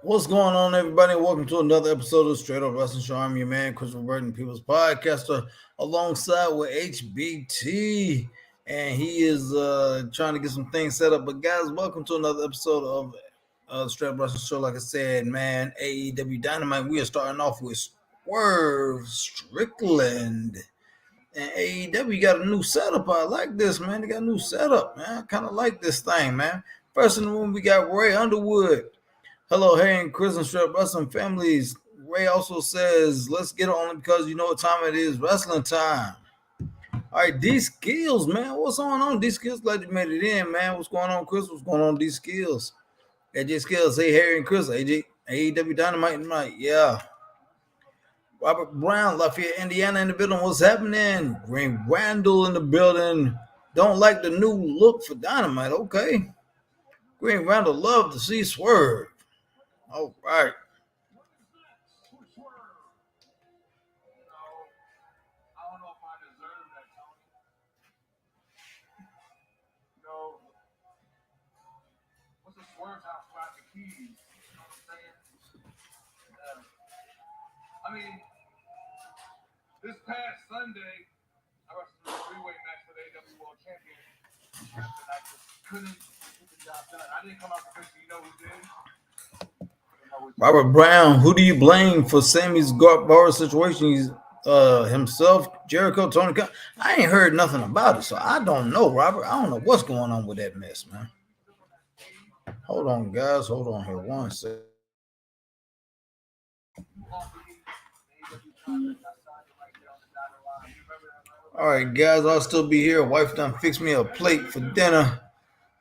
What's going on, everybody? Welcome to another episode of Straight Up Wrestling Show. I'm your man, Christopher Burton, People's Podcaster, alongside with HBT, and he is trying to get some things set up. But guys, welcome to another episode of Straight Up Wrestling Show. Like I said, man, AEW Dynamite. We are starting off with Swerve Strickland. And AEW got a new setup. I like this, man. They got a new setup, man. I kind of like this thing, man. First in the room, we got Ray Underwood. Hello, Harry and Chris and Strap Wrestling families. Ray also says, let's get on because you know what time it is. Wrestling time. All right, D Skills, man. What's going on? D Skills, glad you made it in, man. What's going on, Chris? What's going on, D Skills? AJ Skills, hey, Harry and Chris. AEW Dynamite tonight. Yeah. Robert Brown, Lafayette, Indiana in the building. What's happening? Green Randall in the building. Don't like the new look for Dynamite. Okay. Green Randall love to see Swerve. All right. I mean, this past Sunday, I wrestled a three-way match for the AEW World Championship, and I just couldn't get the job done. I didn't come out for this, you know who did? Robert Brown, who do you blame for Sammy's bar situation? He's himself, Jericho, Tony Khan. I ain't heard nothing about it, so I don't know, Robert. I don't know what's going on with that mess, man. Hold on, guys. Hold on here one second. All right, guys, I'll still be here. Wife done fixed me a plate for dinner.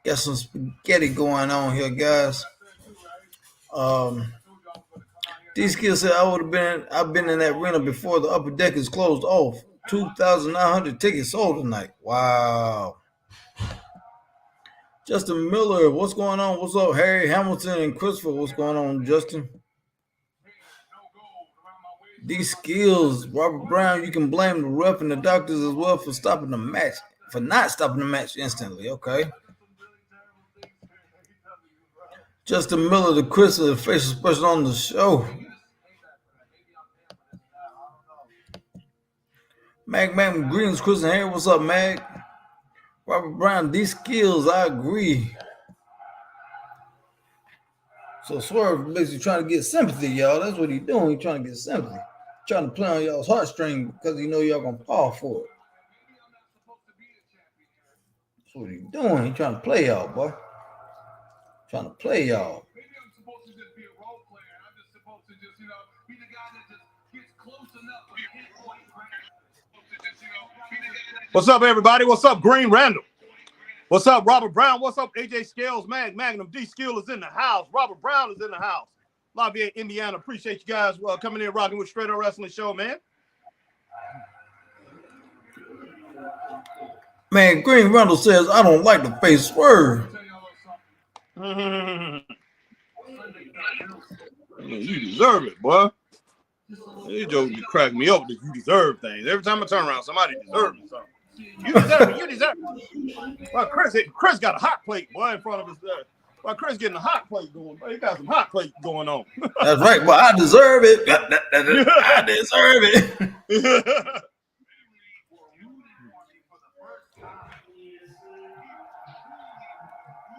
Got some spaghetti going on here, guys. D Skill said I've been in that arena before the upper deck is closed off. 2,900 tickets sold tonight. Wow. Justin Miller, what's going on? What's up, Harry Hamilton and Christopher? What's going on, Justin? These skills, Robert Brown, you can blame the ref and the doctors as well for stopping the match, for not stopping the match instantly. Okay. Justin Miller, the Chris, the facial expression on the show. Mag greetings, Chris and Harry. What's up, Mag? Robert Brown, these skills, I agree. So Swerve basically trying to get sympathy, y'all. That's what he's doing. He's trying to get sympathy. Trying to play on y'all's heartstring because he know y'all gonna fall for it. That's what he's doing. He's trying to play y'all, boy. Trying to play y'all. Maybe I'm supposed to just be a role player. I'm just supposed to just, be the guy that just gets close enough to hit point. What's up, everybody? What's up, Green Randall? What's up, Robert Brown? What's up, AJ Scales? Magnum D Skill is in the house. Robert Brown is in the house. Lafayette, Indiana. Appreciate you guys coming in, rocking with Straight Up Wrestling Show, man. Man, Green Randall says, I don't like the face Swerve. You deserve it, boy. You joke, you crack me up that you deserve things. Every time I turn around, somebody deserves something. You deserve it. You deserve it. Well, Chris got a hot plate, boy, in front of his. Well, Chris getting a hot plate going. Boy, he got some hot plate going on. That's right. Well, I deserve it. I deserve it.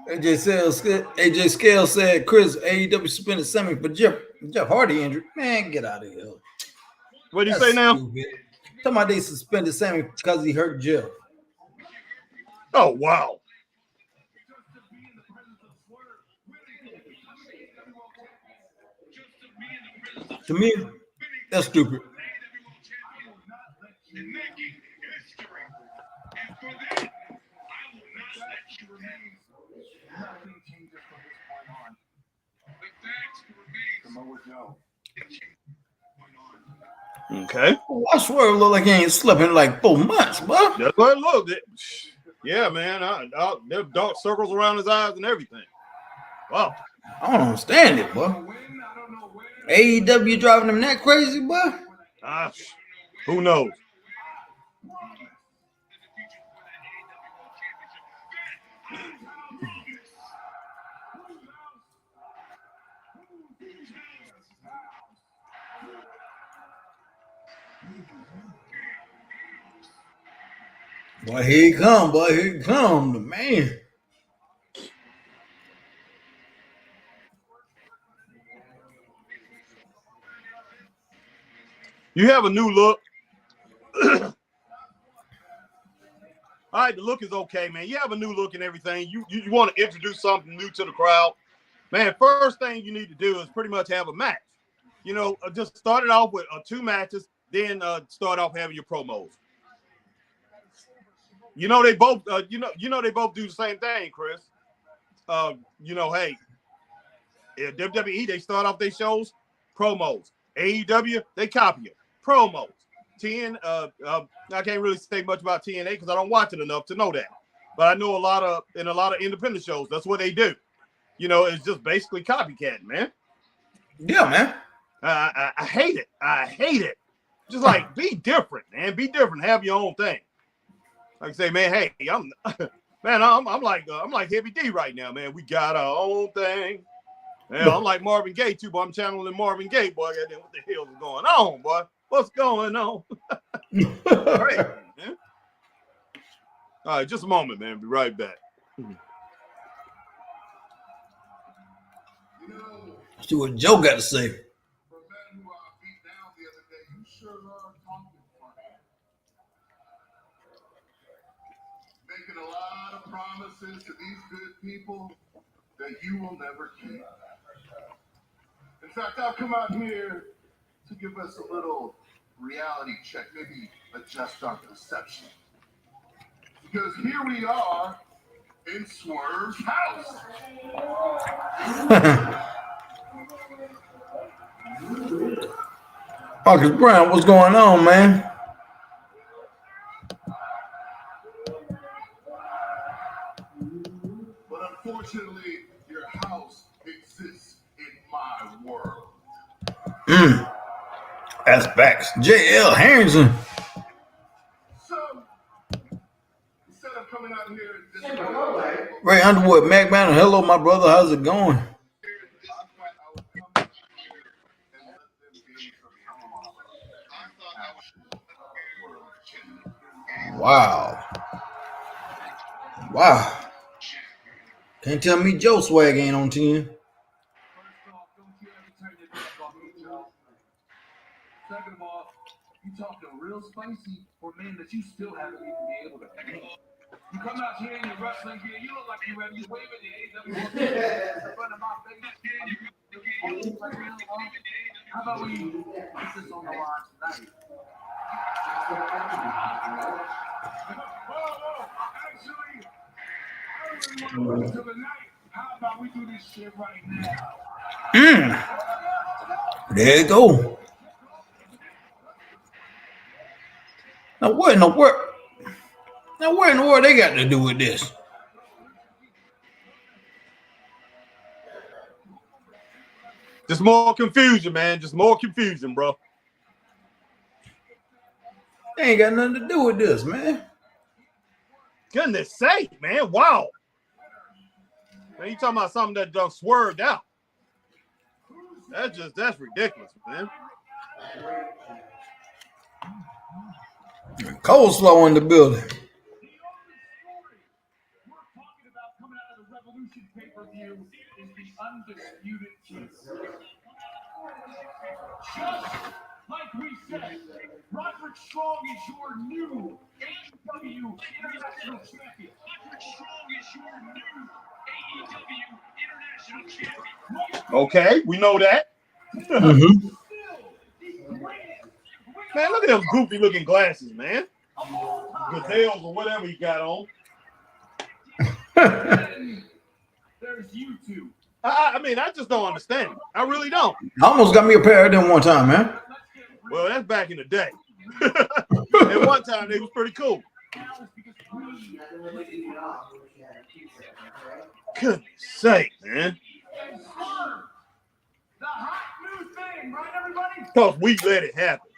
AJ Scales said, Chris, AEW suspended Sammy for Jeff Hardy injury. Man, get out of here. What do you say now? Stupid. Talking about they suspended Sammy because he hurt Jeff. Oh, wow. To me, that's stupid. Okay. Well, I swear it looked like he ain't slept in like 4 months, bro. That's what it looked. Yeah, man. There are dark circles around his eyes and everything. Wow. I don't understand it, boy. AEW driving him that crazy, boy? Who knows? Boy, here he come, boy. Here he come, the man. You have a new look. All right, the look is okay, man. You have a new look and everything. You want to introduce something new to the crowd. Man, first thing you need to do is pretty much have a match. You know, just start it off with 2 matches, then start off having your promos. You know they both they both do the same thing, Chris. Hey, WWE, they start off their shows, promos. AEW, they copy it, promos. I can't really say much about TNA because I don't watch it enough to know that. But I know a lot of independent shows, that's what they do. You know, it's just basically copycat, man. Yeah, man. I hate it. I hate it. Just like, be different, man. Be different. Have your own thing. Like I say, man, hey, I'm like Heavy D right now, man. We got our own thing. Yeah, I'm like Marvin Gaye too, but I'm channeling Marvin Gaye, boy. Goddamn, what the hell is going on, boy? What's going on? Great, man. All right, just a moment, man. Be right back. See what Joe got to say. Making a lot of promises to these good people that you will never keep. In fact, I've come out here to give us a little reality check, maybe adjust our perception. Because here we are in Swerve's house. Marcus Brown, what's going on, man? But unfortunately, your house exists in my world. That's facts. J.L. Harrison. So, instead of coming out here and Ray Underwood, Mac Banner. Hello, my brother. How's it going? Wow. Can't tell me Joe Swag ain't on 10. Second of all, you talking real spicy for men that you still haven't even been able to pay. You come out here in your wrestling gear, you look like you're ready. You're waving the AEW in front of my face. How about we put this on the line tonight? Actually, I don't really want to wait until the night. How about we do this shit right now? There you go. Now what in the world they got to do with this? Just more confusion, man. Just more confusion, bro. They ain't got nothing to do with this, man. Goodness sake, man. Wow. Man, you talking about something that done swerved out. That's ridiculous, man. Coleslaw in the building. Pay-per-view is the undisputed case. Just like we said, Roderick Strong is your new AEW International Champion. Roderick Strong is your new AEW International Champion. Okay, we know that. Man, look at those goofy looking glasses, man. Gazelles or whatever he got on. There's you two. I mean, I just don't understand. I really don't. Almost got me a pair of them one time, man. Well, that's back in the day. At one time, they was pretty cool. Goodness sake, man. The hot new thing, right, everybody? Because we let it happen.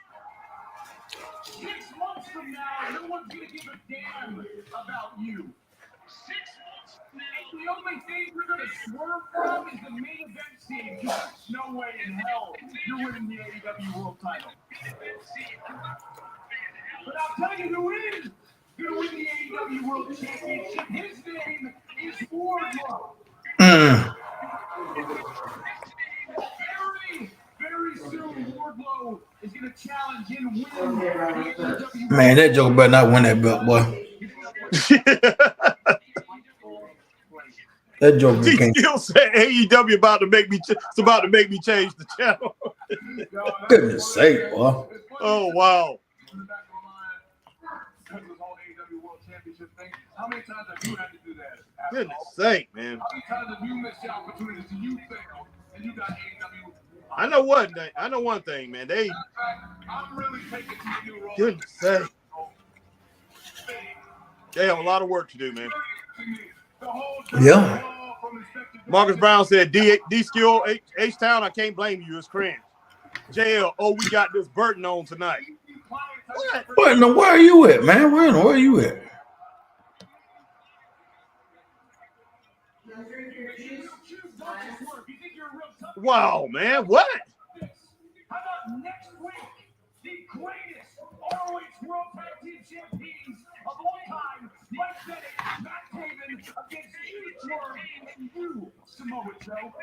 6 months from now, no one's going to give a damn about you. 6 months from now, the only thing you're going to swerve from is the main event scene. There's no way in hell you're winning the AEW World Title. But I'll tell you who is going to win the AEW World Championship. His name is Wardlow. Very soon, Wardlow is going to challenge and win the AEW. Man, that joke better not win that belt, boy. That joke T can't. Skill said AEW about to make me change the channel. Goodness sake, boy. Oh wow. How many times have you had to do that? Goodness sake, man. How many times have you missed the opportunities and you failed and you got AEW? I know one thing, man. I'm really taking to the new role. Goodness sake. They have a lot of work to do, man. Yeah. Marcus Brown said, D Skill, H-Town, I can't blame you. It's cringe. JL, we got this Burton on tonight. What in the where are you at, man? Where are you at? Wow, man. What? How about next week? The greatest ROH World Tag Team Champions of all time, Mike Bennett, Matt Taven against you, and you, Samoa Joe.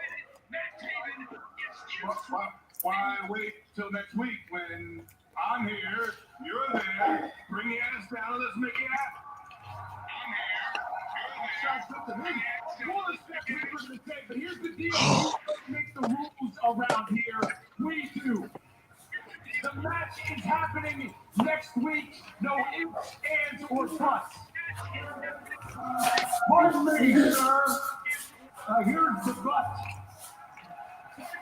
Why wait till next week when I'm here, you're there, bring your ass down, let's make it happen. But here's the deal. You make the rules around here. We do. The match is happening next week. No ifs, ands, or buts. Pardon me, sir. Here's the but.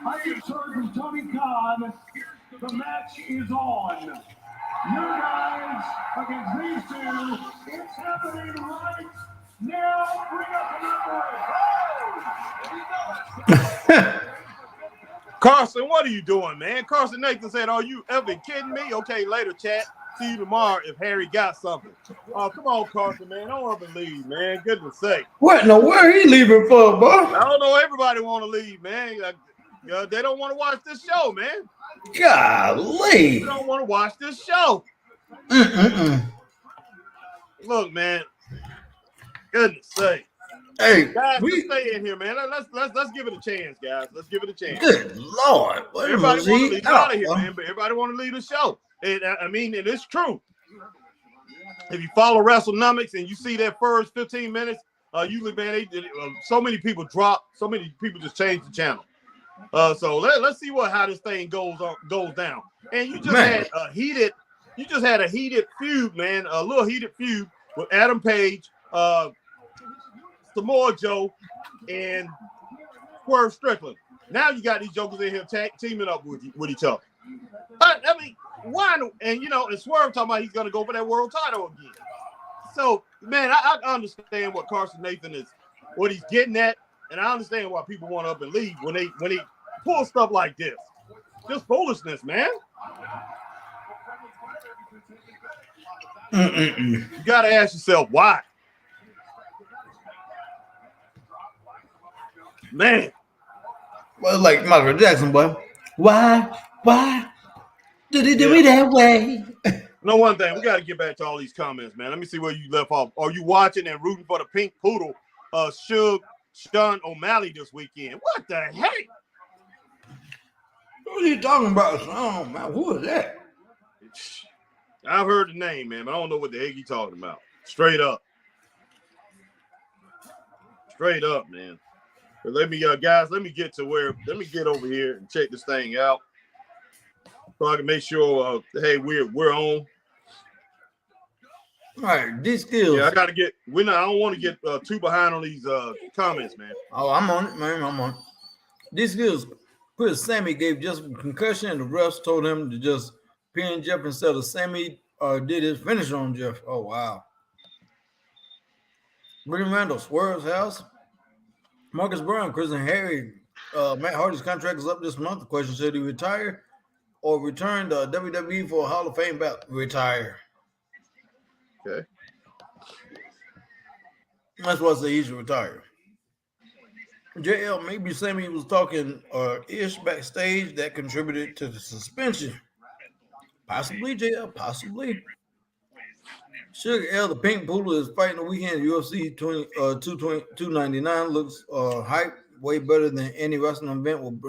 I just heard from Tony Khan. The match is on. You guys against these two. It's happening right now. Bring up the number. Carson, what are you doing, man? Carson Nathan said, are you ever kidding me? Okay, later, chat. See you tomorrow if Harry got something. Oh, come on, Carson, man. Don't ever leave, man. Goodness sake. What in the where he leaving for, boy? I don't know. Everybody want to leave, man. They don't want to watch this show, man. Golly. They don't want to watch this show. Look, man. Goodness sake. Hey, guys, let's stay in here, man. Let's give it a chance, guys. Let's give it a chance. Good Lord. Everybody want to leave out of here, man. But everybody want to leave the show. And I mean, and it's true. If you follow WrestleNomics and you see that first 15 minutes, usually, man, so many people drop. So many people just change the channel. So let's see how this thing goes down. And you just had a heated feud, man. A little heated feud with Adam Page, Samoa Joe, and Swerve Strickland. Now you got these jokers in here teaming up with each other. I mean, why? And and Swerve talking about he's gonna go for that world title again. So, man, I understand what Carson Nathan is, what he's getting at, and I understand why people want to up and leave when they pull stuff like this. Just foolishness, man. You gotta ask yourself why. Man. Well, like Michael Jackson, boy. Why did he do it that way? No, one thing, we got to get back to all these comments, man. Let me see where you left off. Are you watching and rooting for the Pink Poodle, Sean O'Malley this weekend? What the heck? What are you talking about? Oh, man, who is that? I've heard the name, man, but I don't know what the heck he's talking about. Straight up, man. But let me get over here and check this thing out so I can make sure, hey, we're on. All right, these skills. Yeah, I don't want to get too behind on these comments, man. Oh, I'm on it, man. I'm on it. These skills. Chris Sammy gave Jeff a concussion, and the refs told him to just pin Jeff instead of Sammy did his finish on Jeff. Oh, wow. William Randall, Swerve's house. Marcus Brown, Chris and Harry. Matt Hardy's contract is up this month. The question, should he retire or return to WWE for a Hall of Fame bout? Retire. Okay. That's why I say he should retire. JL maybe Sammy was talking ish backstage that contributed to the suspension. Possibly, JL, possibly. Sugar L, the Pink Poodle, is fighting the weekend UFC 299. Looks hype, way better than any wrestling event.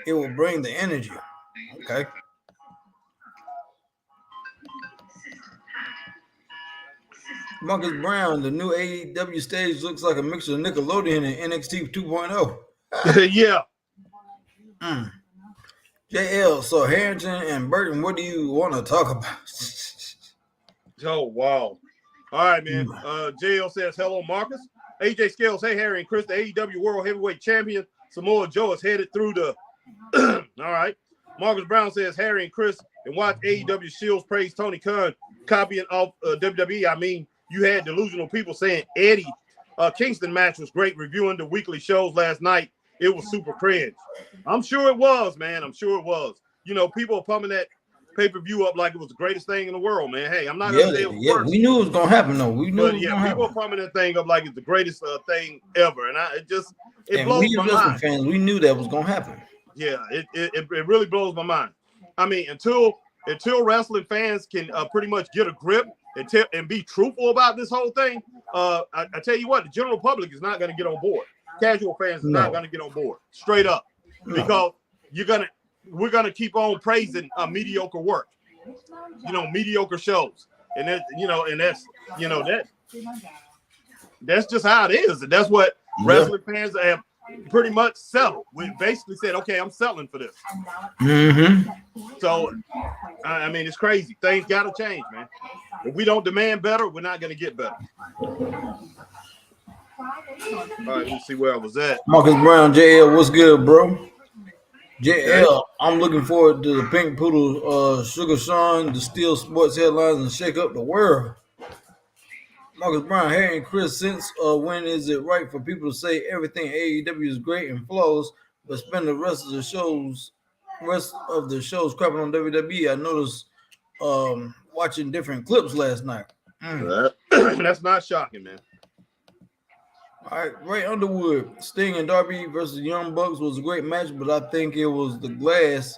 It will bring the energy. Okay. Marcus Brown, the new AEW stage looks like a mixture of Nickelodeon and NXT 2.0. Yeah. JL, so Harrington and Burton, what do you want to talk about? Oh, wow. All right, man. JL says, hello, Marcus. AJ Scales, hey, Harry and Chris, the AEW World Heavyweight Champion. Samoa Joe is headed through the... All right. Marcus Brown says, Harry and Chris, and watch AEW Shields praise Tony Khan copying off WWE. I mean, you had delusional people saying Eddie Kingston match was great, reviewing the weekly shows last night. It was super cringe. I'm sure it was, man. I'm sure it was. You know, people are pumping that pay-per-view up like it was the greatest thing in the world, man. Hey, I'm not going to say it was worse. We knew it was going to happen, though. We knew it was going to happen. People are pumping that thing up like it's the greatest thing ever. And it blows we my mind. Fans, we knew that was going to happen. Yeah, it really blows my mind. I mean, until wrestling fans can pretty much get a grip and be truthful about this whole thing, I tell you what, the general public is not going to get on board. Casual fans are not going to get on board, straight up, because we're gonna keep on praising mediocre work, mediocre shows, and that's just how it is, and that's what wrestling fans have pretty much settled. We basically said, okay, I'm settling for this. So, I mean, it's crazy. Things gotta change, man. If we don't demand better, we're not gonna get better. All right, let's see where I was at. Marcus Brown, JL, what's good, bro? JL, I'm looking forward to the Pink Poodle, Sugar Sean, to steal sports headlines and shake up the world. Marcus Brown, Harry and Chris, since when is it right for people to say everything AEW is great and flows, but spend the rest of the shows crapping on WWE? I noticed watching different clips last night. That's not shocking, man. All right, Ray Underwood, Sting and Darby versus Young Bucks was a great match, but I think it was the glass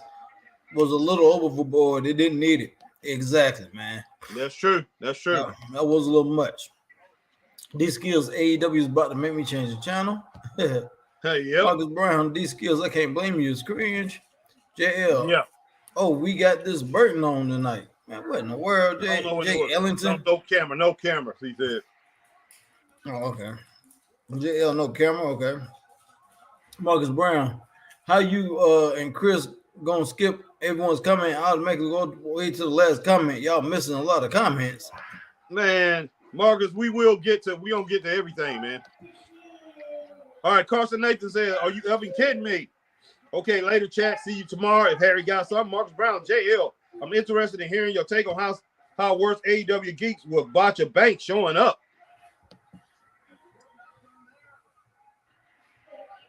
was a little overboard. It didn't need it. Exactly, man. That's true. That's true. That was a little much. These skills, AEW is about to make me change the channel. Hey, yeah. Marcus Brown, these skills, I can't blame you. It's cringe. JL. Yeah. Oh, we got this Burton on tonight. Man, what in the world, Jay Ellington? No camera, he said. Oh, okay. JL, no camera, okay. Marcus Brown, how you and Chris gonna skip everyone's comment automatically go wait to the last comment? Y'all missing a lot of comments. Man, Marcus, we gonna get to everything, man. All right, Carson Nathan said, are you ever kidding me? Okay, later chat. See you tomorrow. If Harry got something, Marcus Brown, JL, I'm interested in hearing your take on how worse AEW geeks will botch a bank showing up.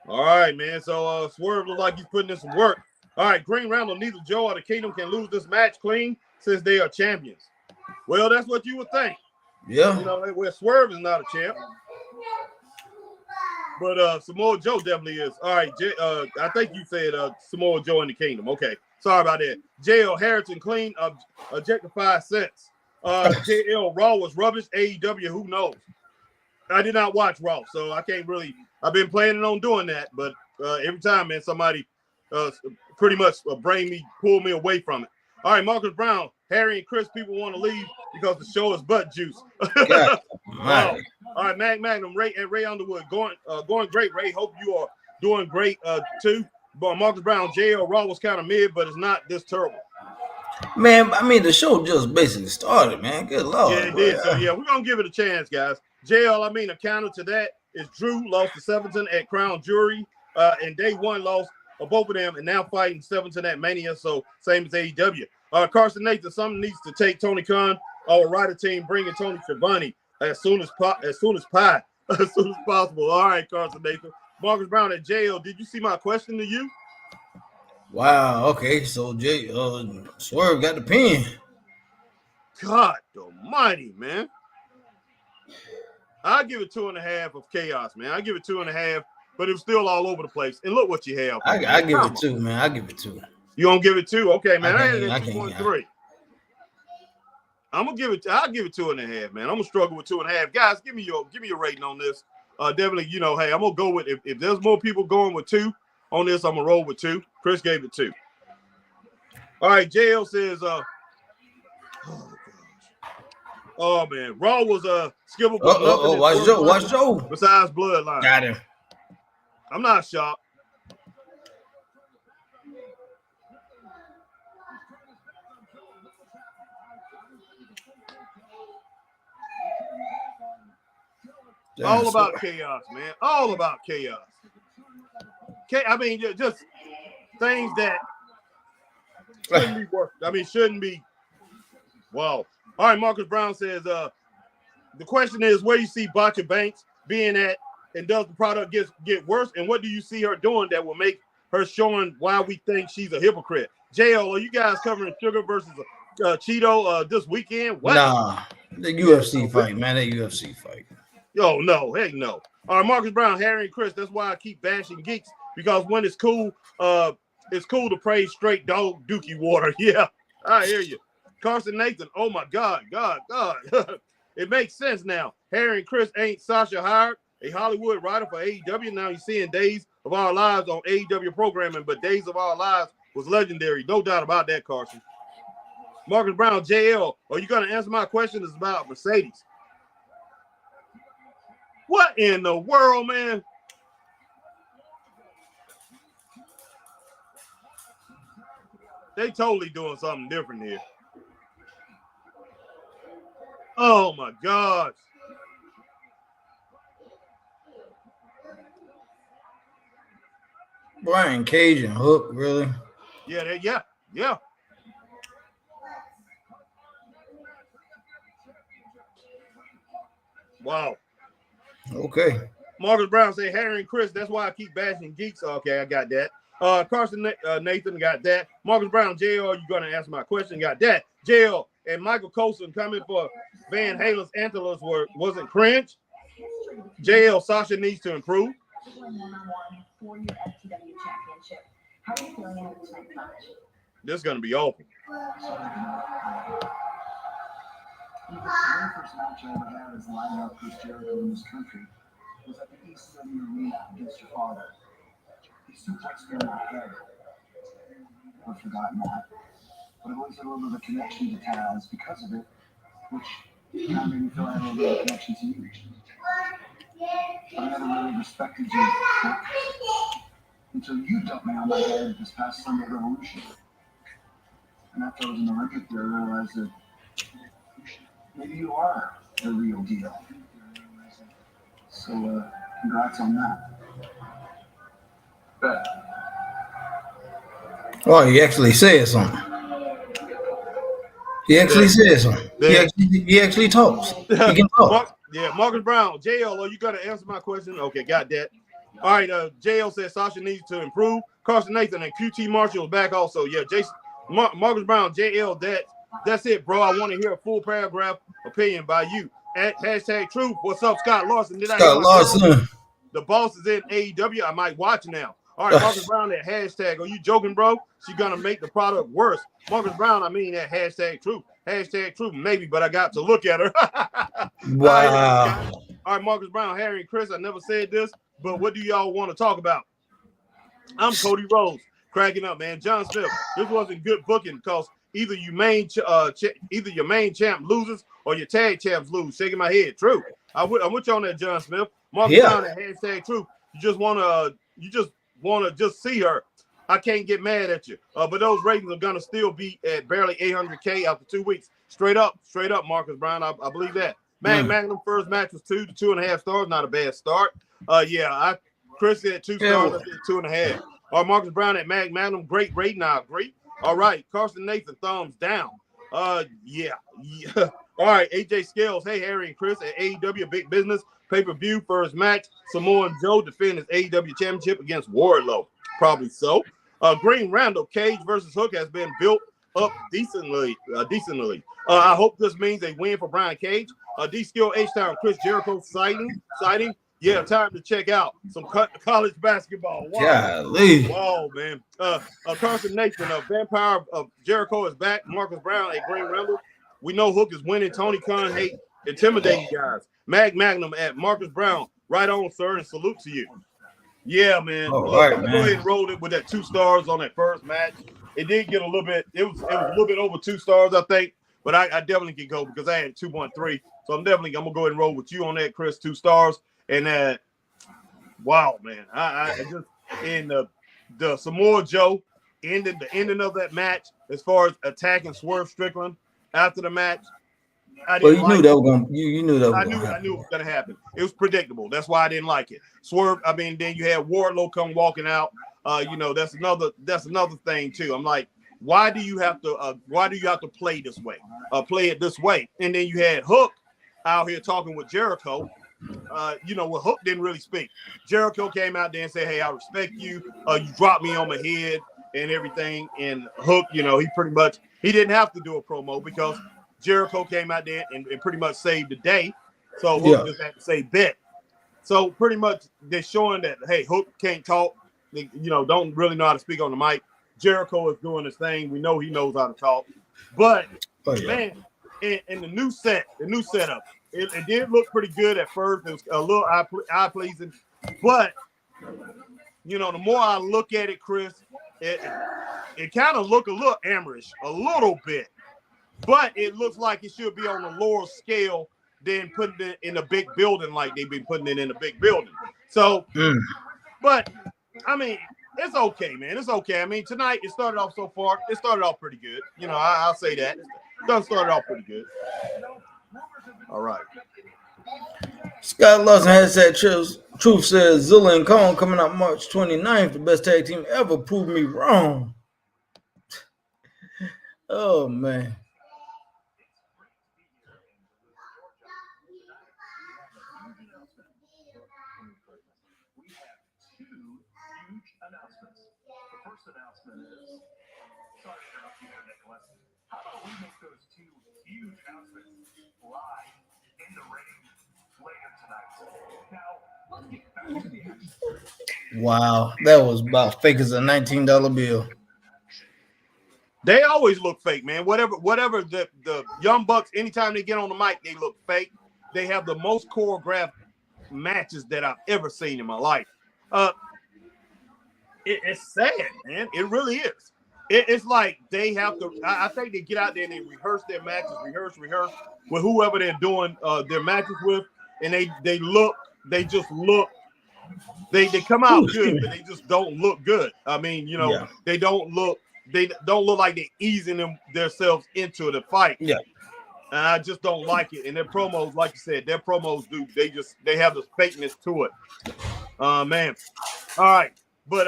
All right, man. So Swerve looks like he's putting in some work. All right, Green Rambler, neither Joe or the Kingdom can lose this match clean since they are champions. Well, that's what you would think. Yeah. Where Swerve is not a champ. But Samoa Joe definitely is. All right, I think you said Samoa Joe in the Kingdom. Okay, sorry about that. JL Harrington clean, objectified sense. JL Raw was rubbish. AEW, who knows? I did not watch Raw, so I can't really. I've been planning on doing that, but every time, man, somebody pretty much pull me away from it. All right, Marcus Brown, Harry and Chris, people want to leave because the show is butt juice. All right, Magnum, Ray and Ray Underwood, going great, Ray. Hope you are doing great too. But Marcus Brown, JL Raw was kind of mid, but it's not this terrible. Man, I mean, the show just basically started, man. Good Lord. Yeah, it did. So, yeah, we're going to give it a chance, guys. JL, a counter to that is Drew lost to Seventon at Crown Jury, and day one lost both of them, and now fighting Seventon at Mania, so same as AEW. Carson Nathan, something needs to take Tony Khan, our writer team, bringing Tony Schiavone as soon as possible. All right, Carson Nathan. Marcus Brown at JL, did you see my question to you? Wow, okay, so Swerve got the pin. God almighty, man. I'll give it 2.5 of chaos, man. I'll give it 2.5. but it was still all over the place. And look what you have. I give it 2, man. I give it 2. You don't give it 2? Okay, man. I had it I at 2.3. I'll give it 2.5, man. I'm gonna struggle with 2.5. Guys, give me your rating on this. Definitely, hey, I'm gonna go with if there's more people going with 2 on this, I'm gonna roll with 2. Chris gave it 2. All right, JL says, oh man, Raw was skippable. Watch Joe. Besides Bloodline. Got him. I'm not shocked. All about chaos, man. All about chaos. I mean, just things that shouldn't be worked. I mean, shouldn't be. Wow. All right, Marcus Brown says, the question is, where do you see Botcha Banks being at, and does the product get worse? And what do you see her doing that will make her showing why we think she's a hypocrite? JL, are you guys covering Sugar versus Cheeto this weekend? What? Nah, the UFC fight, man. The UFC fight. Yo, no, heck no. All right, Marcus Brown, Harry and Chris. That's why I keep bashing geeks, because when it's cool to praise straight dog dookie water. Yeah, I hear you. Carson Nathan, oh my God. It makes sense now. Harry and Chris, ain't Sasha hired a Hollywood writer for AEW? Now you're seeing Days of Our Lives on AEW programming, but Days of Our Lives was legendary. No doubt about that, Carson. Marcus Brown, JL, are you going to answer my question? It's about Mercedes. What in the world, man? They totally doing something different here. Oh my God. Brian Cage and Hook, really? Yeah. Wow. Okay. Marcus Brown say, Harry and Chris, that's why I keep bashing geeks. Okay, I got that. Carson Nathan got that. Marcus Brown, JL, you going to answer my question? Got that. JL and Michael Colson coming for Van Halen's Antlers wasn't cringe. JL, Sasha needs to improve. This is going to be awful. The very first match I ever had as lineout Chris Jericho in this country was at the AEW Arena against your father. He suplexed me in my head. I've forgotten that. But I've always had a little bit of a connection to Taz because of it, which kind of made me feel I had a little bit of a connection to you. But I never really respected you until you dumped me on my head this past Sunday Revolution. And after I was in the ring there, I realized that maybe you are the real deal. So, congrats on that. Bet. Oh, he actually said something. He actually said something. He actually talks. He can talk. Marcus Brown, JL, are you going to answer my question? Okay, got that. All right, JL says Sasha needs to improve. Carson Nathan and QT Marshall is back also. Yeah, Marcus Brown, JL, that's it, bro. I want to hear a full paragraph opinion by you. At #truth. What's up, Scott Larson? Scott Larson. The boss is in AEW. I might watch now. All right, Marcus Brown, that hashtag. Are you joking, bro? She's going to make the product worse. Marcus Brown, I mean that #truth. #truth, maybe, but I got to look at her. Wow. All right, Marcus Brown, Harry, and Chris, I never said this, but what do y'all want to talk about? I'm Cody Rhodes. Cracking up, man. John Smith, this wasn't good booking because either your main champ loses or your tag champs lose. Shaking my head. True. I'm with you on that, John Smith. Marcus Brown at #truth. You just wanna just see her. I can't get mad at you. But those ratings are gonna still be at barely 800K after 2 weeks. Straight up, Marcus Brown. I believe that. Magnum first match was 2 to 2.5 stars. Not a bad start. Chris said 2 stars. I said 2.5. Marcus Brown at Magnum, great rating. I agree. All right, Carson Nathan, thumbs down. Yeah. All right, AJ Scales. Hey, Harry and Chris at AEW Big Business pay-per-view first match. Samoa Joe defend his AEW championship against Wardlow. Probably so. Green Randall, Cage versus Hook has been built up decently. I hope this means a win for Brian Cage. D-Skill H-Town, Chris Jericho sighting. Yeah, time to check out some college basketball. Wow. Golly. Wow, man. Carson Nathan, Vampire of Jericho is back. Marcus Brown, a Green Randall. We know Hook is winning. Tony Khan hate intimidating guys. Magnum at Marcus Brown. Right on, sir, and salute to you. Yeah, man. All Look, right, I'm man. go ahead and roll it with that 2 stars on that first match. It did get a little bit, it was a little bit over 2 stars, I think. But I definitely can go because I had 2.3. So I'm gonna go ahead and roll with you on that, Chris. 2 stars. And wow, man. I just in the Samoa Joe the ending of that match as far as attacking Swerve Strickland after the match. Well, you knew that was gonna. You knew that. I knew it was gonna happen. It was predictable. That's why I didn't like it. Swerve. I mean, then you had Wardlow come walking out. That's another thing too. I'm like, why do you have to play this way? Play it this way. And then you had Hook out here talking with Jericho. Where Hook didn't really speak. Jericho came out there and said, "Hey, I respect you. You dropped me on my head and everything." And Hook, he didn't have to do a promo because Jericho came out there and pretty much saved the day. So Hook just had to say bet. So pretty much they're showing that, hey, Hook can't talk. Don't really know how to speak on the mic. Jericho is doing his thing. We know he knows how to talk. But man, in the new setup, it did look pretty good at first. It was a little eye pleasing, but the more I look at it, Chris, it kind of look a little amateurish, a little bit, but it looks like it should be on a lower scale than putting it in a big building like they've been putting it in a big building. So, but I mean, it's okay, man. It's okay. I mean, tonight it started off so far. It started off pretty good. I'll say that. It started off pretty good. All right. Scott Lawson has said truth says Zilla and Kong coming out March 29th. The best tag team ever proved me wrong. Oh, man. We have 2 huge announcements. The first announcement is, sorry to interrupt you there, Nicholas. How about we make those 2 huge announcements live in the ring later tonight? Now, let's get back to the action. Wow, that was about fake as a $19 bill. They always look fake, man. Whatever the Young Bucks, anytime they get on the mic, they look fake. They have the most choreographed matches that I've ever seen in my life. It's sad, man. It really is. It's like they have to. I think they get out there and they rehearse their matches, rehearse with whoever they're doing their matches with, and they just look. They come out good, but they just don't look good. I mean, they don't look like they're easing themselves into the fight. Yeah. And I just don't like it. And their promos, like you said, they have this fakeness to it. Man. All right. But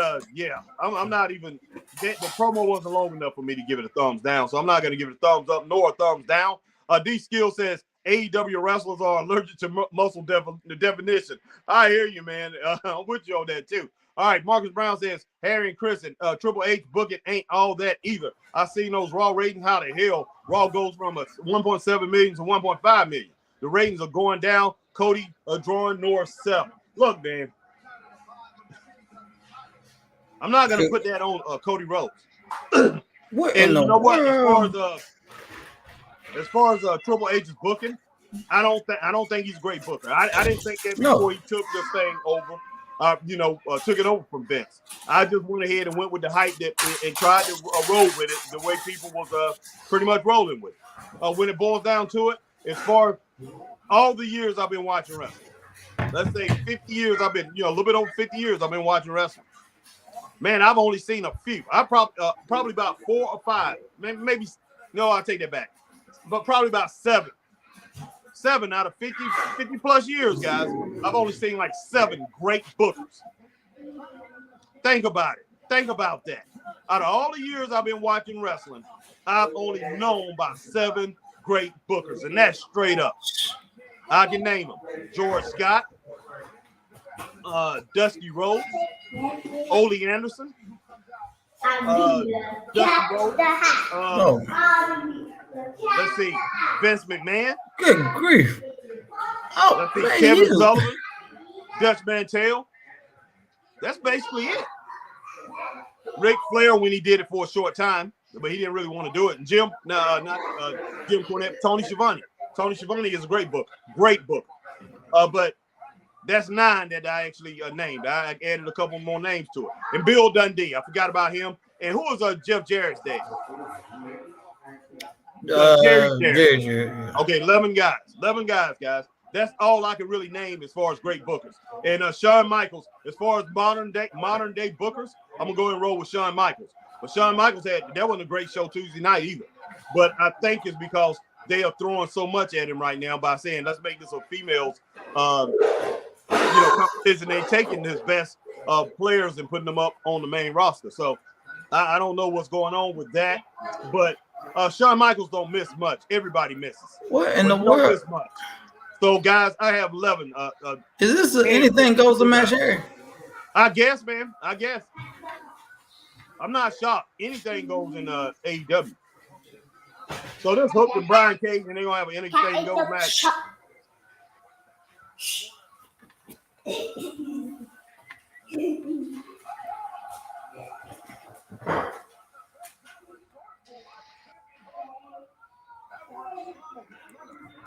I'm not even the promo wasn't long enough for me to give it a thumbs down. So I'm not gonna give it a thumbs up nor a thumbs down. D Skill says AEW wrestlers are allergic to muscle definition. I hear you, man. I'm with you on that too. All right, Marcus Brown says Harry and Chris and Triple H booking ain't all that either. I seen those Raw ratings. How the hell Raw goes from a 1.7 million to 1.5 million? The ratings are going down. Cody drawing North 7. Look, man, I'm not gonna put that on Cody Rhodes. What and in you know what? world? As far as Triple H's booking, I don't think he's a great booker. I didn't think that before he took this thing over. Took it over from Vince. I just went ahead and went with the hype and tried to roll with it the way people was pretty much rolling with it. When it boils down to it, as far as all the years I've been watching wrestling, let's say 50 years I've been, a little bit over 50 years I've been watching wrestling. Man, I've only seen a few. I probably about 4 or 5. Maybe no, I'll take that back. But probably about 7 out of 50 plus years, guys. I've only seen like 7 great bookers. Think about it. Think about that. Out of all the years I've been watching wrestling, I've only known about 7 great bookers, and that's straight up. I can name them: George Scott, Dusty Rhodes, Ole Anderson, Dusty Rhodes. Let's see, Vince McMahon. Good grief. Let's see, Kevin Sullivan, Dutch Mantel. That's basically it. Ric Flair when he did it for a short time, but he didn't really want to do it. And Jim Cornette, Tony Schiavone. Tony Schiavone is a great book. But that's 9 that I actually named. I added a couple more names to it. And Bill Dundee, I forgot about him. And who was Jeff Jarrett's dad? Jerry Jarrett. Yeah. Okay, 11 guys. 11 guys, guys. That's all I can really name as far as great bookers. And Shawn Michaels, as far as modern day bookers, I'm gonna go and roll with Shawn Michaels. But Shawn Michaels that wasn't a great show Tuesday night either. But I think it's because they are throwing so much at him right now by saying let's make this a females competition. They're taking his best players and putting them up on the main roster. So I don't know what's going on with that, but Shawn Michaels don't miss much. Everybody misses. What in the world? Miss much. So, guys, I have 11. Is this anything goes to match here? I guess, man. I guess. I'm not shocked. Anything goes in AEW. So this Hook and Brian Cage, and they're going to have an anything goes match.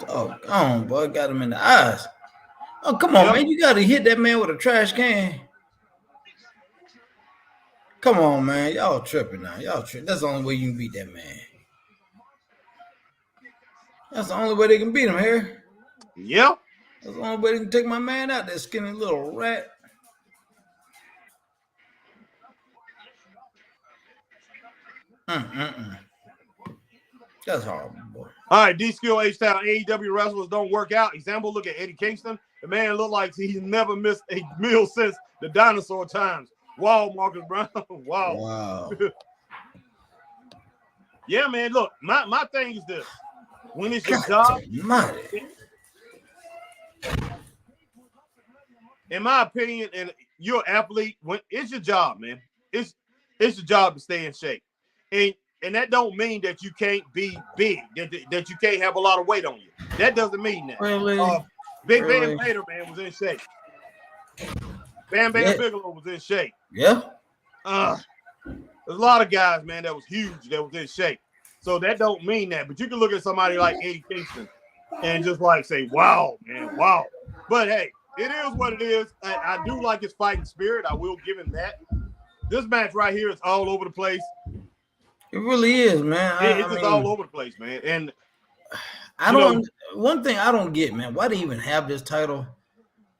Oh, come on, boy. Got him in the eyes. Oh, come on, man. You got to hit that man with a trash can. Come on, man. Y'all tripping now. Y'all tripping. That's the only way you can beat that man. That's the only way they can beat him here. Yep. That's the only way they can take my man out, that skinny little rat. That's horrible, boy. All right, D-Skill H-Town AEW wrestlers don't work out. Example, look at Eddie Kingston. The man looked like he's never missed a meal since the dinosaur times. Wow, Marcus Brown. Wow. Yeah, man, look, my thing is this. When it's your job, in my opinion, and you're an athlete, when it's your job, man. It's your job to stay in shape. And that don't mean that you can't be big, that you can't have a lot of weight on you. That doesn't mean that. Really? Big Van Vader, man, was in shape. Bam Bigelow was in shape. Yeah. There's a lot of guys, man, that was huge, that was in shape. So that don't mean that. But you can look at somebody like Eddie Kingston and just like say, wow, man, wow. But hey, it is what it is. I do like his fighting spirit. I will give him that. This match right here is all over the place. It really is, man. It's just all over the place, man. And one thing I don't get, man, why do you even have this title?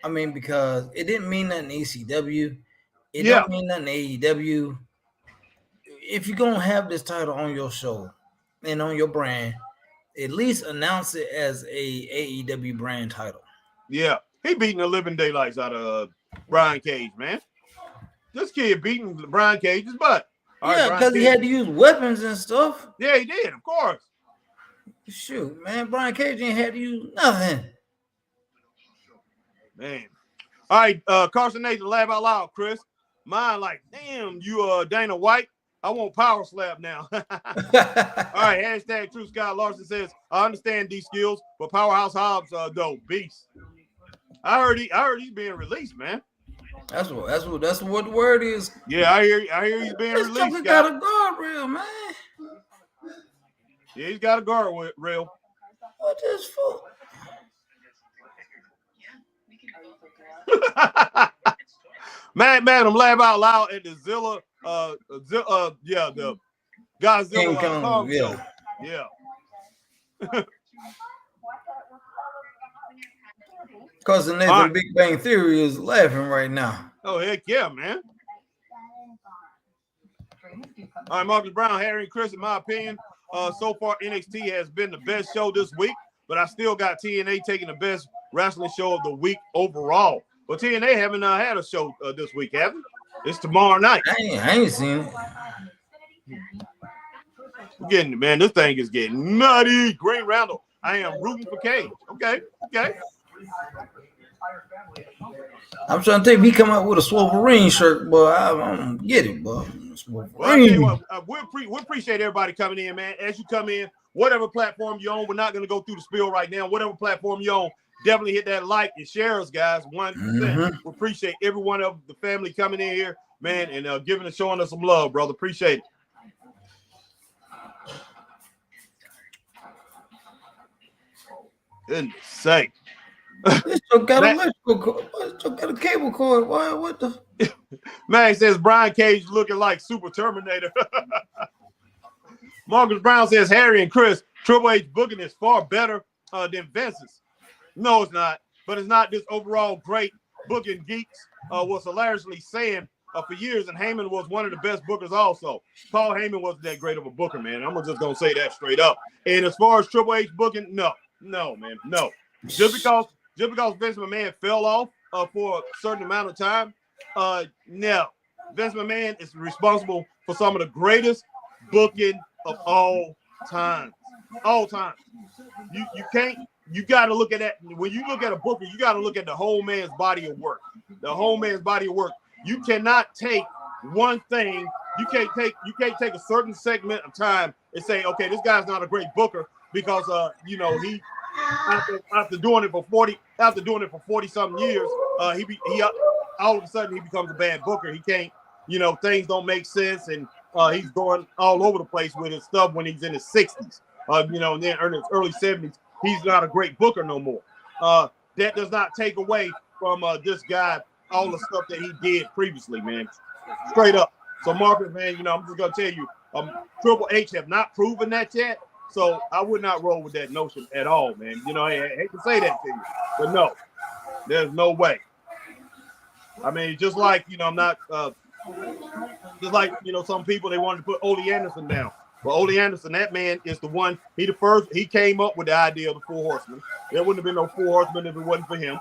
I mean, because it didn't mean nothing to ECW. It don't mean nothing to AEW. If you're gonna have this title on your show and on your brand, at least announce it as a AEW brand title. Yeah, he beating the living daylights out of Brian Cage, man. This kid beating Brian Cage's butt. Yeah, because he had to use weapons and stuff. Yeah, he did, of course. Shoot, man, Brian Cage ain't had to use nothing. Man. All right, Carson Nathan, laugh out loud, Chris. Mine like, damn, you Dana White. I want power slap now. All right, hashtag True Scott Larson says, I understand these skills, but Powerhouse Hobbs, though, beast. I heard he's being released, man. That's what the word is. Yeah, I hear he's being released. This got a guardrail, man. Yeah, he's got a guardrail. What is for? Man, I'm laugh out loud at the Zilla, the Godzilla show. Yeah. Cousin Nathan, Big Bang Theory is laughing right now. Oh, heck yeah, man. All right, Marcus Brown, Harry, and Chris, in my opinion, so far NXT has been the best show this week, but I still got TNA taking the best wrestling show of the week overall. But TNA haven't had a show this week, have they? It's tomorrow night. I ain't seen it. Man, this thing is getting nutty. Green Randall, I am rooting for Cage. Okay. I'm trying to think if he come out with a Wolverine shirt, but I don't get it, but well, I tell you what, we appreciate everybody coming in, man. As you come in, whatever platform you're on, we're not going to go through the spiel right now. Whatever platform you're on, definitely hit that like and share us, guys. 100%. Mhm. We appreciate every one of the family coming in here, man, and showing us some love, brother. Appreciate it. Goodness sake. This still got Man- electrical cord. This still got a cable cord. Why? What the? Man says Brian Cage looking like Super Terminator. Marcus Brown says Harry and Chris, Triple H booking is far better than Vince's. No, it's not. But it's not this overall great booking geeks was hilariously saying for years, and Heyman was one of the best bookers also. Paul Heyman wasn't that great of a booker, man. I'm just going to say that straight up. And as far as Triple H booking, no, man, no. Just because Vince McMahon fell off for a certain amount of time, no. Vince McMahon is responsible for some of the greatest booking of all time. All time. You got to look at that. When you look at a booker, you got to look at the whole man's body of work. The whole man's body of work. You cannot take one thing. You can't take a certain segment of time and say, okay, this guy's not a great booker because he after doing it for 40 something years, he all of a sudden he becomes a bad booker. He can't, things don't make sense, and he's going all over the place with his stuff when he's in his 60s. And then in his early 70s, he's not a great booker no more. That does not take away from this guy all the stuff that he did previously, man. Straight up. So Marcus, man, I'm just gonna tell you, Triple H have not proven that yet. So I would not roll with that notion at all, man. I hate to say that to you, but no, there's no way. I mean, just like I'm not, just like some people they wanted to put Ole Anderson down. Well, Ole Anderson, that man is the one. He came up with the idea of the Four Horsemen. There wouldn't have been no Four Horsemen if it wasn't for him.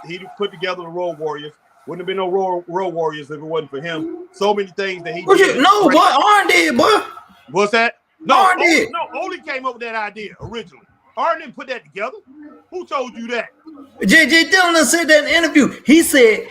He put together the Road Warriors. Wouldn't have been no Road Warriors if it wasn't for him. So many things that he did. No, boy, Arn did, boy. What's that? No, Ole came up with that idea originally. Arn didn't put that together. Who told you that? J.J. Dillon said that in an interview. He said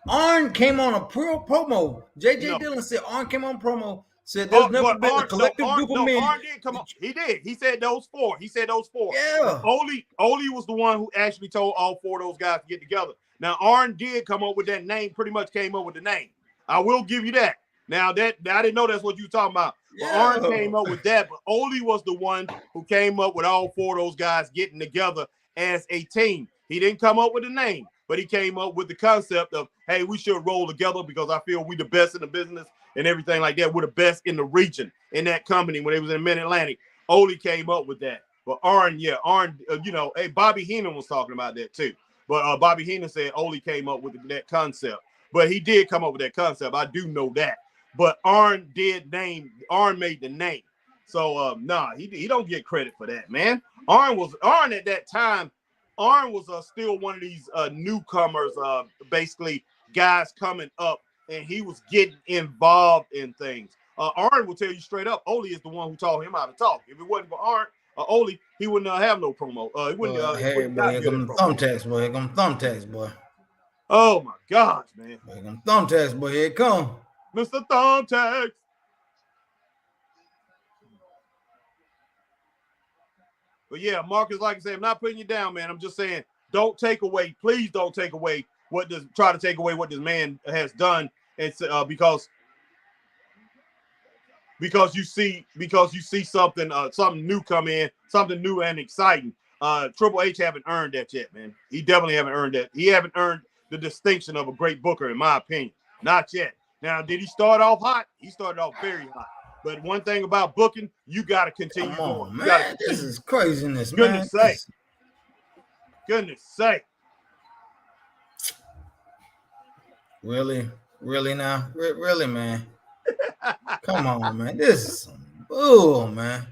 Arn came on a promo. J.J. Dillon said Arn came on promo. Said there's never been a collective group of men. Arn did come up. He did. He said those four. Yeah. Ole was the one who actually told all four of those guys to get together. Now, Arn did come up with that name, pretty much came up with the name. I will give you that. Now, that I didn't know that's what you were talking about. But Arn came up with that, but Ole was the one who came up with all four of those guys getting together as a team. He didn't come up with the name, but he came up with the concept of, hey, we should roll together because I feel we the best in the business and everything like that. We're the best in the region in that company when they was in Mid-Atlantic. Ole came up with that. But Arn, hey, Bobby Heenan was talking about that too. But Bobby Heenan said Ole came up with that concept. But he did come up with that concept. I do know that. But Arn made the name. So he don't get credit for that, man. Arn at that time. Arn was still one of these newcomers, basically guys coming up, and he was getting involved in things. Arn will tell you straight up, Ole is the one who taught him how to talk. If it wasn't for Arn, Ole, he wouldn't have no promo. He wouldn't. Hey, boy, here come the thumbtacks, boy. Here come thumbtacks, boy. Oh my gosh, man! Here come thumbtacks, boy. Here it come, Mr. Thumbtacks. But yeah, Marcus, like I said, I'm not putting you down, man. I'm just saying, please don't take away try to take away what this man has done. It's because you see something new come in, something new and exciting. Triple H haven't earned that yet, man. He definitely haven't earned that. He haven't earned the distinction of a great booker, in my opinion. Not yet. Now, did he start off hot? He started off very hot. But one thing about booking, you got to continue going. Man. This is craziness, man. Goodness sake. Really now? Really, man? Come on, man. This is some bull, man.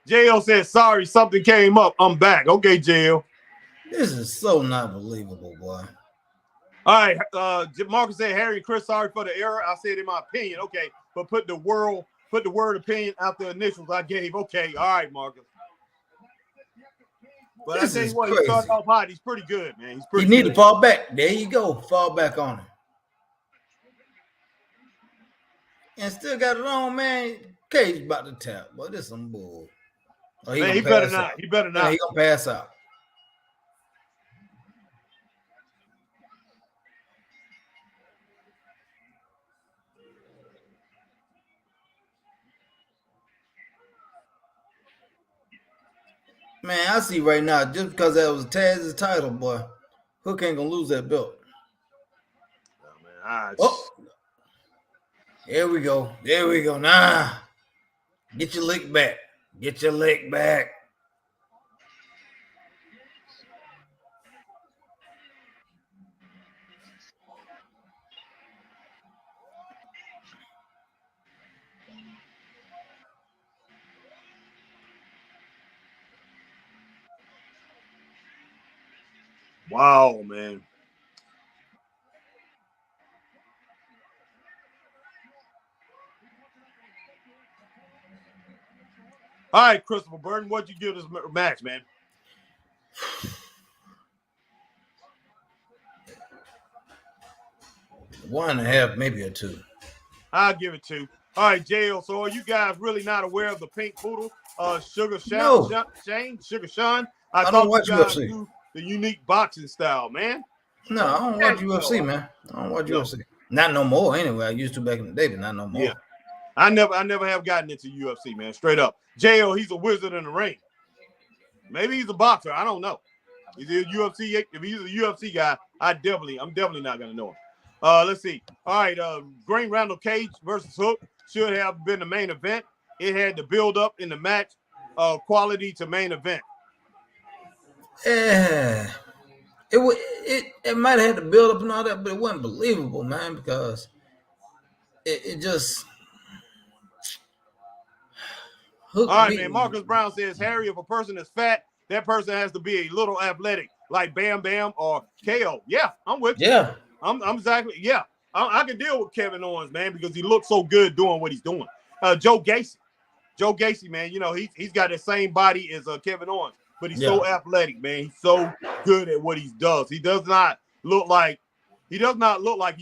JL said, sorry, something came up. I'm back. Okay, JL. This is so not believable, boy. All right. Marcus said, Harry and Chris, sorry for the error. I said in my opinion. Okay. But put the word opinion out the initials I gave. Okay. All right, Marcus. But I tell you what, he started off hot. He's pretty good, man. He need to fall back. There you go. Fall back on him. And still got it on, man. Cage about to tap. Boy, this is some bull. He better not. He better not. Yeah, he gonna pass out. Man, I see right now, just because that was Taz's title, boy, Hook ain't gonna lose that belt. Oh, man, Oh, there we go. There we go. Nah. Get your lick back. Get your lick back. wow, man. All right, Christopher Burton, what'd you give this match, man? One and a half, maybe a two. I'll give it 2. All right, JL. So are you guys really not aware of the Pink Poodle, Sugar No. Shane, Sugar Sean? I don't thought watch you guys UFC. knew the unique boxing style, man. No, I don't watch UFC, man. I don't watch UFC. Not no more, anyway. I used to back in the day, but not no more. Yeah. I never have gotten into UFC, man. Straight up. JL, he's a wizard in the ring. Maybe he's a boxer. I don't know. Is he a UFC? If he's a UFC guy, I'm definitely not gonna know him. Let's see. All right, Green Randall Cage versus Hook should have been the main event. It had to build up in the match quality to main event. Yeah. It might have had to build up and all that, but it wasn't believable, man, because it just Hook. All right, man. Marcus Brown says, Harry, if a person is fat, that person has to be a little athletic, like Bam Bam or KO. Yeah, I'm with you. Yeah. I'm exactly. Yeah, I can deal with Kevin Owens, man, because he looks so good doing what he's doing. Joe Gacy, man, you know, he's got the same body as Kevin Owens, but he's so athletic, man. He's so good at what he does. He does not look like he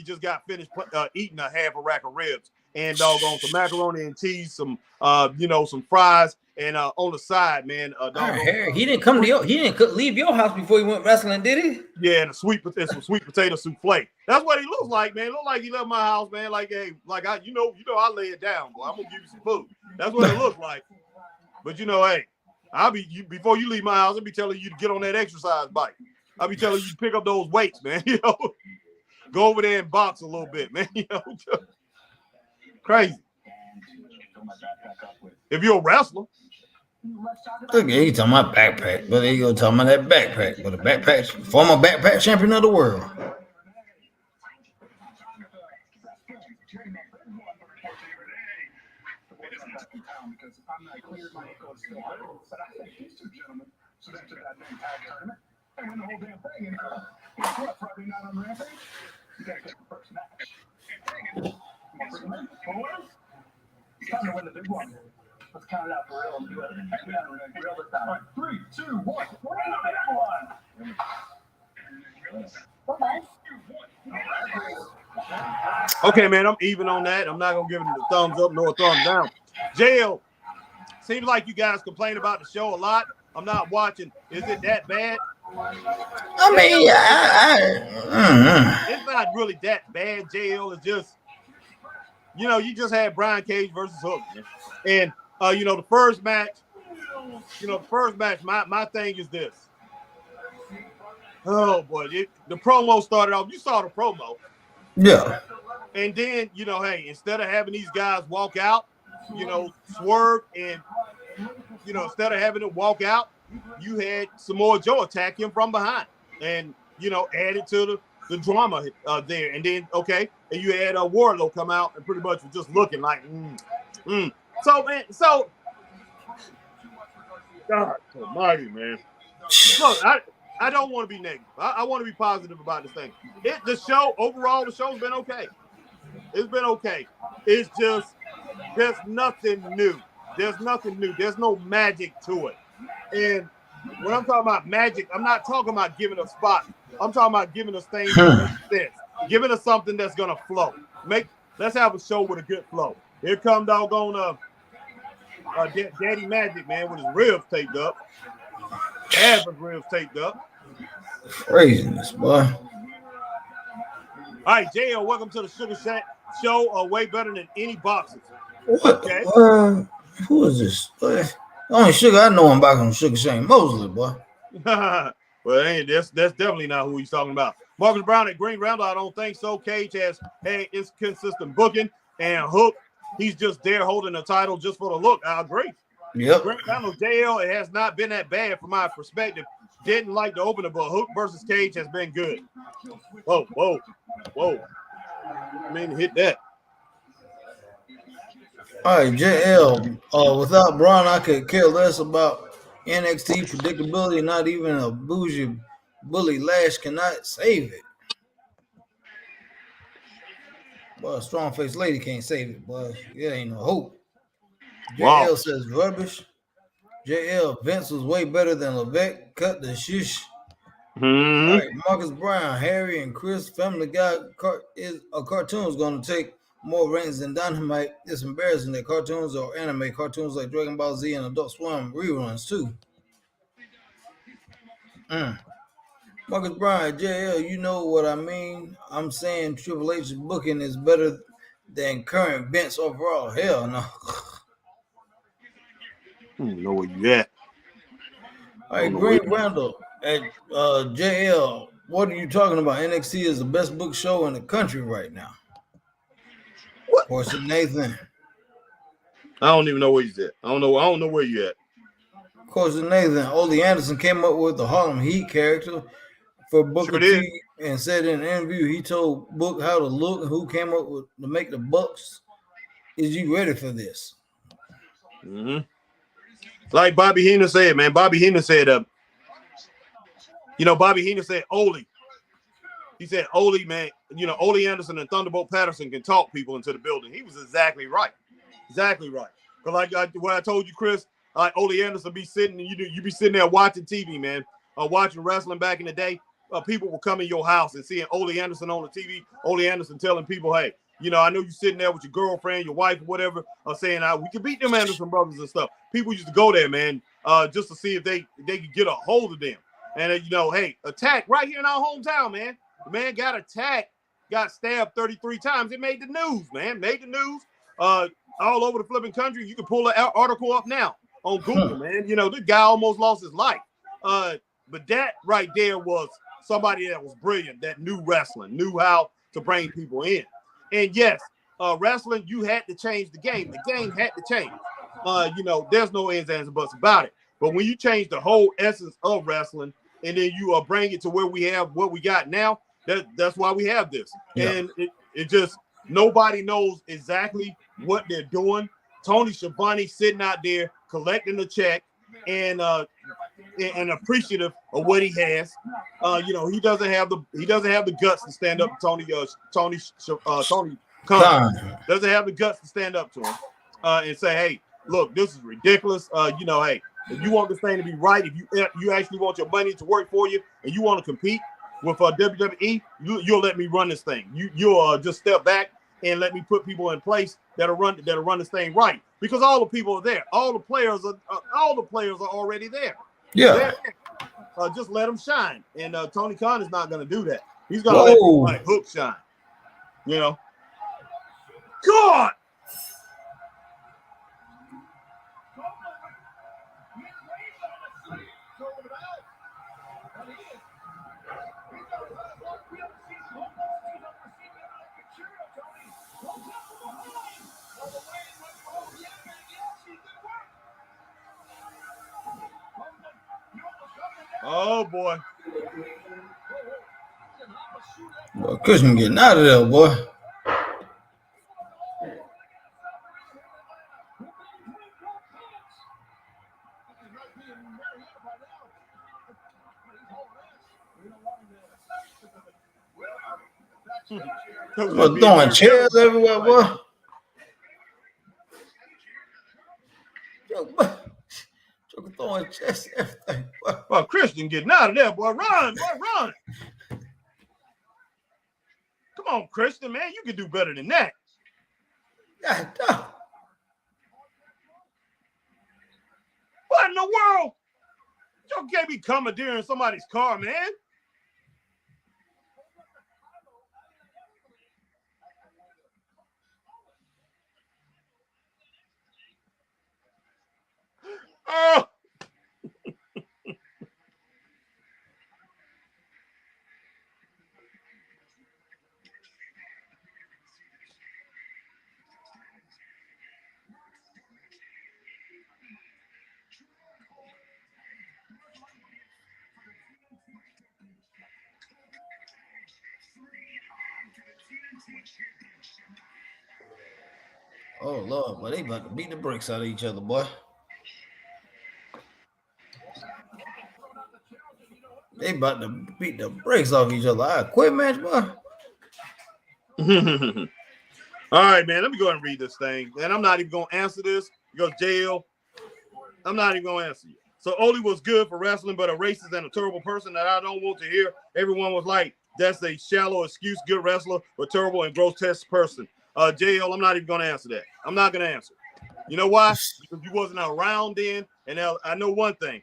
just got finished eating a half a rack of ribs and doggone some macaroni and cheese, some some fries, and on the side, man. He didn't come to he didn't leave your house before he went wrestling, did he? Yeah, and some sweet potato souffle. That's what he looks like, man. Look like he left my house, man. Like, hey, like I lay it down, boy. I'm gonna give you some food. That's what it looks like. But hey, before you leave my house, I'll be telling you to get on that exercise bike. I'll be telling you to pick up those weights, man. Go over there and box a little bit, man. Crazy. If you're a wrestler. Look, he talking about backpack, but he go talking about that backpack, but a backpack, former backpack champion of the world. Because I'm not clear, my ankle is still hurt. But I think these two gentlemen should enter that damn tag tournament and win the whole damn thing. And guess what? Probably not on Rampage. You gotta get the first match. It's time to win the big one. Let's count it out for real and do it. We gotta real this time. All right, 3, 2, 1. Win the big one. Okay, man, I'm even on that. I'm not gonna give him the thumbs up nor a thumbs down. JL, seems like you guys complain about the show a lot. I'm not watching. Is it that bad? I mean, it's not really that bad, JL. It's just, you just had Brian Cage versus Hook, man. And the first match, my thing is this. Oh boy, the promo started off. You saw the promo. Yeah. And then, hey, instead of having these guys walk out, swerve and, instead of having them walk out, you had Samoa Joe attack him from behind and, added to the drama there. And then, and you had Wardlow come out and pretty much was just looking like, So, man, God almighty, man. Look, I don't want to be negative. I want to be positive about this thing. The show's been okay. It's been okay. It's just, there's nothing new. There's nothing new. There's no magic to it. And when I'm talking about magic, I'm not talking about giving us spots. I'm talking about giving us things that make sense. Giving us something that's going to flow. Let's have a show with a good flow. Here come doggone Daddy Magic, man, with his ribs taped up. Half his ribs taped up. Craziness, boy. All right, JL, welcome to the Sugar Shack show. Way better than any boxes. What? Okay. Who is this? The only Sugar I know him by from Sugar Shane Mosley, boy. Well, that's definitely not who he's talking about. Marcus Brown at Green Roundup, I don't think so. Cage has it's consistent booking, and Hook, he's just there holding the title just for the look. I agree. Yep. Green Roundup, JL, it has not been that bad from my perspective. Didn't like the opener, but Hook versus Cage has been good. Whoa. I mean, hit that. All right, JL. Without Braun, I could care less about NXT predictability. Not even a bougie bully Lash cannot save it. Well, a strong faced lady can't save it, boy. It ain't no hope. Wow. JL says rubbish. JL Vince was way better than Levesque. Cut the shish. Mm-hmm. All right, Marcus Brown, Harry, and Chris. Family Guy is a cartoon is going to take more ratings than Dynamite. It's embarrassing that cartoons or anime cartoons like Dragon Ball Z and Adult Swim reruns too. Marcus Brown, JL, you know what I mean. I'm saying Triple H's booking is better than current Vince overall. Hell no. I don't know where you at. All right, Green Randall at JL. What are you talking about? NXT is the best book show in the country right now. What? Of course, Nathan. I don't even know where he's at. I don't know where you at. Of course, Nathan. Ole Anderson came up with the Harlem Heat character for Booker T and said in an interview he told Book how to look and who came up with to make the Bucks. Is you ready for this? Mm-hmm. Like Bobby Heenan said, man. Bobby Heenan said, Bobby Heenan said, Ole. He said, Ole, man, Ole Anderson and Thunderbolt Patterson can talk people into the building. He was exactly right. Exactly right. Because what I told you, Chris, Ole Anderson be sitting, and you be sitting there watching TV, man, watching wrestling back in the day. People will come in your house and seeing Ole Anderson on the TV, Ole Anderson telling people, hey, I know you're sitting there with your girlfriend, your wife, or whatever, saying we can beat them Anderson brothers and stuff. People used to go there, man, just to see if they could get a hold of them. And, hey, attack right here in our hometown, man. The man got attacked, got stabbed 33 times. It made the news, man. Made the news all over the flipping country. You can pull an article up now on Google, man. This guy almost lost his life. But that right there was somebody that was brilliant, that knew wrestling, knew how to bring people in. And yes, wrestling, you had to change the game. The game had to change. There's no ands, ands, and buts about it. But when you change the whole essence of wrestling and then you bring it to where we have what we got now, that's why we have this. Yeah. And it just, nobody knows exactly what they're doing. Tony Schiavone sitting out there collecting the check and appreciative of what he has. He doesn't have the guts to stand up to Tony Khan. Doesn't have the guts to stand up to him and say, hey, look, this is ridiculous. Hey, if you want this thing to be right, if you actually want your money to work for you and you want to compete with WWE, you'll let me run this thing. You'll just step back and let me put people in place that'll run this thing right. Because all the people are there. All the players are already there. Yeah. Just let them shine. And Tony Khan is not going to do that. He's going to let people like Hook shine. God. Oh, boy. Boy, Christian getting out of there, boy. We're throwing chairs everywhere, boy. Throwing chairs, everything. Well, Christian getting out of there, boy. Run, boy, run. Come on, Christian, man. You can do better than that. Yeah, what in the world? You can't be commandeering somebody's car, man. Oh Lord, but they about to beat the brakes out of each other, boy. They about to beat the brakes off each other. I quit match, boy. All right, man. Let me go ahead and read this thing. And I'm not even going to answer this because JL, I'm not even going to answer you. So Oli was good for wrestling, but a racist and a terrible person that I don't want to hear. Everyone was like, that's a shallow excuse, good wrestler, but terrible and grotesque person. JL, I'm not even going to answer that. I'm not going to answer. You know why? Because you wasn't around then. And I know one thing.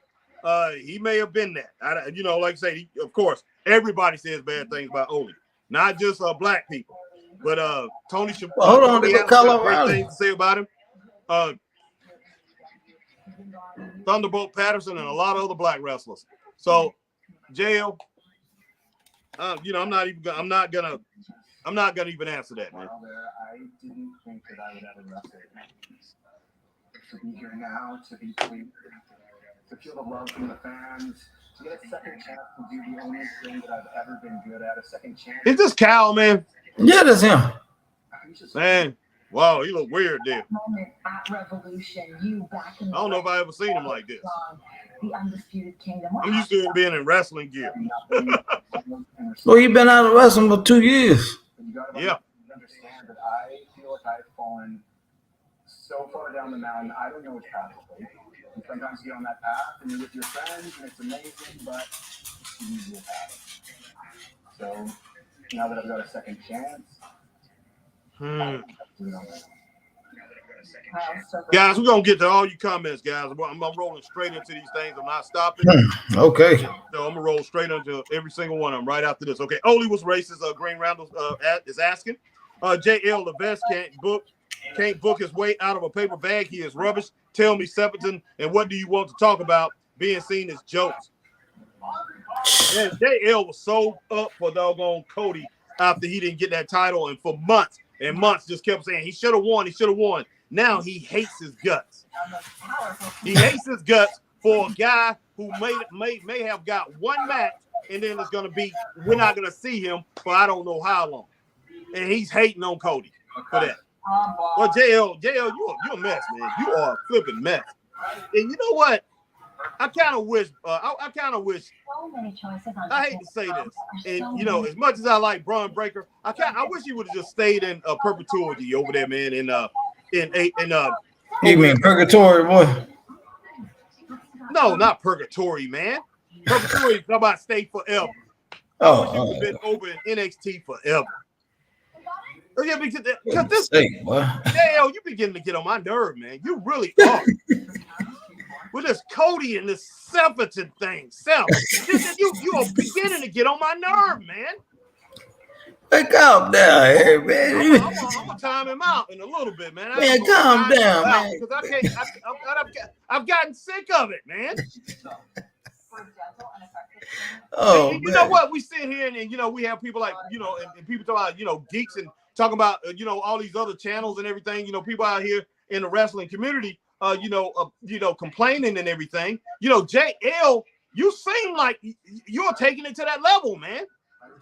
He may have been that. Like I say, of course, everybody says bad things about Oli. Not just black people. But Tony Schiavone, hold on, they got great things to say about him. Thunderbolt Patterson and a lot of other black wrestlers. So, JL, I'm not gonna even answer that, man. I didn't think that I would ever wrestle. To be here now, to be clean, to feel the love from the fans, to get a second chance to do the only thing that I've ever been good at, a second chance. Is this Cal, man? Yeah, that's him. Man, wow, he look weird there. At Revolution, you back in I don't know if I ever seen him like this. The Undisputed Kingdom. I'm used to him being in wrestling gear. Well, you've been out of wrestling for 2 years. Yeah. Understand that I feel like I've fallen so far down the mountain, I don't know which path to take. And sometimes you get on that path and you're with your friends and it's amazing, but it's the usual path. So now that I've got a second chance, guys, we're gonna get to all your comments, guys. I'm rolling straight into these things. I'm not stopping. Okay. So I'm gonna roll straight into every single one of them right after this. Okay. Oli was racist. Green Randall is asking. JL the best can't book his way out of a paper bag. He is rubbish. Tell me, Sepperton, and what do you want to talk about being seen as jokes? And JL was so up for doggone Cody after he didn't get that title, and for months and months just kept saying he should have won. He should have won. Now he hates his guts. He hates his guts for a guy who may have got one match, and then it's gonna be we're not gonna see him for I don't know how long. And he's hating on Cody for that. Well, JL, you're a mess, man. You are a flipping mess. And you know what? I kind of wish. I hate to say this, and as much as I like Braun Breaker, I wish he would have just stayed in perpetuity over there, man. You mean purgatory, boy? No, not purgatory, man. Purgatory is about stay forever. I wish he would have been over in NXT forever. Oh, yeah, because this JL, you beginning to get on my nerve, man. You really are. With this Cody and this Sepperton thing, you are beginning to get on my nerve, man. Hey, calm down here, man. I'm gonna time him out in a little bit, man. Man, calm down, man. Because I've gotten sick of it, man. Oh, and you know what? We sit here and we have people like and people talk about geeks and talking about all these other channels and everything. People out here in the wrestling community. Complaining and everything. JL, you seem like you're taking it to that level, man.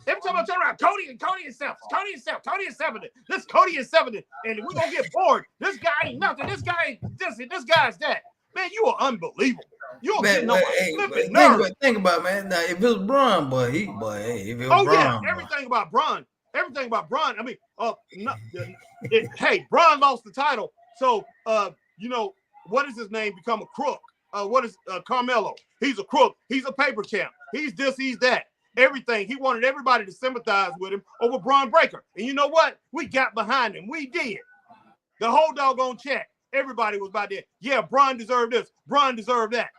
Every time I turn around, Cody and Sepperton. This Cody and Sepperton, and we're gonna get bored. This guy ain't nothing. This guy ain't this. This guy's that. Man, you are unbelievable. You're getting on my flipping nerves. Think about it, man. Now, if it was Braun, if it was Braun, yeah, everything about Braun. I mean, hey, Braun lost the title, so what is his name? Become a crook. What is Carmelo? He's a crook. He's a paper champ. He's this, he's that. Everything. He wanted everybody to sympathize with him over Braun Breaker. And you know what? We got behind him. We did. The whole doggone chat. Everybody was about there. Yeah, Braun deserved this. Braun deserved that.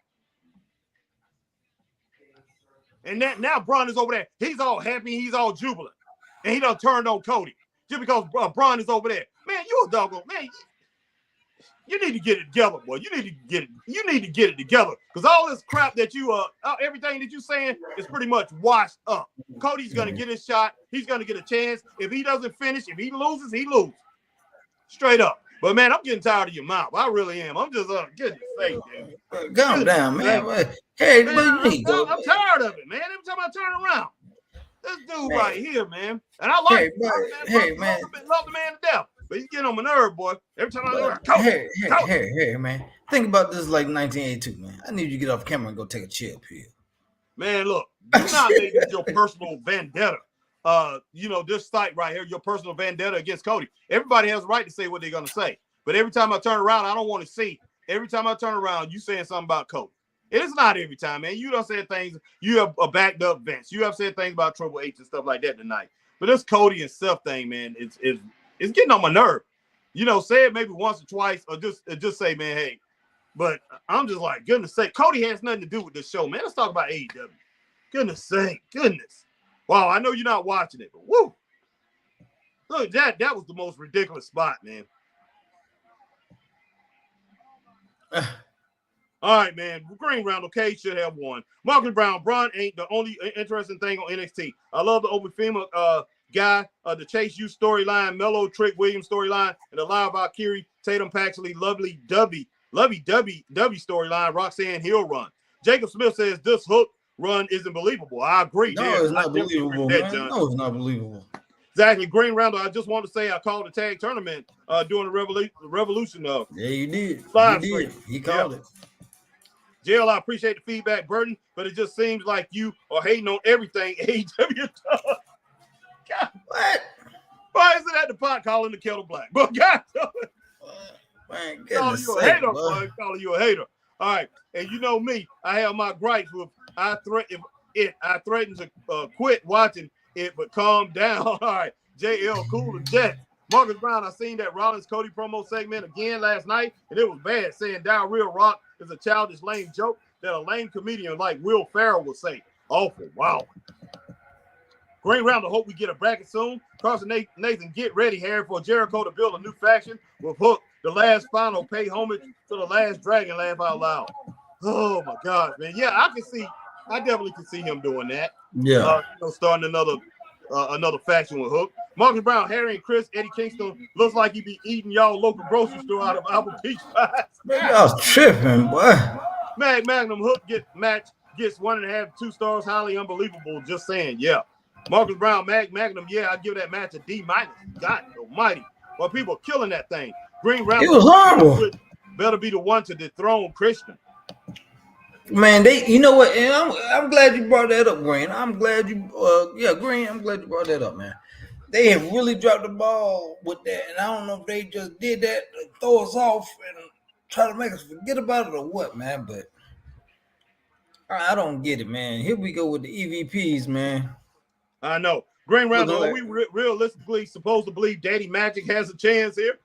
And now Braun is over there. He's all happy. He's all jubilant. And he done turned on Cody. Just because Braun is over there. Man, you a doggone, man. You need to get it together, boy. You need to get it together. Because all this crap that everything that you're saying is pretty much washed up. Cody's going to get his shot. He's going to get a chance. If he doesn't finish, if he loses, he loses. Straight up. But, man, I'm getting tired of your mouth. I really am. I'm just getting fake, dude. Calm down, man. Hey, man, but you need to go. I'm tired of it, man. Every time I turn around. This dude Man. right here, man. And I like him. Man. Love the man to death. But he's getting on my nerve, boy. Every time I do it, Hey, man. Think about this like 1982, man. I need you to get off camera and go take a chill pill. Man, look, do not make this your personal vendetta. This site right here, your personal vendetta against Cody. Everybody has a right to say what they're gonna say. But every time I turn around, I don't want to see. Every time I turn around, you saying something about Cody. It is not every time, man. You don't say things. You have a backed up Vince. You have said things about Triple H and stuff like that tonight. But this Cody and Seth thing, man, it's getting on my nerve. Say it maybe once or twice, or just say, man, hey. But I'm just like, goodness sake, Cody has nothing to do with this show, man. Let's talk about AEW. Goodness sake, goodness. Wow, I know you're not watching it, but woo. Look, that was the most ridiculous spot, man. All right, man. Green Round, okay, should have won. Marcus Brown, Braun ain't the only interesting thing on NXT. I love the open female guy, the Chase U storyline, Mellow Trick Williams storyline, and the Live Valkyrie, Tatum Paxley, Lovey W storyline, Roxanne Hill run. Jacob Smith says this Hook run isn't believable. I agree. No, it's not believable, man. No, it's not believable. Exactly. Green Round, I just want to say I called the tag tournament during the Revolution. Yeah, you did. Live you did. He called it. JL, I appreciate the feedback, Burton, but it just seems like you are hating on everything AEW does. God. What? Why is it at the pot calling the kettle black? But God, man, calling you a hater, boy. Calling you a hater. All right, and you know me, I have my gripes with I threaten to quit watching it, but calm down. All right, JL, cool to death. Marcus Brown, I seen that Rollins Cody promo segment again last night, and it was bad, saying Diarrhea Rock is a childish, lame joke that a lame comedian like Will Ferrell would say. Awful. Wow. Green Round, I hope we get a bracket soon. Carson Nathan, get ready, Harry, for Jericho to build a new faction with Hook. The last final, pay homage to the last dragon, laugh out loud. Oh, my God, man. Yeah, I definitely can see him doing that. Yeah. Starting another faction with Hook. Marcus Brown, Harry, and Chris, Eddie Kingston looks like he be eating y'all local grocery store out of apple peach pies. Y'all tripping, boy. Magnum Hook gets 1.5, 2 stars, highly unbelievable. Just saying, yeah. Marcus Brown, Magnum, yeah, I give that match a D-. God almighty. Well, people are killing that thing. Green Round, it was horrible. Better be the one to dethrone Christian. Man, you know what? And I'm glad you brought that up, Green. I'm glad you, Green. I'm glad you brought that up, man. They have really dropped the ball with that, and I don't know if they just did that to throw us off and try to make us forget about it or what, man. But I don't get it, man. Here we go with the EVPs, man. I know. Green Round, are we realistically supposed to believe Daddy Magic has a chance here?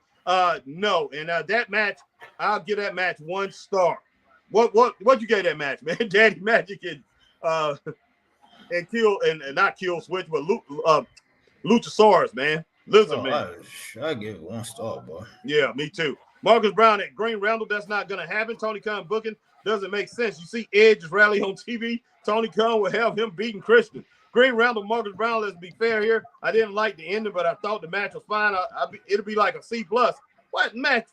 No. And that match, I'll give that match 1 star. What you gave that match, man? Daddy Magic and not Kill Switch, but Luchasaurus, man. Lizard man. I give it 1 star, boy. Yeah, me too. Marcus Brown at Green Round, that's not gonna happen. Tony Khan booking doesn't make sense. You see Edge just rally on TV. Tony Khan will have him beating Christian. Green Round, Marcus Brown, let's be fair here. I didn't like the ending, but I thought the match was fine. It'll be like a C+. What match?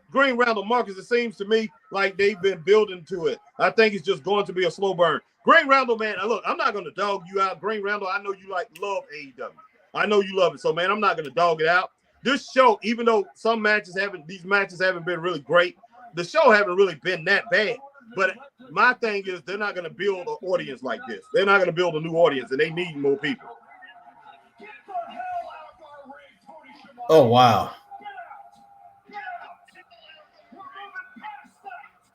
Green Round, Marcus, it seems to me like they've been building to it. I think it's just going to be a slow burn. Green Round, man, look, I'm not going to dog you out. Green Round, I know you love AEW. I know you love it. So, man, I'm not going to dog it out. This show, even though these matches haven't been really great, the show haven't really been that bad. But my thing is they're not going to build an audience like this. They're not going to build a new audience, and they need more people. Oh, wow.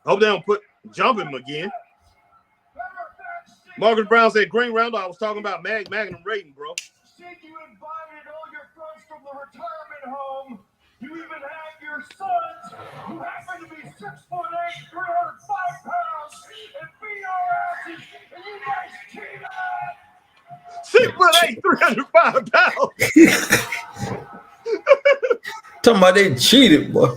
Hope they don't jump him again. Marcus Brown said, Green Round, I was talking about Magnum rating, bro. Said you invited all your friends from the retirement home. You even had your sons, who happen to be 6'8", 305 pounds, and beat our asses, and you guys cheated. 6'8", 305 pounds. Talking about they cheated, boy.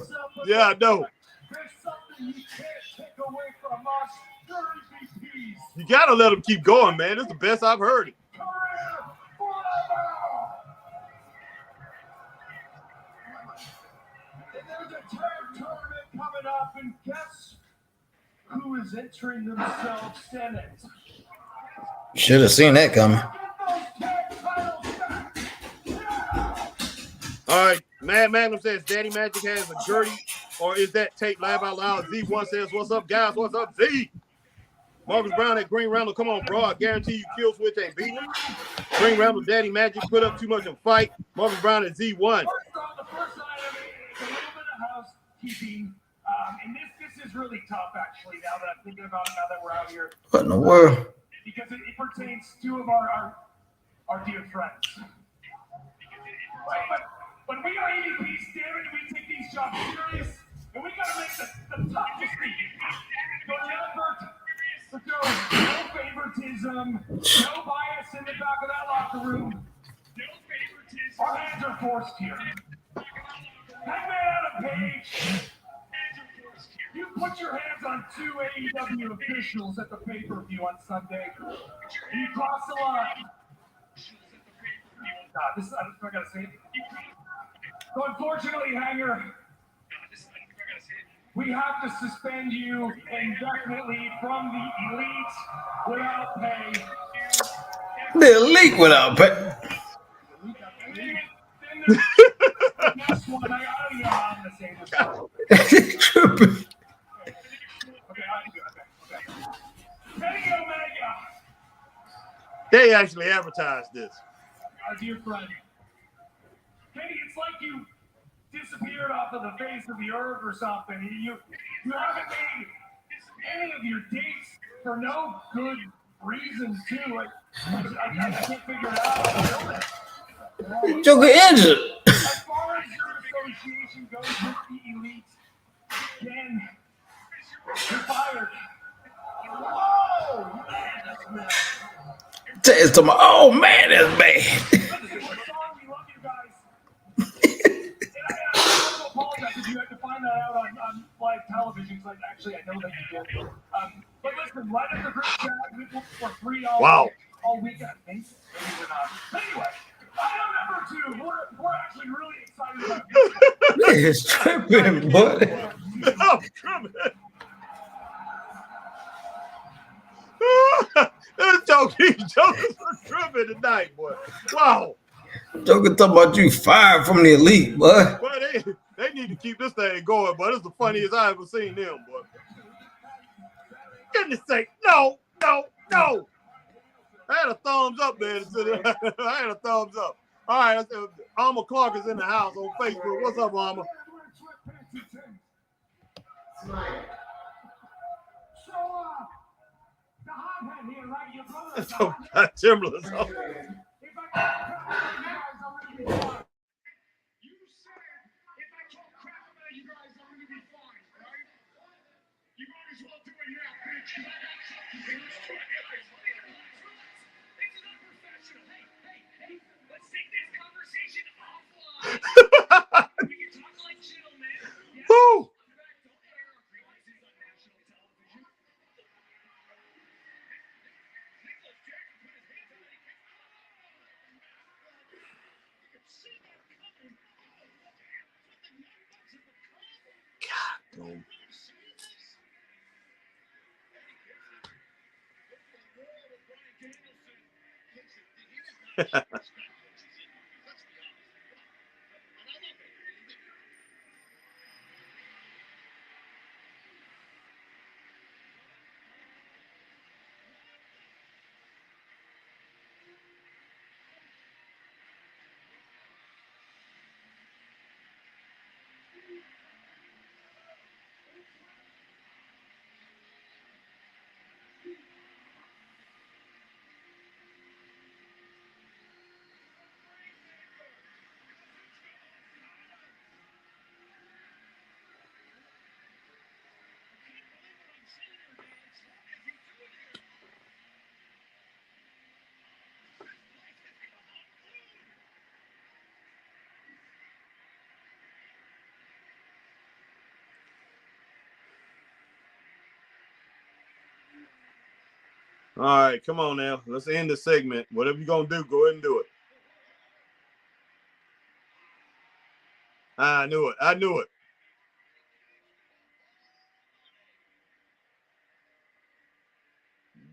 Yeah, I know. There's something you can't take away from us. Your EVPs. You gotta let them keep going, man. It's the best I've heard it. There's a tag tournament coming up, and guess who is entering themselves in it? Should have seen that coming. Get those All right. Mad Magnum says Daddy Magic has a Gertie, or is that tape laugh out loud? Z1 says, what's up, guys? What's up, Z? Marcus Brown at Green Randall. Come on, bro. I guarantee you Kill Switch ain't beating him. Green Randall, Daddy Magic put up too much in a fight. Marcus Brown at Z1. The first item is a little bit of housekeeping. And this is really tough, actually, now that I'm thinking about it, now that we're out here. What in the world? Because it pertains to two of our dear friends. But we are EVPs, damn it, we take these jobs serious, and we gotta make the tough decision. So no favoritism, no bias in the back of that locker room. Our hands are forced here. Hangman Adam Page, you put your hands on two AEW officials at the pay-per-view on Sunday. You cross the line. This is, I gotta say it. So unfortunately, Hanger, we have to suspend you indefinitely from the Elite without pay. The Elite without pay. The next one, I don't know how I'm gonna say this. Tripping. Okay. Kenny Omega, They actually advertised this. our dear friend. Kenny, it's like you disappeared off of the face of the earth or something. You haven't made any of your dates for no good reason too. I can't figure it out. Joker injured. As far as your association goes with the Elite, Ken, you're fired. Oh man, Ted's talking about, oh man, that's bad. listen, we're sorry, we love you guys. And I have to apologize if you had to find that out on live television, because actually I know that you did. But listen, right at the group chat, we booked for free all weekend. Maybe we're not. Anyway, item number 2. We're actually really excited about this. Nigga's tripping, boy. I'm tripping. These jokers are tripping tonight, boy. Wow. Joker talking about you fired from the Elite, boy. Boy, they need to keep this thing going, but it's the funniest I ever seen them, boy. Goodness sake, no. I had a thumbs up, man. I had a thumbs up. All right, Alma Clark is in the house on Facebook. What's up, Alma? The hothead here, right? Your brother. That's some Timberlands. Woo! All right, come on now. Let's end the segment. Whatever you're going to do, go ahead and do it. I knew it.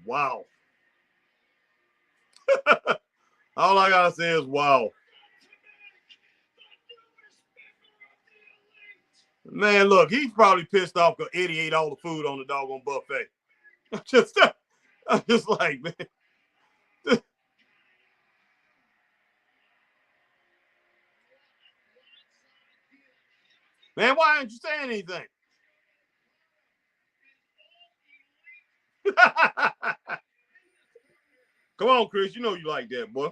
Wow. All I got to say is wow. Man, look, he's probably pissed off because Eddie ate all the food on the doggone buffet. I'm just like, man. Man, why aren't you saying anything? Come on, Chris. You know you like that, boy.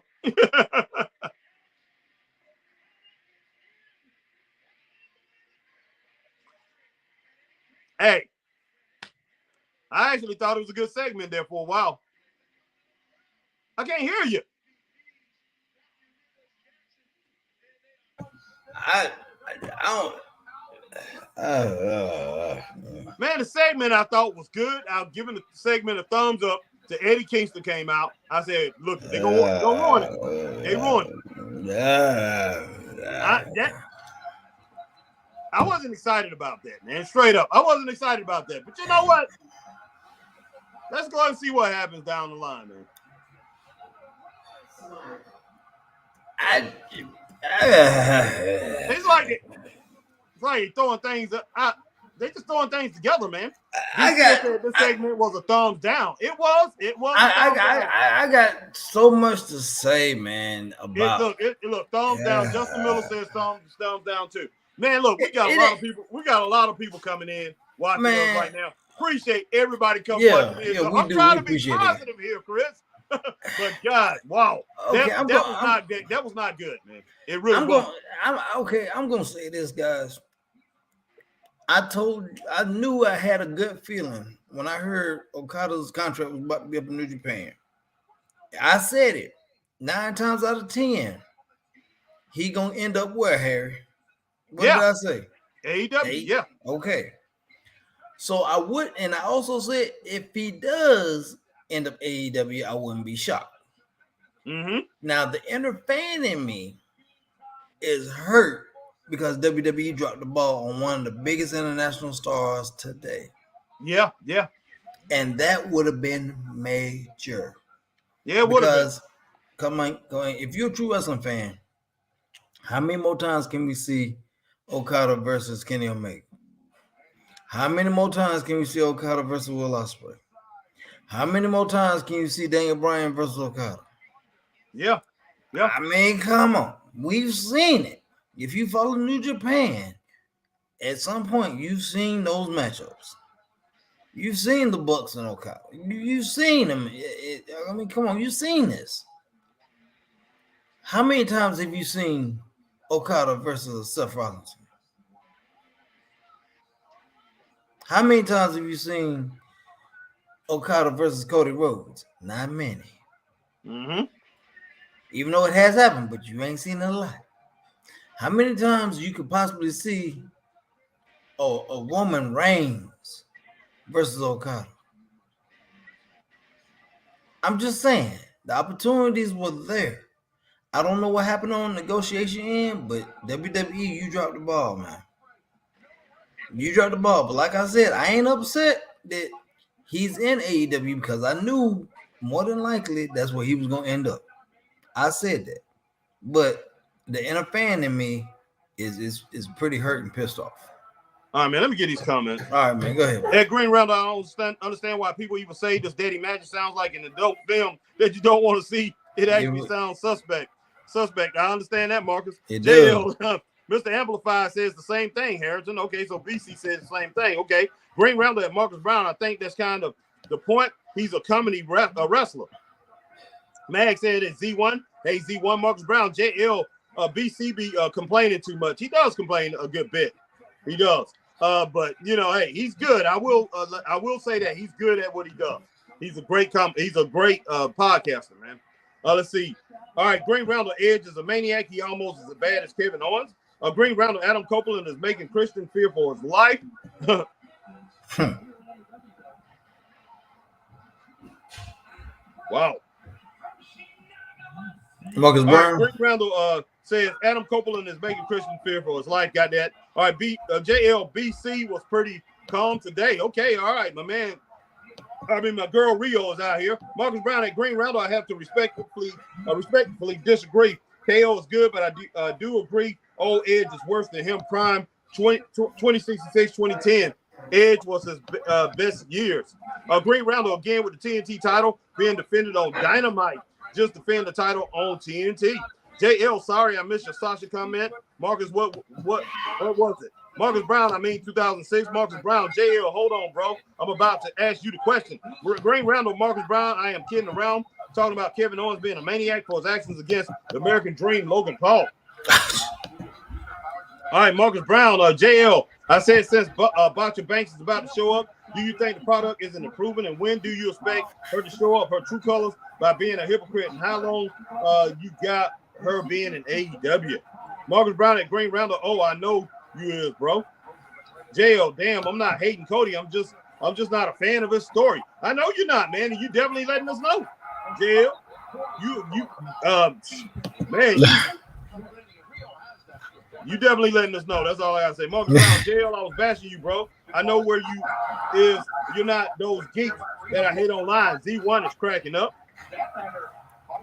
Hey, I actually thought it was a good segment there for a while. I can't hear you. I don't. Man, the segment I thought was good. I was giving the segment a thumbs up. To Eddie Kingston came out. I said, look, they're gonna ruin it. They ruined it. I wasn't excited about that, man. Straight up. I wasn't excited about that. But you know what? Let's go and see what happens down the line, man. It's like throwing things out. They just throwing things together, man. This segment was a thumbs down. It was. I got so much to say, man. About look, thumbs down. Justin Miller says thumbs down too. Man, look, we got a lot of people. We got a lot of people coming in watching us right now. Appreciate everybody coming watching in. I'm trying to be positive here, Chris. But God, wow, that was not good, man. It really was. I'm gonna say this, guys. I knew I had a good feeling when I heard Okada's contract was about to be up in New Japan. I said it 9 times out of 10. He gonna end up where, Harry? What did I say? AEW, yeah. Okay. So I also said if he does end up AEW, I wouldn't be shocked. Mm-hmm. Now the inner fan in me is hurt because WWE dropped the ball on one of the biggest international stars today. Yeah. And that would have been major. Yeah, it would have been. Come on. If you're a true wrestling fan, how many more times can we see Okada versus Kenny Omega? How many more times can we see Okada versus Will Ospreay? How many more times can you see Daniel Bryan versus Okada? Yeah. I mean, come on. We've seen it. If you follow New Japan, at some point you've seen those matchups. You've seen the Bucks and Okada. You've seen them. I mean, come on. You've seen this. How many times have you seen Okada versus Seth Rollins? How many times have you seen Okada versus Cody Rhodes? Not many. Mm-hmm. Even though it has happened, but you ain't seen it a lot. How many times you could possibly see a woman Reigns versus Okada? I'm just saying, the opportunities were there. I don't know what happened on the negotiation end, but WWE, you dropped the ball, man. You dropped the ball. But like I said, I ain't upset that he's in AEW because I knew more than likely that's where he was going to end up. I said that. But the inner fan in me is pretty hurt and pissed off. All right, man, let me get these comments. All right, man, go ahead. At Green Round, I don't understand why people even say this Daddy Magic sounds like an adult film that you don't want to see. It actually sounds suspect. I understand that, Marcus. JL, Mr. Amplifier says the same thing, Harrison. Okay, so BC says the same thing. Okay, Green Round at Marcus Brown, I think that's kind of the point. He's a comedy wrestler. Mag said it's Z1. Hey, Z1, Marcus Brown, JL, BC complaining too much. He does complain a good bit. He does. But you know, hey, he's good. I will say that he's good at what he does. He's a great podcaster, man. Let's see. All right, Green Rounder Edge is a maniac. He almost as bad as Kevin Owens. Green Rounder Adam Copeland is making Christian fear for his life. Wow. Marcus Brown. Green Rounder says Adam Copeland is making Christian fear for his life. Got that. All right, JLBC was pretty calm today. Okay, all right, my man. My girl Rio is out here. Marcus Brown at Green Rounder, I have to respectfully disagree. KO is good, but I do agree. Old Edge is worse than him. Prime 2066, 2010. Edge was his best years. Green Roundel again with the TNT title being defended on Dynamite. Just defend the title on TNT. JL, sorry I missed your Sasha comment. Marcus, what was it? Marcus Brown, 2006. Marcus Brown, JL, hold on, bro. I'm about to ask you the question. Green Roundel, Marcus Brown, I am kidding around. Talking about Kevin Owens being a maniac for his actions against the American Dream, Logan Paul. All right, Marcus Brown, JL. I said since Botcha Banks is about to show up, do you think the product is an improvement? And when do you expect her to show up her true colors by being a hypocrite? And how long you got her being in AEW? Marcus Brown at Green Roundel. Oh, I know you is, bro. JL, damn, I'm not hating Cody. I'm just not a fan of his story. I know you're not, man, and you definitely letting us know. JL, you definitely letting us know. That's all I gotta say. Marcus Brown, JL, I was bashing you, bro. I know where you is. You're not those geeks that I hate online. Z1 is cracking up.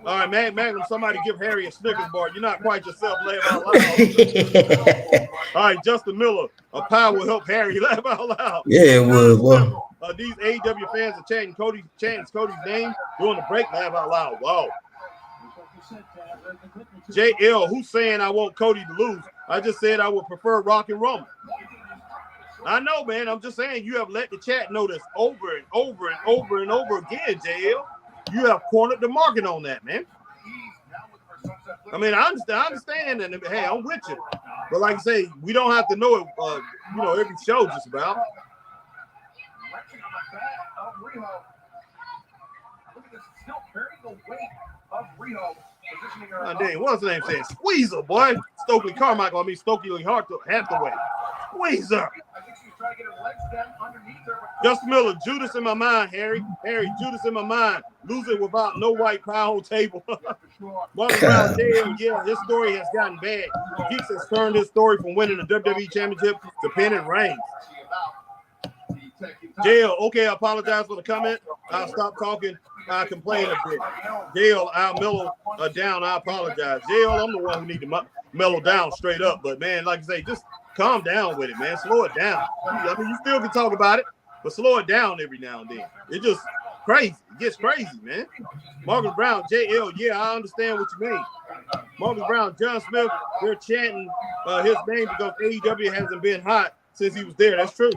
All right, Magnum, somebody give Harry a Snickers bar. You're not quite yourself. Laugh out loud. All right, Justin Miller, a pie will help Harry laugh out loud. Yeah, it would. Well, these AEW fans are chanting Cody's name during the break. Laugh out loud. Wow. JL, who's saying I want Cody to lose? I just said I would prefer Rock and Roman. I know, man. I'm just saying you have let the chat know this over and over and over and over again, JL. You have cornered the market on that, man. I mean, I understand, and hey, I'm with you. But like I say, we don't have to know it, every show just about. Dang, what's the name saying? Squeezer, boy. Stokely Carmichael, Stokely Hathaway. Squeezer. Justin Miller, Judas in my mind, Harry, Judas in my mind. Losing without no white power table. Marcus Brown, yeah, his story has gotten bad. Geeks has turned his story from winning the WWE Championship to pinning reigns. JL, okay, I apologize for the comment. I'll stop talking. I complain a bit. JL, I'll mellow down. I apologize. JL, I'm the one who need to mellow down straight up. But, man, like I say, just calm down with it, man. Slow it down. I mean, you still can talk about it, but slow it down every now and then. It's just crazy. It gets crazy, man. Marcus Brown, JL, yeah, I understand what you mean. Marcus Brown, John Smith, they're chanting his name because AEW hasn't been hot since he was there. That's true.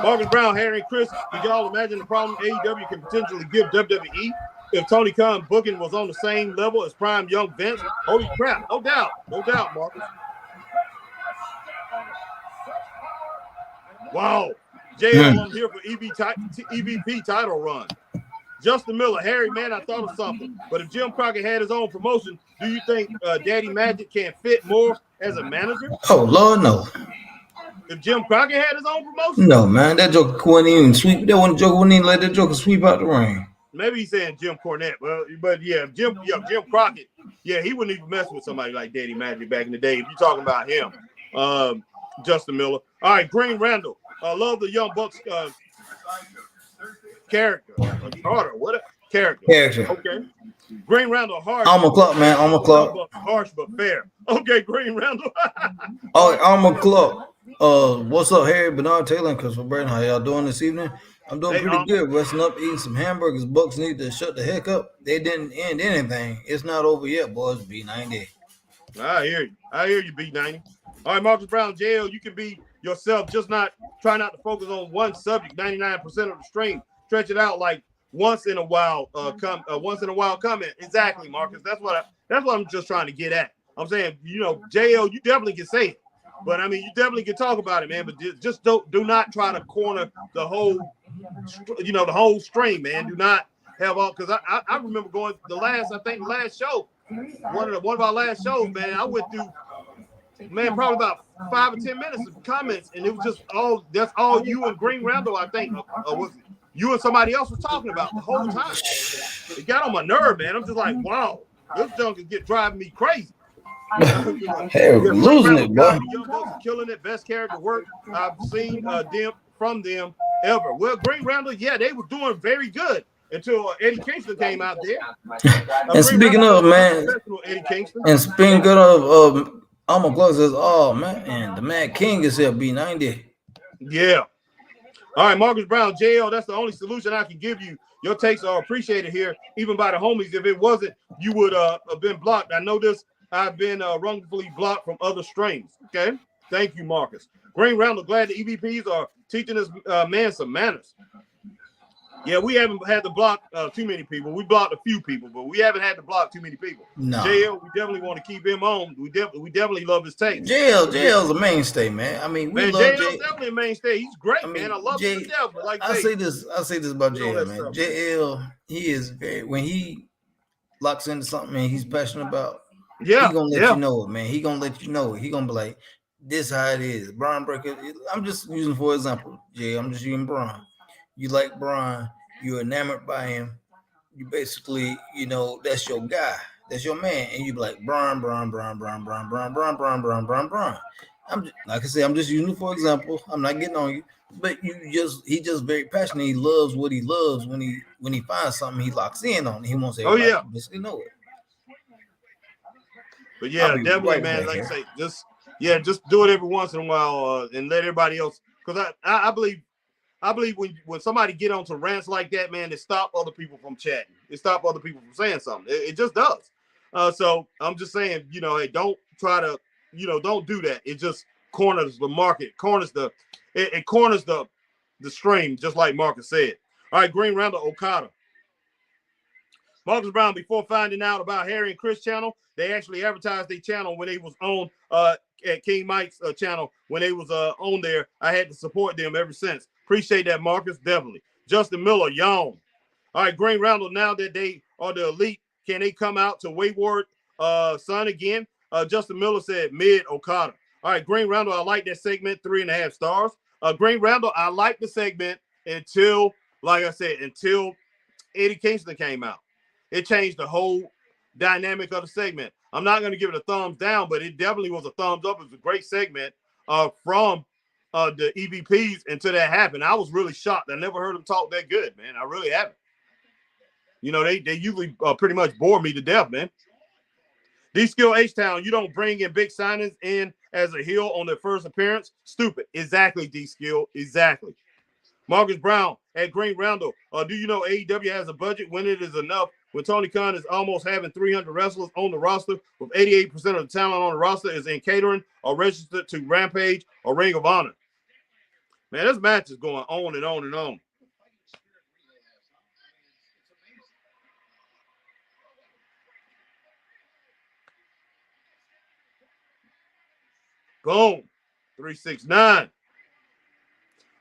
Marcus Brown, Harry, and Chris, did y'all imagine the problem AEW can potentially give WWE if Tony Khan booking was on the same level as Prime Young Vince? Holy crap, no doubt, Marcus. Wow, JL, I'm here for EVP title run. Justin Miller, Harry, man, I thought of something. But if Jim Crockett had his own promotion, do you think Daddy Magic can fit more as a manager? Oh, Lord, no. If Jim Crockett had his own promotion? No, man. That joker wouldn't even sweep. That one joker wouldn't even let that joker sweep out the ring. Maybe he's saying Jim Cornette. But yeah, Jim Crockett, yeah, he wouldn't even mess with somebody like Daddy Magic back in the day. If you're talking about him, Justin Miller. All right, Green Randall. I love the Young Bucks character. Carter, what a character. Okay. Green Randall, harsh. Armor Clock, man. Armor Clock. Harsh but fair. Okay, Green Randall. Oh, Armor Clock. What's up, Harry, Bernard, Taylor, and Christopher Burton? How y'all doing this evening? I'm doing pretty good. Resting up, eating some hamburgers. Bucks need to shut the heck up. They didn't end anything. It's not over yet, boys. B90. I hear you, B90. All right, Marcus Brown, JL, you can be yourself. Just try not to focus on one subject. 99% of the stream. Stretch it out like once in a while. Comment. Exactly, Marcus. That's what I'm just trying to get at. I'm saying, JL, you definitely can say it. But I mean, you definitely can talk about it, man. But just do not try to corner the whole, the whole stream, man. Do not have all, because I remember going the last show, one of our last shows, man. I went through, man, probably about 5 or 10 minutes of comments, and it was just that's all you and Green Randall, I think, was you and somebody else was talking about the whole time. It got on my nerve, man. I'm just like, wow, this junk is driving me crazy. Hey, we're losing it, boy. Young Bucks are killing it. Best character work I've seen from them ever. Well, Green Randall, yeah, they were doing very good until Eddie Kingston came out there. And speaking of, man, Eddie Kingston. and speaking of Almost close says, "Oh man, and the Mad King is here, B90." Yeah. All right, Marcus Brown, JL, that's the only solution I can give you. Your takes are appreciated here, even by the homies. If it wasn't, you would have been blocked. I know this. I've been wrongfully blocked from other streams. Okay? Thank you, Marcus. Green Roundel, glad the EVPs are teaching this man some manners. Yeah, we haven't had to block too many people. We blocked a few people, but we haven't had to block too many people. No. JL, we definitely want to keep him on. We definitely love his takes. JL's a mainstay, man. I mean, we love JL's definitely a mainstay. He's great, man. I love him to death. But like I say this about JL, man. stuff. JL, he is very, when he locks into something and he's passionate about, yeah, he gonna let you know it, man. He gonna let you know it. He gonna be like, this how it is. Brian Breaker, I'm just using for example, Jay. I'm just using Brian. You like Brian, you're enamored by him. You basically, you know, that's your guy, that's your man, and you be like Brian. I'm just, like I said, I'm just using it for example. I'm not getting on you, but he just very passionate. He loves what he loves. When he finds something, he locks in on it. He wants everybody to basically know it. But yeah, definitely, man. Like I say, just do it every once in a while and let everybody else. Because I believe when somebody get onto rants like that, man, it stop other people from chatting. It stop other people from saying something. It just does. So I'm just saying, you know, hey, don't try to, you know, don't do that. It just corners the market, it corners the stream, just like Marcus said. All right, Green Roundel, Okada. Marcus Brown, before finding out about Harry and Chris channel, they actually advertised their channel when they was on at King Mike's channel. When they was on there, I had to support them ever since. Appreciate that, Marcus, definitely. Justin Miller, yawn. All right, Green Roundel, now that they are the elite, can they come out to Wayward Son again? Justin Miller said mid Okada. All right, Green Roundel, I like that segment, 3.5 stars. Green Roundel, I like the segment until, like I said, until Eddie Kingston came out. It changed the whole dynamic of the segment. I'm not going to give it a thumbs down, but it definitely was a thumbs up. It was a great segment from the EVPs until that happened. I was really shocked. I never heard them talk that good, man. I really haven't. You know, they usually pretty much bore me to death, man. D-Skill H-Town, you don't bring in big signings in as a heel on their first appearance. Stupid. Exactly, D-Skill. Exactly. Marcus Brown at Green Roundel. Do you know AEW has a budget when it is enough? When Tony Khan is almost having 300 wrestlers on the roster, with 88% of the talent on the roster is in catering or registered to Rampage or Ring of Honor. Man, this match is going on and on and on. Boom. 369.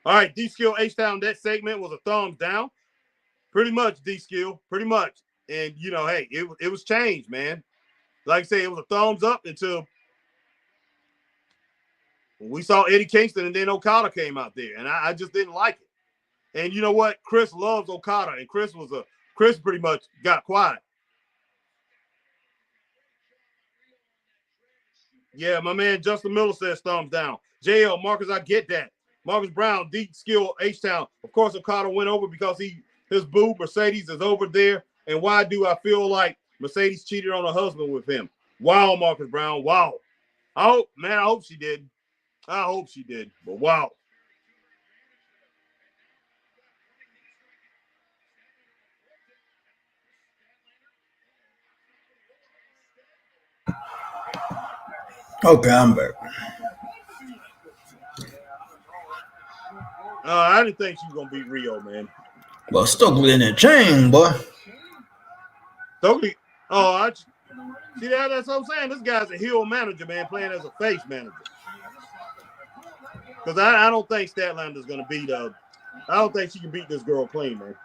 All right, D-Skill H-Town, that segment was a thumbs down. Pretty much, D-Skill. Pretty much. And, you know, hey, it was changed, man. Like I say, it was a thumbs up until we saw Eddie Kingston and then Okada came out there. And I just didn't like it. And you know what? Chris loves Okada. And Chris pretty much got quiet. Yeah, my man Justin Miller says thumbs down. JL, Marcus, I get that. Marcus Brown, D-Skill, H-Town. Of course, Okada went over because his boo, Mercedes, is over there. And why do I feel like Mercedes cheated on her husband with him? Wow, Marcus Brown, wow. I hope she did. I hope she did, but wow. Okay, I'm back. I didn't think she was going to beat Rio, man. Well, Stokely in that chain, boy. Stokely, see that? That's what I'm saying. This guy's a heel manager, man, playing as a face manager. Because I don't think Statlander's going to beat I don't think she can beat this girl clean, man.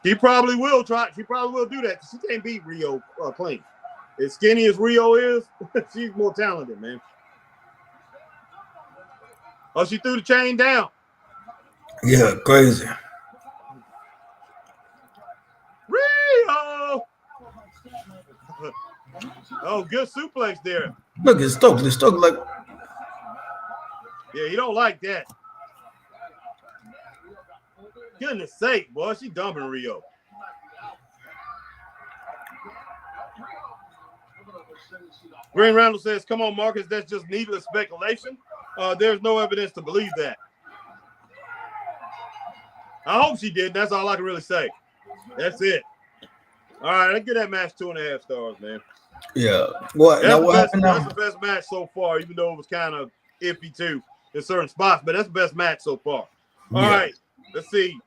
She probably will try. She probably will do that. She can't beat Rio clean. As skinny as Rio is, she's more talented, man. Oh, she threw the chain down. Yeah, crazy. Rio! Oh, good suplex there. Look at Stokely. Stokely like... Yeah, you don't like that. Goodness sake, boy. She dumping Rio. Green Randall says, come on, Marcus, that's just needless speculation. There's no evidence to believe that. I hope she did. That's all I can really say. That's it. All right, let's get that match 2.5 stars, man. Yeah. What? That's, Now, what happened now? that's the best match so far, even though it was kind of iffy too in certain spots, but that's the best match so far. All right, let's see.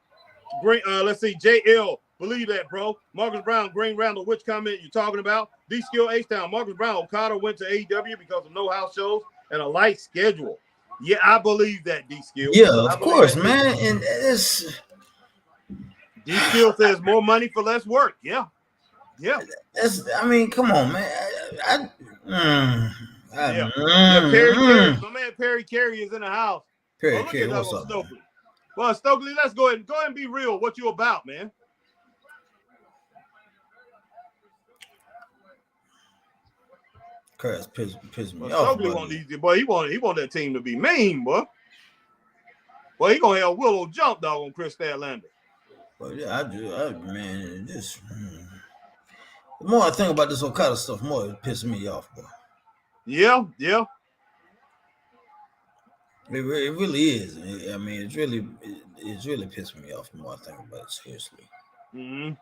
Let's see. JL, believe that, bro. Marcus Brown, Green Randall, which comment you talking about? D-Skill H-Town. Marcus Brown, Okada went to AEW because of no house shows and a light schedule. Yeah, I believe that, D-Skill. Yeah, of course, man. And it's D-Skill says more money for less work. Yeah. I mean, come on, man. Perry Carey. My man Perry Carey is in the house. Perry Look Carey, at what's that up? Stokely. Well, Stokely, let's go ahead and be real. What you about, man? Curse piss me Well, off. Stokely want these, boy. He want that team to be mean, boy. Well, he gonna have Willow jump dog on Chris Statlander. But yeah, man, just the more I think about this Okada stuff, the more it pisses me off, bro. Yeah. It really is. I mean, it's really pissing me off the more I think about it, seriously. Mm-hmm.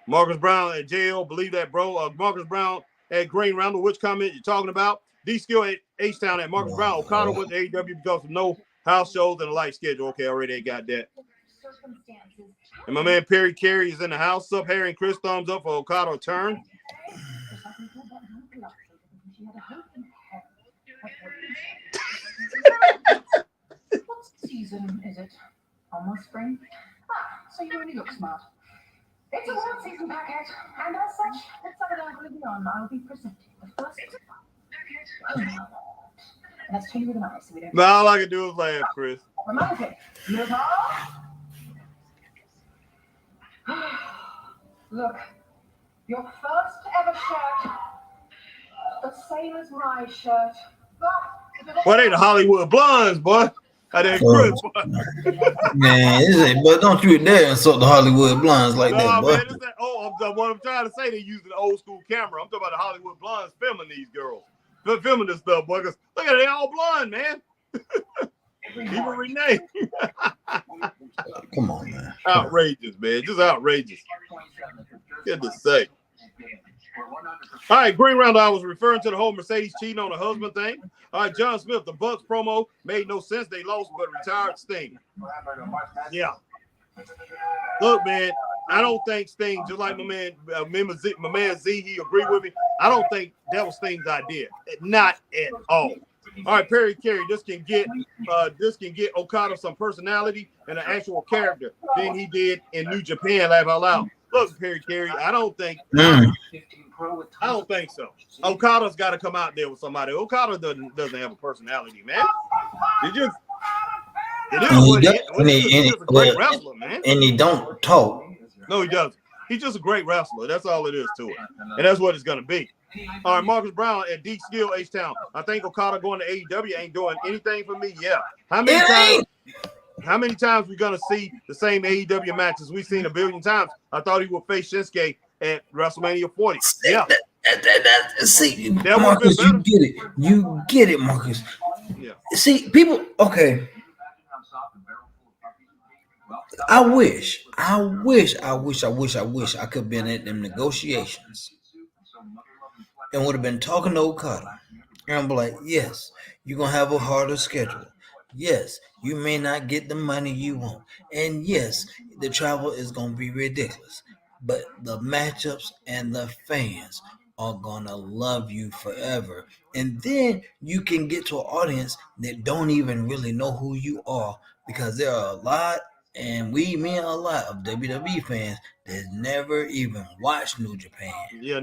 Marcus Brown at JL, believe that, bro. Marcus Brown at Green Randall, which comment you talking about? D-Skill at H-Town at Marcus Brown. Okada went to AEW because of no house shows and a light schedule. Okay, already got that. And my man Perry Carey is in the house. Sup, Harry and Chris, thumbs up for Okada turn. What season is it? Almost spring? So you really look smart. It's a world season packet, and as such, it's evidently beyond I'll be presenting the first packet. Let's change with an eye so we don't. All I can do is laugh, Chris. Reminds me, look, your first ever shirt, the same as my shirt. Boy, they the Hollywood Blondes, boy. I didn't Chris, boy. Man, but don't you dare insult the Hollywood Blondes like that, boy. Man, what I'm trying to say, they using the old school camera. I'm talking about the Hollywood Blondes filming these girls. They're filming this stuff, boy. Because look at it, they all blonde, man. Even Renee. Come on, man. Outrageous, man. Just outrageous. Good to say. All right, Green Round, I was referring to the whole Mercedes cheating on the husband thing. All right, John Smith, the Bucks promo made no sense. They lost, but retired Sting. Yeah. Look, man, I don't think Sting, just like my man Z, he agreed with me. I don't think that was Sting's idea. Not at all. All right, Perry Carey, this can get Okada some personality and an actual character than he did in New Japan. Laugh out loud. Look, Perry Carey, I don't think so. Okada's got to come out there with somebody. Okada doesn't have a personality, man. He's a great wrestler, man. And he don't talk. No, he doesn't. He's just a great wrestler. That's all it is to it. And that's what it's going to be. All right, Marcus Brown at D Skill H-Town. I think Okada going to AEW ain't doing anything for me. Yeah. How many times we going to see the same AEW matches we've seen a billion times? I thought he would face Shinsuke at WrestleMania 40. Yeah. See, Marcus, you get it. You get it, Marcus. Yeah. See, people, okay. I wish I could have been at them negotiations and would have been talking to Okada. And I'm like, yes, you're going to have a harder schedule. Yes, you may not get the money you want. And yes, the travel is going to be ridiculous. But the matchups and the fans are going to love you forever. And then you can get to an audience that don't even really know who you are, because there are a lot, and we mean a lot, of WWE fans that never even watched New Japan.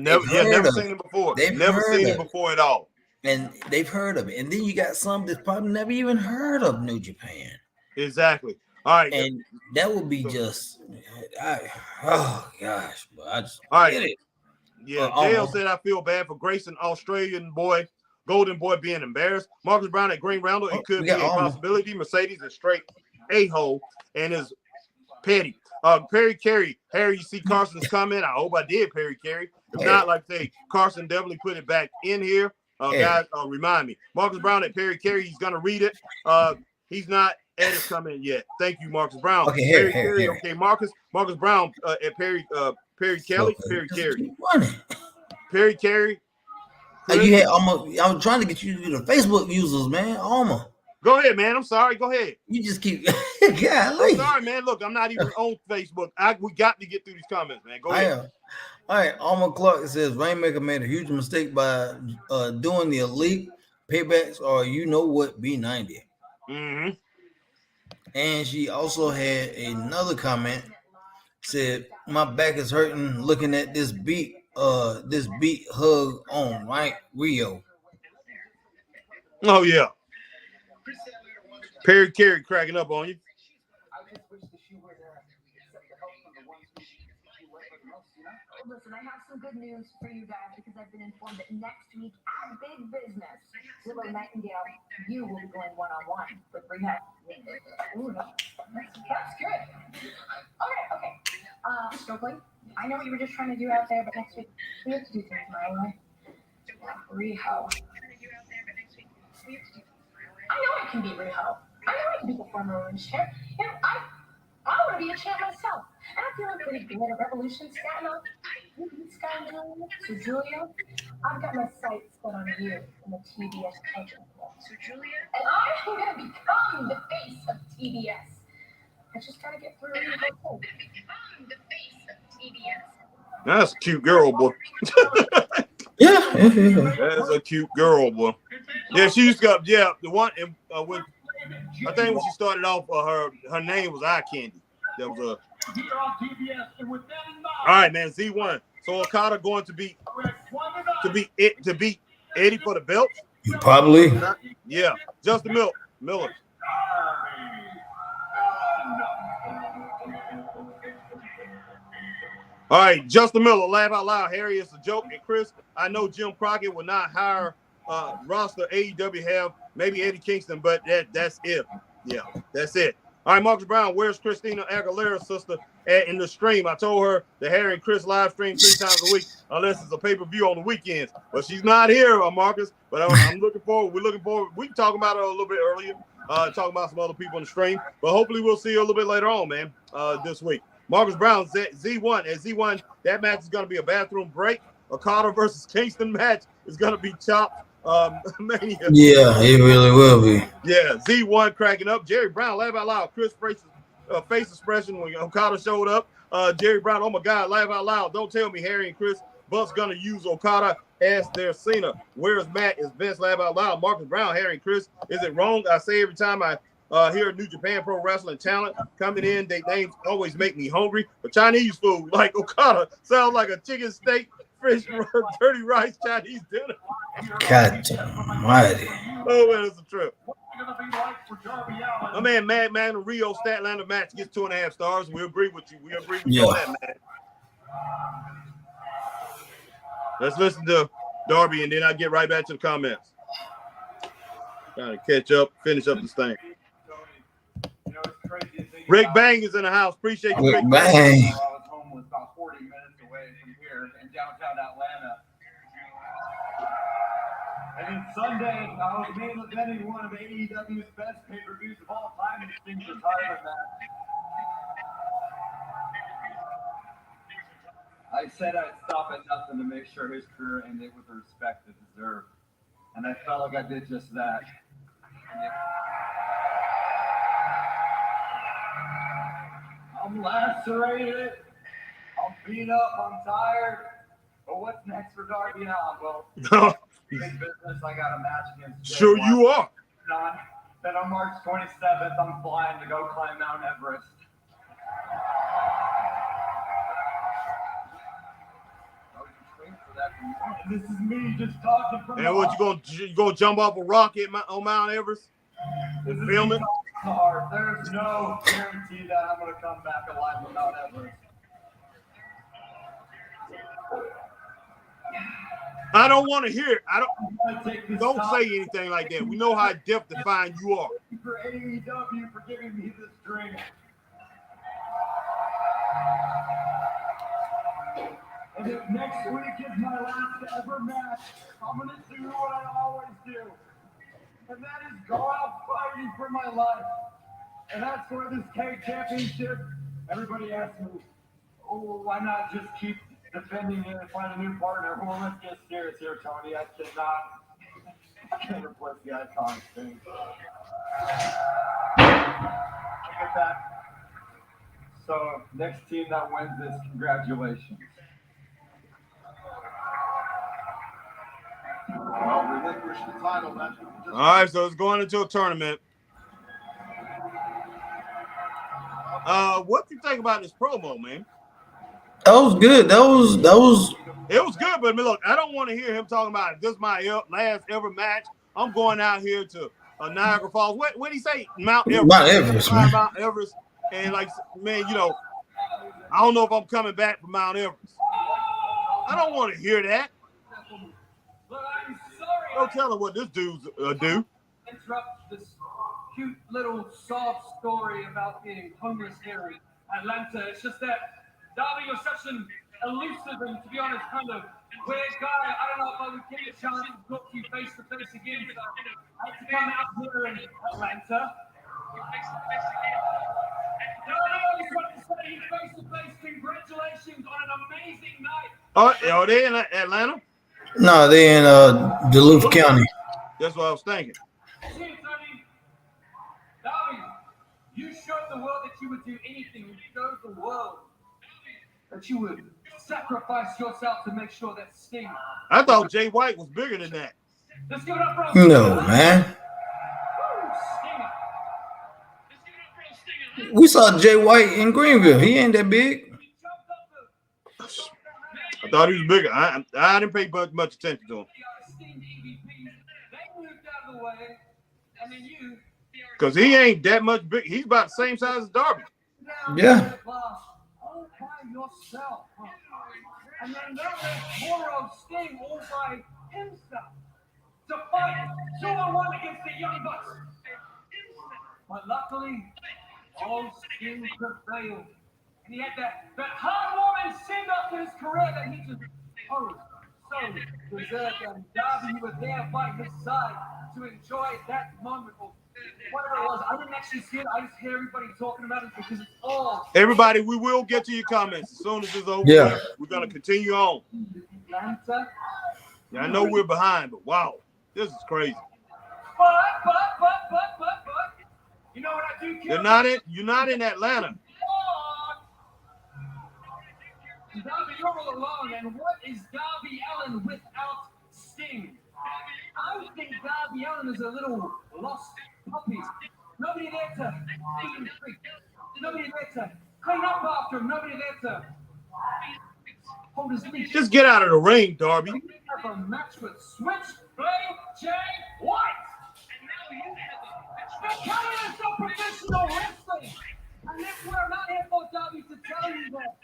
Never seen it before. They've never seen it before at all. And they've heard of it. And then you got some that's probably never even heard of New Japan. Exactly. All right. And that would be just, oh gosh, but I just get it. Yeah, JL said I feel bad for Grayson, Australian boy, Golden Boy being embarrassed. Marcus Brown at Green Roundel, it could be a possibility. Mercedes is straight a-hole and is petty. Perry Carey. Harry, you see Carson's comment? I hope I did, Perry Carey. If not, like I say, Carson definitely put it back in here. Guys, remind me. Marcus Brown at Perry Carey. He's going to read it. He's not at his comment yet. Thank you, Marcus Brown. Okay, Perry Carey. Okay, Marcus Brown at Perry Kelly. Perry Carey. Perry Carey. You had I'm trying to get you to the Facebook users, man. Alma. Go ahead, man. I'm sorry. Go ahead. You just keep. I'm sorry, man. Look, I'm not even on Facebook. We got to get through these comments, man. Go ahead. All right. Alma Clark says Rainmaker made a huge mistake by doing the elite paybacks or you know what B90. Mm-hmm. And she also had another comment. Said my back is hurting looking at this beat hug on right Rio. Oh yeah. Perry Carey cracking up on you. Listen, I have some good news for you guys because I've been informed that next week at Big Business, Willow Nightingale, you will be going one-on-one with Rehab. Ooh, that's good. Okay. Stokely, I know what you were just trying to do out there, but next week we have to do things my way. Rehab. I know I can be Rehab. I know I can be the former women's champ. You know, I want to be a champ myself. And I'm feeling pretty good at Revolution Staten Island. You beat Sky Julia. So Julia, I've got my sights set on you in the TBS coaching club. So Julia, and I'm going to become the face of TBS. I just got to get through it. Become the face of TBS. That's a cute girl, boy. Yeah. That's a cute girl, boy. Yeah, she used to go, the one when I think when she started off, her name was Eye Candy. That was all right, man. Z1. So Okada going to beat Eddie for the belt? Probably. Yeah. Justin Miller. All right, Justin Miller, laugh out loud. Harry, it's a joke. And Chris, I know Jim Crockett will not hire roster AEW have maybe Eddie Kingston, but that's it. Yeah, that's it. All right, Marcus Brown, where's Christina Aguilera's sister at in the stream? I told her that Harry and Chris live stream 3 times a week, unless it's a pay-per-view on the weekends. But she's not here, Marcus. But I'm looking forward. We're looking forward. We talked about her a little bit earlier, talking about some other people in the stream. But hopefully we'll see her a little bit later on, man, this week. Marcus Brown, Z1. At Z1, that match is going to be a bathroom break. Okada versus Kingston match is going to be chopped. Mania. Yeah, it really will be. Yeah, Z1 cracking up. Jerry Brown, laugh out loud. Chris Brace's face expression when Okada showed up. Jerry Brown, oh my God, laugh out loud. Don't tell me Harry and Chris Buck's gonna use Okada as their Cena. Where's Matt? Is Vince, laugh out loud. Marcus Brown, Harry and Chris. Is it wrong? I say every time I hear New Japan Pro Wrestling talent coming in, they names always make me hungry. But Chinese food like Okada sounds like a chicken steak, fish, dirty rice, Chinese dinner. God almighty. Oh, man, it's a trip. My man, Madman, the Rio Statlander match gets 2.5 stars. We agree with you. We agree with you on that, man. Let's listen to Darby, and then I'll get right back to the comments. Trying to catch up, finish up this thing. Rick Bang is in the house. Appreciate you, Rick Bang. I was home was about 40 minutes away from here in downtown Atlanta. And then Sunday, I was main eventing one of AEW's best pay-per-views of all time in Sting's retirement match. I said I'd stop at nothing to make sure his career ended with the respect it deserved. And I felt like I did just that. I'm lacerated, I'm beat up, I'm tired. But what's next for Darby Allin? Well, big business, I got a match against Jay Sure White. you are. Then on March 27th, I'm flying to go climb Mount Everest. I was just waiting for that from you. And this is me just talking from And what, you gonna jump off a rock on Mount Everest? Film it? There's no guarantee that I'm going to come back alive from Mount Everest. I don't want to hear it. Don't say anything like that. We know how death-defying you are. For AEW for giving me this drink. And if next week is my last ever match, I'm going to do what I always do. And that is go out fighting for my life. And that's for this K championship. Everybody asks me, oh, why not just keep defending it and find a new partner? Well, let's get serious here, Tony. I can't replace the iconic thing. I get that. So, next team that wins this, congratulations. Well, relinquish the title. That's what we just All right, so it's going into a tournament. What do you think about this promo, man? That was good. That was It was good, but look, I don't want to hear him talking about this is my last ever match. I'm going out here to Niagara Falls. What did he say? Mount Everest. Mount Everest, man. Mount Everest. And like, man, you know, I don't know if I'm coming back from Mount Everest. I don't want to hear that. But I'm sorry. Don't tell him what this dude's do. Interrupt this cute little soft story about being homeless here in Atlanta. It's just that, Darby, you're such an elusive and, to be honest, kind of weird guy. I don't know if I would get a chance to talk to you face to face again. So I had to come out here in Atlanta. No, I just want to say face to face, congratulations on an amazing night. Oh, are they in Atlanta? no, they in Duluth County. That's what I was thinking. See, Tony, Darby, you showed the world that you would do anything. You showed the world that you would sacrifice yourself to make sure that Sting. I thought Jay White was bigger than that. Let's give it up for No, man. We saw Jay White in Greenville. He ain't that big. I thought he was bigger. I didn't pay much attention to him. Because he ain't that much big. He's about the same size as Darby. Yeah. All by yourself. And then there's Moro Sting all by himself to fight 2-on-1 against the Young Bucks. But luckily, all Sting prevailed. And he had that heartwarming send-off to his career that he just so deserved. And Darby, you were there by his side to enjoy that moment. Whatever it was, I didn't actually see it. I just hear everybody talking about it because it's all. Everybody, we will get to your comments as soon as it's over. Yeah. We're going to continue on. Atlanta. Yeah, I know we're behind, but wow, this is crazy. But. You know what I do care? You're not in Atlanta. Darby, you're all alone, and what is Darby Allin without Sting? I think Darby Allin is a little lost puppy. Nobody there to feed him free. Nobody there to clean up after him. Nobody there to hold his leash. Just get out of the ring, Darby. We have a match with Switchblade Jay White. And now you have a match. It's so professional wrestling. And if we're not here for Darby to tell you that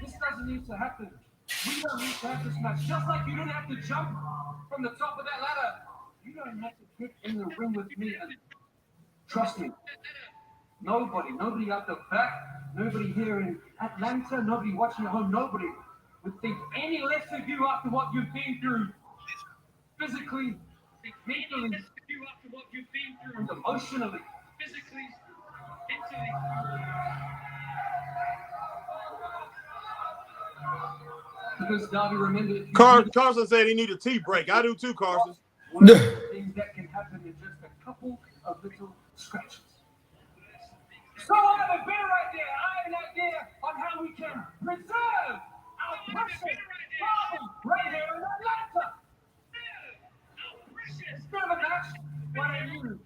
this doesn't need to happen. We don't need to have this match. Just like you didn't have to jump from the top of that ladder. You don't have to get in the ring with me. And trust me, nobody out the back, nobody here in Atlanta, nobody watching at home, nobody would think any less of you after what you've been through. Physically, mentally, and emotionally. Physically, mentally. Because Darby remembered. Carson said he need a tea break. I do too, Carson. One of the things that can happen in just a couple of little scratches. So I have a bit right there. I have an idea on how we can preserve our precious problem right here in Atlanta. Instead of a match, why don't you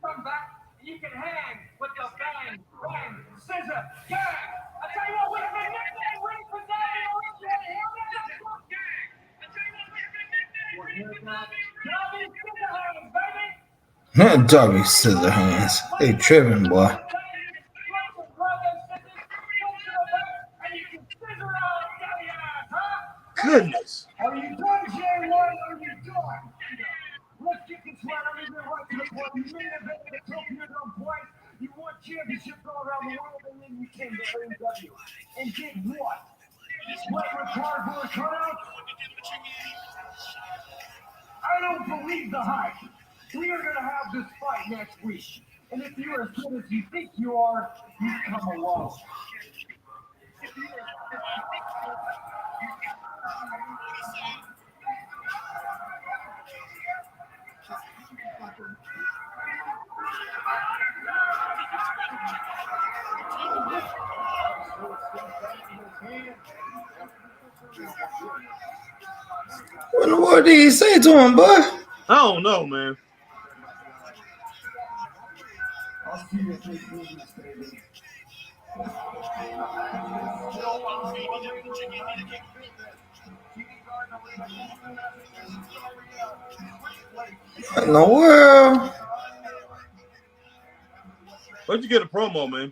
come back and you can hang with the bang, bang, scissor, gang. I tell you what, we have a nickname ready for Darby Allin. Darby Scissorhands. They tripping, boy. Goodness. Are you done, Jay? What are you doing? Let's get this right. I'm even right to the point. You made it, baby. The Tokyo Dome twice. You won championships all around the world, and then you came to AEW and did what? What were cardboard cutouts? I don't believe the hype. We are going to have this fight next week. And if you're as good as you think you are, you come alone. What in the world did he say to him, boy? I don't know, man. I'll see you at this business, baby. What in the world? Where'd you get a promo, man?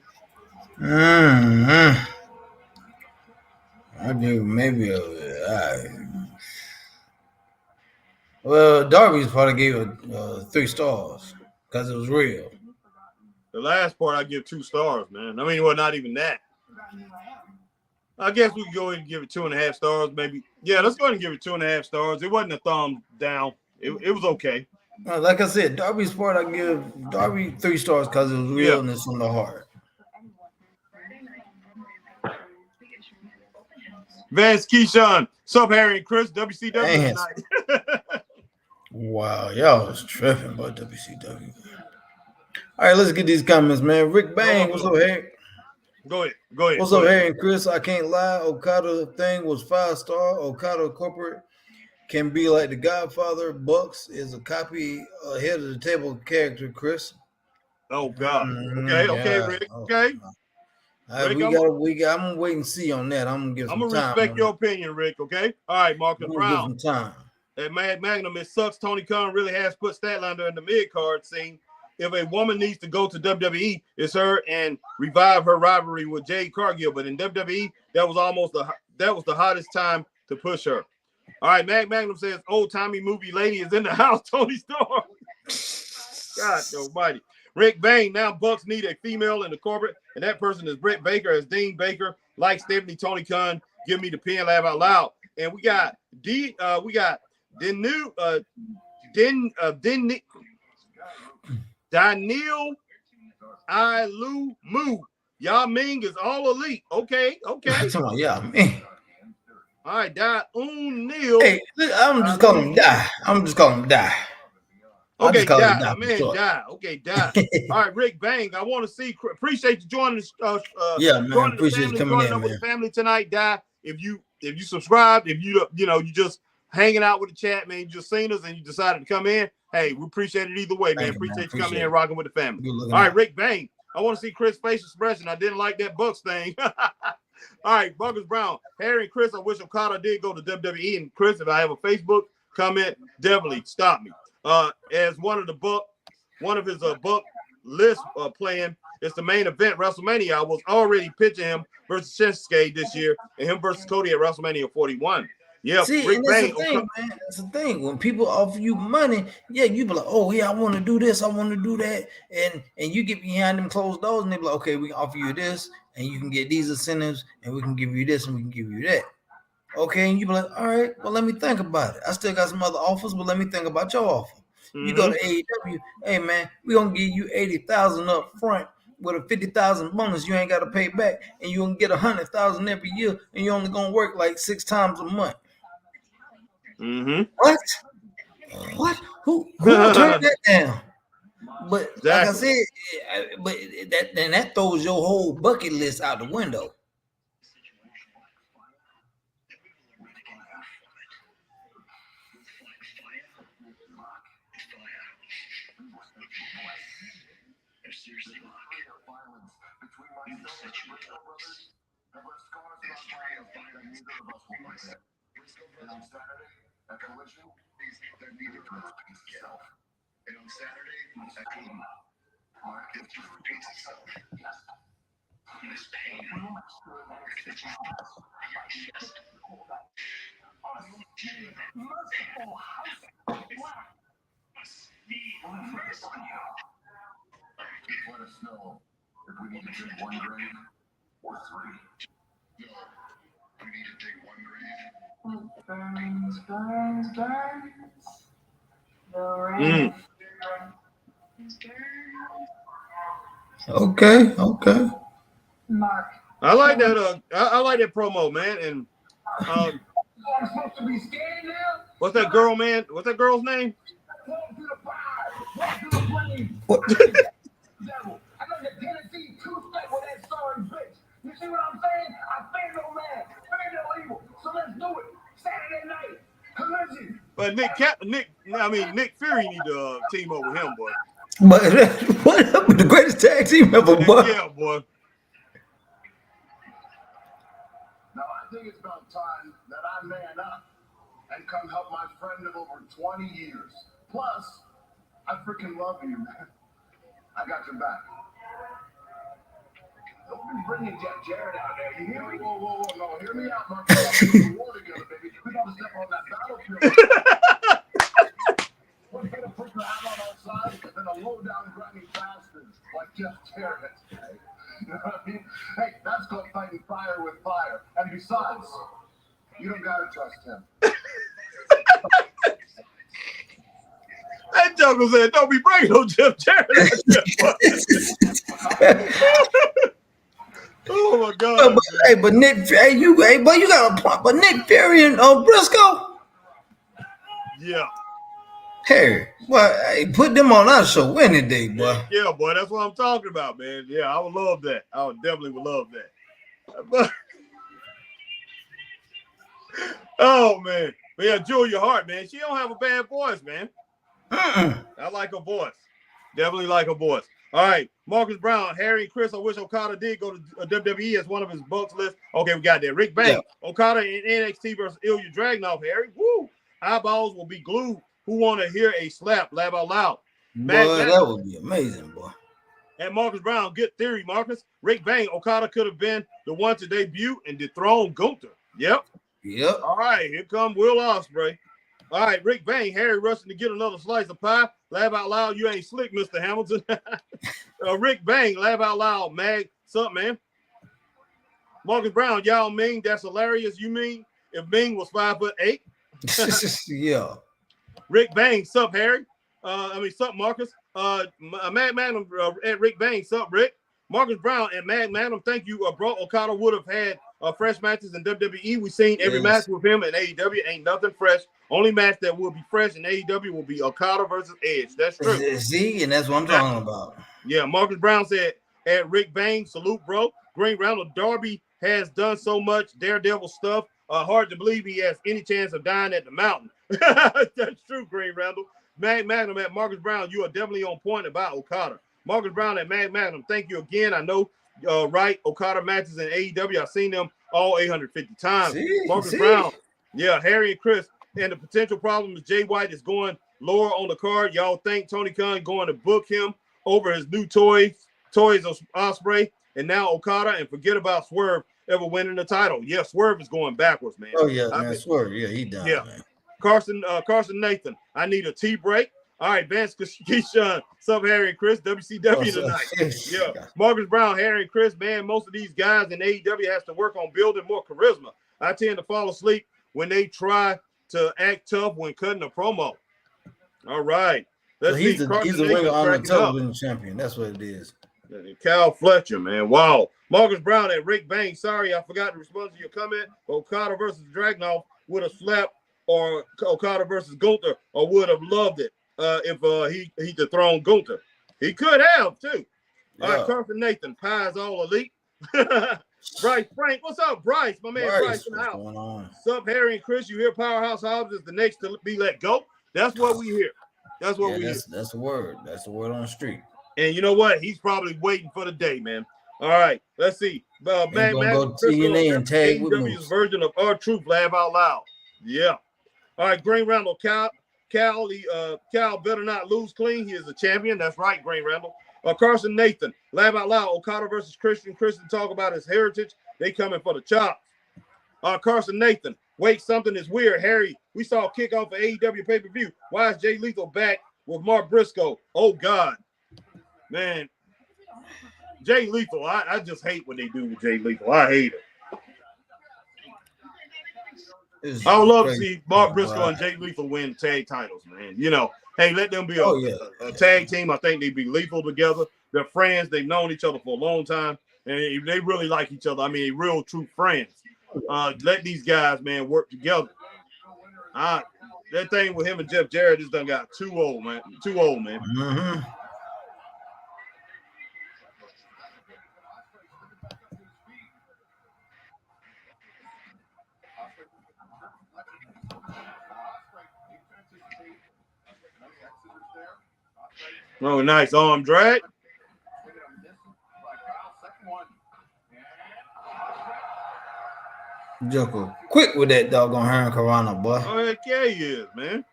I think maybe well, Darby's probably gave it 3 stars because it was real. The last part I give 2 stars, man. I mean, well, not even that. I guess we can go ahead and give it 2.5 stars, maybe. Yeah, let's go ahead and give it 2.5 stars. It wasn't a thumbs down. It was okay. Like I said, Darby's part, I give Darby 3 stars because it was real and it's from the heart. Vance Keyshawn, sup, Harry and Chris, WCW Vance. tonight. Wow, y'all was tripping about WCW. All right, let's get these comments, man. Rick Bang, what's up, Harry? Go ahead. What's up, Harry and Chris? I can't lie. Okada thing was 5-star. Okada corporate can be like the Godfather. Bucks is a copy ahead of the table character, Chris. Oh God. Okay, Rick. Okay. Rick, I'm gonna wait and see on that. I'm gonna give some time. I'm gonna respect your opinion, Rick. Okay. All right, Marcus Brown. Give some time. At Mad Magnum, it sucks. Tony Khan really has put Statlander in the mid card scene. If a woman needs to go to WWE, it's her and revive her rivalry with Jade Cargill. But in WWE, that was the hottest time to push her. All right, Mad Magnum says old timey movie lady is in the house. Tony Storm. God almighty. Rick Bang, now Bucks need a female in the corporate, and that person is Britt Baker as Dean Baker. Like Stephanie, Tony Khan, give me the pen, laugh out loud. And we got Daniel Ilu. Yao Ming is all elite. Okay. Yeah, man. All right, Da Neil. Hey, I'm just calling him Die. Okay, Die. Man, Die. Okay, Die. All right, Rick Bang. I want to see. Appreciate you joining us. Yeah, man. Appreciate you coming in, man. With the family tonight, Die. If you subscribed, if you just hanging out with the chat, man, you just seen us and you decided to come in. Hey, we appreciate it either way, man. Appreciate you coming in and rocking with the family. All right, Rick Bang. I want to see Chris' face expression. I didn't like that Bucks thing. All right, Marcus Brown, Harry and Chris. I wish Okada did go to WWE. And Chris, if I have a Facebook comment, definitely stop me. As one of his Buck list playing, it's the main event WrestleMania. I was already pitching him versus Shinsuke this year, and him versus Cody at WrestleMania 41. Yeah, see, and that's the thing, man. That's the thing. When people offer you money, yeah, you be like, oh yeah, I want to do this, I want to do that, and you get behind them closed doors, and they be like, okay, we can offer you this, and you can get these incentives, and we can give you this, and we can give you that. Okay, and you be like, all right, well, let me think about it. I still got some other offers, but let me think about your offer. Mm-hmm. You go to AEW, hey man, we gonna give you $80,000 up front with a $50,000 bonus. You ain't got to pay back, and you gonna get $100,000 every year, and you only gonna work like 6 times a month. Mm-hmm. What? Who turned that down? But exactly. Like I said, that throws your whole bucket list out the window. And on Saturday, at Collision, that needed to repeat itself. And on Saturday, at Collision, it just repeats itself. This pain. Let us know if we need to dig one grave Burns, burns, burns. The rain. Okay. Mark. I like that. I like that promo, man. And I'm supposed to be scared now? what's that girl, man? What's that girl's name? Walk to the fire. Walk to the flame. What? Devil. I know the Tennessee two-step with that sorry bitch. You see what I'm saying? I fear no man, fear no evil. So let's do it. Saturday night. Collision. But Nick Fury need to team up with him, boy. But what happened? The greatest tag team ever, boy. Yeah, boy. Now, I think it's about time that I man up and come help my friend of over 20 years. Plus, I freaking love you, man. I got your back. Don't be bringing Jeff Jarrett out there. You hear me? Whoa. No, hear me out, Mark. We're going to war together, baby. We're going to step on that battlefield. We're going to put her out on our side than a low-down grimy bastard like Jeff Jarrett. You know what I mean? Hey, that's called fighting fire with fire. And besides, you don't gotta trust him. That joker said, "Don't be bringing no Jeff Jarrett." Oh my God! But Nick, you got a point. But Nick Fury and Briscoe. Yeah. Hey, well, hey, put them on our show any day, boy. Yeah, boy, that's what I'm talking about, man. Yeah, I would love that. I would definitely love that. But, oh man, but yeah, Julia Hart, man, she don't have a bad voice, man. I like her voice. Definitely like her voice. All right, Marcus Brown, Harry, and Chris. I wish Okada did go to WWE as one of his Bucks list. Okay, we got that. Rick Bang, Okada in NXT versus Ilya Dragunov. Harry, woo! Eyeballs will be glued. Who want to hear a slap? Laugh out loud. Boy, that would be amazing, boy. And Marcus Brown, good theory, Marcus. Rick Bang, Okada could have been the one to debut and dethrone Gunther. Yep. All right, here come Will Ospreay. All right, Rick Bang, Harry rushing to get another slice of pie. Laugh out loud, you ain't slick, Mr. Hamilton. Rick Bang, laugh out loud, Mag. Sup, man? Marcus Brown, y'all mean that's hilarious. You mean if Ming was 5'8"? Yeah. Rick Bang, sup, Harry? Sup, Marcus? Mad Madam at Rick Bang, sup, Rick? Marcus Brown and Mad Madam, thank you, bro. Okada would have had fresh matches in WWE. We've seen every match with him in AEW. Ain't nothing fresh. Only match that will be fresh in AEW will be Okada versus Edge. That's true. See, and that's what I'm talking about. Yeah, Marcus Brown said at Rick Bang, salute, bro. Green Randall Darby has done so much Daredevil stuff. Hard to believe he has any chance of dying at the mountain. That's true, Green Randall. Mag Magnum at Marcus Brown, you are definitely on point about Okada. Marcus Brown at Mag Magnum, thank you again. I know, right, Okada matches in AEW. I've seen them all 850 times. Marcus Brown, yeah, Harry and Chris. And the potential problem is Jay White is going lower on the card. Y'all think Tony Khan going to book him over his new toys of Ospreay and now Okada, and forget about Swerve ever winning the title. Yeah, Swerve is going backwards, man. Oh yeah, man, Swerve. Yeah, he done. Yeah, man. Carson Nathan. I need a tea break. All right, Vance Keyshawn, sup, Harry and Chris, WCW tonight. Yeah, Marcus Brown, Harry and Chris, man, most of these guys in AEW has to work on building more charisma. I tend to fall asleep when they try to act tough when cutting a promo. All right. Let's see. He's a Ring of Honor television champion. That's what it is. Cal Fletcher, man. Wow. Marcus Brown at Rick Bang. Sorry, I forgot to respond to your comment. Okada versus Dragunov would have slapped, or Okada versus Gunther, or would have loved it if he dethroned Gunther. He could have, too. All right, Carson Nathan. Pie's all elite. Bryce Frank. What's up, Bryce? My man Bryce in the house. What's going on? Sup, Harry and Chris? You hear Powerhouse Hobbs is the next to be let go? That's what we hear. That's what we hear. That's the word. That's the word on the street. And you know what? He's probably waiting for the day, man. All right, let's see. Man, go TNA and tag with AEW's version of R-Truth, laugh out loud. Yeah. All right, Green Randall, Cal better not lose clean. He is a champion. That's right, Green Randall. Carson Nathan, laugh out loud. Okada versus Christian talk about his heritage. They coming for the chops. Carson Nathan, wait, something is weird. Harry, we saw a kickoff for AEW pay-per-view. Why is Jay Lethal back with Mark Briscoe? Oh, God. Man. Jay Lethal, I just hate what they do with Jay Lethal. I hate it. I would love to see Mark Briscoe and Jay Lethal win tag titles, man. You know, hey, let them be a tag team. I think they'd be lethal together. They're friends. They've known each other for a long time, and they really like each other. I mean, real true friends. Let these guys, man, work together. That thing with him and Jeff Jarrett just done got too old, man. Too old, man. Mm-hmm. Oh, nice arm drag. Joker quick with that doggone Hurricane Corona, boy. Oh, heck yeah, he is, man.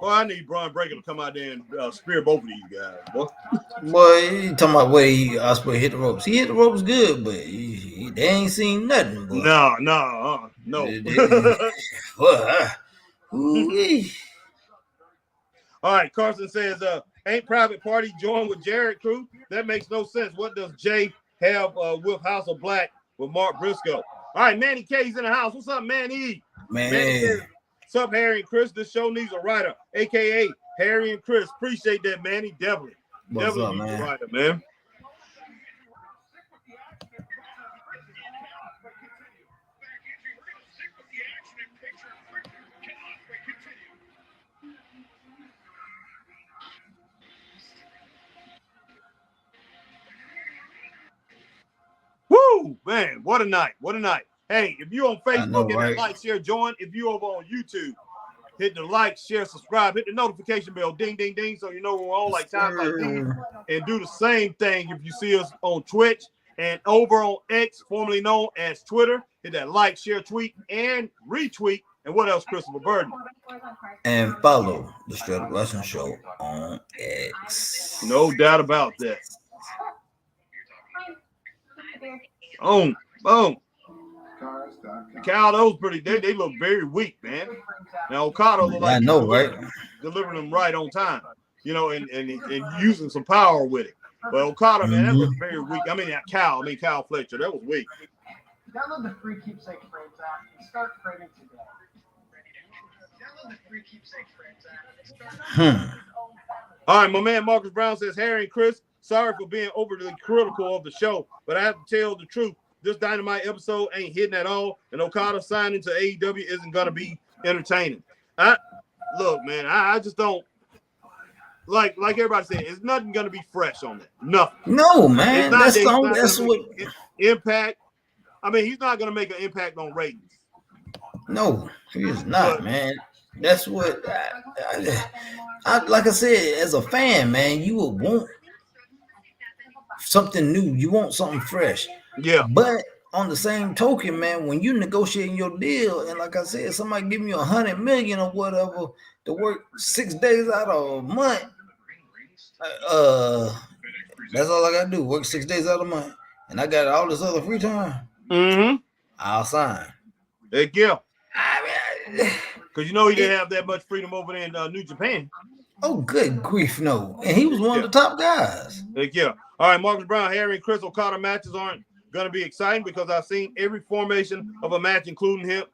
Boy, I need Braun Breaker to come out there and spear both of these guys, boy. Boy, you talking about where Ospreay hit the ropes. He hit the ropes good, but they ain't seen nothing, boy. No. All right, Carson says, ain't Private Party joined with Jarrett crew? That makes no sense. What does Jay have with House of Black with Mark Briscoe? All right, Manny K's in the house. What's up, Manny? Man. Manny says, what's up, Harry and Chris? This show needs a writer, a.k.a. Harry and Chris. Appreciate that, Manny. Definitely. What's up, needs man? a writer, man. Woo, man, what a night. What a night. Hey, if you on Facebook, hit that like, share, join. If you over on YouTube, hit the like, share, subscribe, hit the notification bell, ding, ding, ding, so you know when we're on like times like these. And do the same thing if you see us on Twitch and over on X, formerly known as Twitter. Hit that like, share, tweet, and retweet. And what else, Christopher Burden? And follow the Straight Up Wrestling Show on X. No doubt about that. Boom. Cal, those pretty. They look very weak, man. Now Okada look like delivering them right on time, you know, and using some power with it. But Okada, man, that looks very weak. I mean, Cal Fletcher, that was weak. Download the free Keepsake Frames app and start framing today. Download the free Keepsake Frames app. All right, my man Marcus Brown says, Harry and Chris, sorry for being overly critical of the show, but I have to tell the truth. This Dynamite episode ain't hitting at all, and Okada signing to AEW isn't going to be entertaining. Look, man, I just don't like everybody said. It's nothing going to be fresh on that. Nothing. No, man. That's what Impact. I mean, he's not going to make an impact on ratings. No, he is not, man. That's what I like. I said, as a fan, man, you would want something new. You want something fresh. Yeah. But on the same token, man, when you negotiating your deal, and like I said, somebody give me $100 million or whatever to work 6 days out of a month, that's all I gotta do. Work 6 days out of a month, and I got all this other free time. I'll sign. Heck yeah. Because you know he didn't have that much freedom over there in New Japan. Oh, good grief, no. And he was one of the top guys. Heck yeah. All right, Marcus Brown, Harry, and Chris Okada matches aren't going to be exciting because I've seen every formation of a match, including him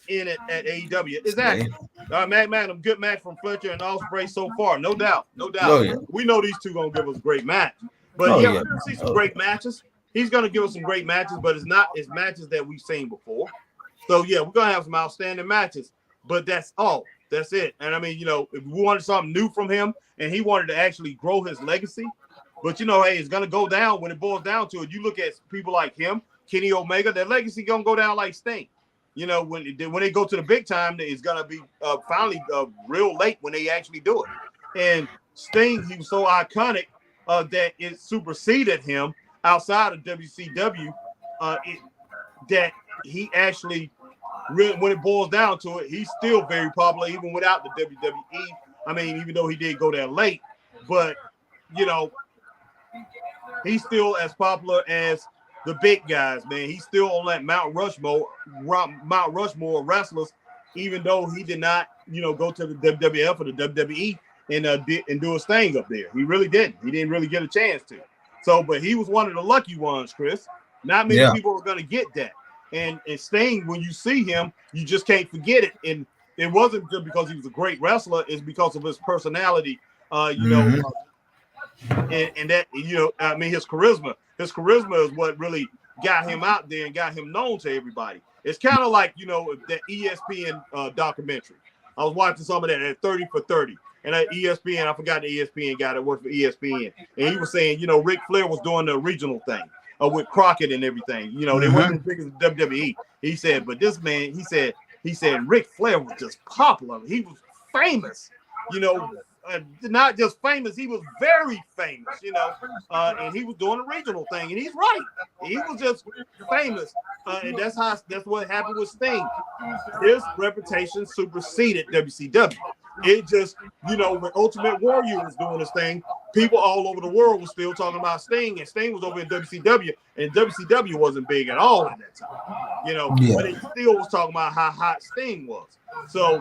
in it at AEW. Exactly. All right, Magnum, good match from Fletcher and Ospreay so far. No doubt. Oh, yeah. We know these two going to give us great match. But we're going to see some great matches. He's going to give us some great matches, but it's not his matches that we've seen before. So, yeah, we're going to have some outstanding matches. But that's all. That's it. And, I mean, you know, if we wanted something new from him and he wanted to actually grow his legacy, but, you know, hey, it's going to go down when it boils down to it. You look at people like him, Kenny Omega, their legacy going to go down like Sting. You know, when they go to the big time, it's going to be finally real late when they actually do it. And Sting, he was so iconic that it superseded him outside of WCW that he actually, really, when it boils down to it, he's still very popular even without the WWE. I mean, even though he did go there late, but, you know, he's still as popular as the big guys, man. He's still on that Mount Rushmore of wrestlers, even though he did not, you know, go to the WWF or the WWE. and do his thing up there. He really didn't. He didn't really get a chance to. So, but he was one of the lucky ones, Chris. Not many people are going to get that. And Sting, when you see him, you just can't forget it. And it wasn't just because he was a great wrestler; it's because of his personality. And that I mean, his charisma. His charisma is what really got him out there and got him known to everybody. It's kind of like that ESPN documentary. I was watching some of that at 30 for 30. And at ESPN, I forgot the ESPN guy that worked for ESPN. And he was saying, Ric Flair was doing the regional thing with Crockett and everything. They wasn't as big as the WWE. He said, but this man, he said Ric Flair was just popular. He was famous, not just famous. He was very famous, and he was doing a regional thing. And he's right. He was just famous. And that's what happened with Sting. His reputation superseded WCW. It just, when Ultimate Warrior was doing this thing, people all over the world were still talking about Sting, and Sting was over in WCW, and WCW wasn't big at all at that time, but they still was talking about how hot Sting was. So,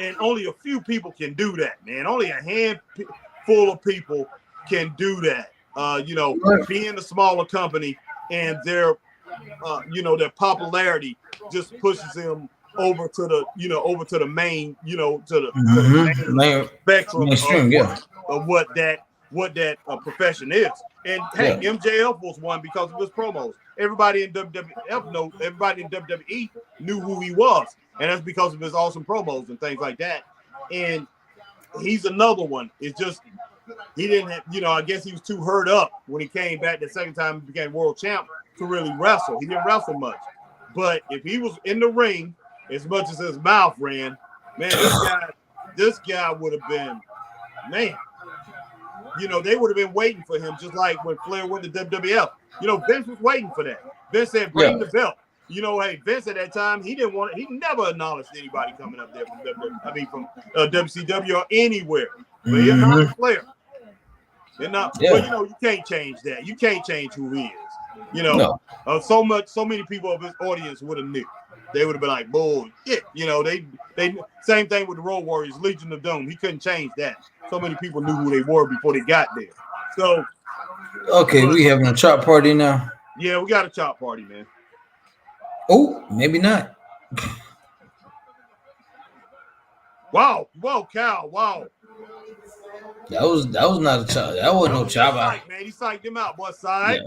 and only a few people can do that, man. Only a handful of people can do that. Being a smaller company and their popularity just pushes them over to the main, main spectrum of what that profession is. And hey, MJF was one because of his promos. Everybody in WWE knew who he was, and that's because of his awesome promos and things like that. And he's another one. It's just he didn't have, I guess he was too hurt up when he came back the second time he became world champ to really wrestle. He didn't wrestle much. But if he was in the ring as much as his mouth ran, man, this guy would have been, man. They would have been waiting for him, just like when Flair went to WWF. Vince was waiting for that. Vince said, "Bring the belt." Hey, Vince at that time, he didn't want it. He never acknowledged anybody coming up there from WCW or anywhere. But he acknowledged Flair. But you can't change that. You can't change who he is. So many people of his audience would have knew. They would have been like, bullshit. They same thing with the Road Warriors, Legion of Doom. He couldn't change that. So many people knew who they were before they got there. So, okay, we having a chop party now. Yeah, we got a chop party, man. Oh, maybe not. Wow, Cal, wow. That was not a chop. That wasn't no chop. Psych, man, he psyched him out, boy. Side.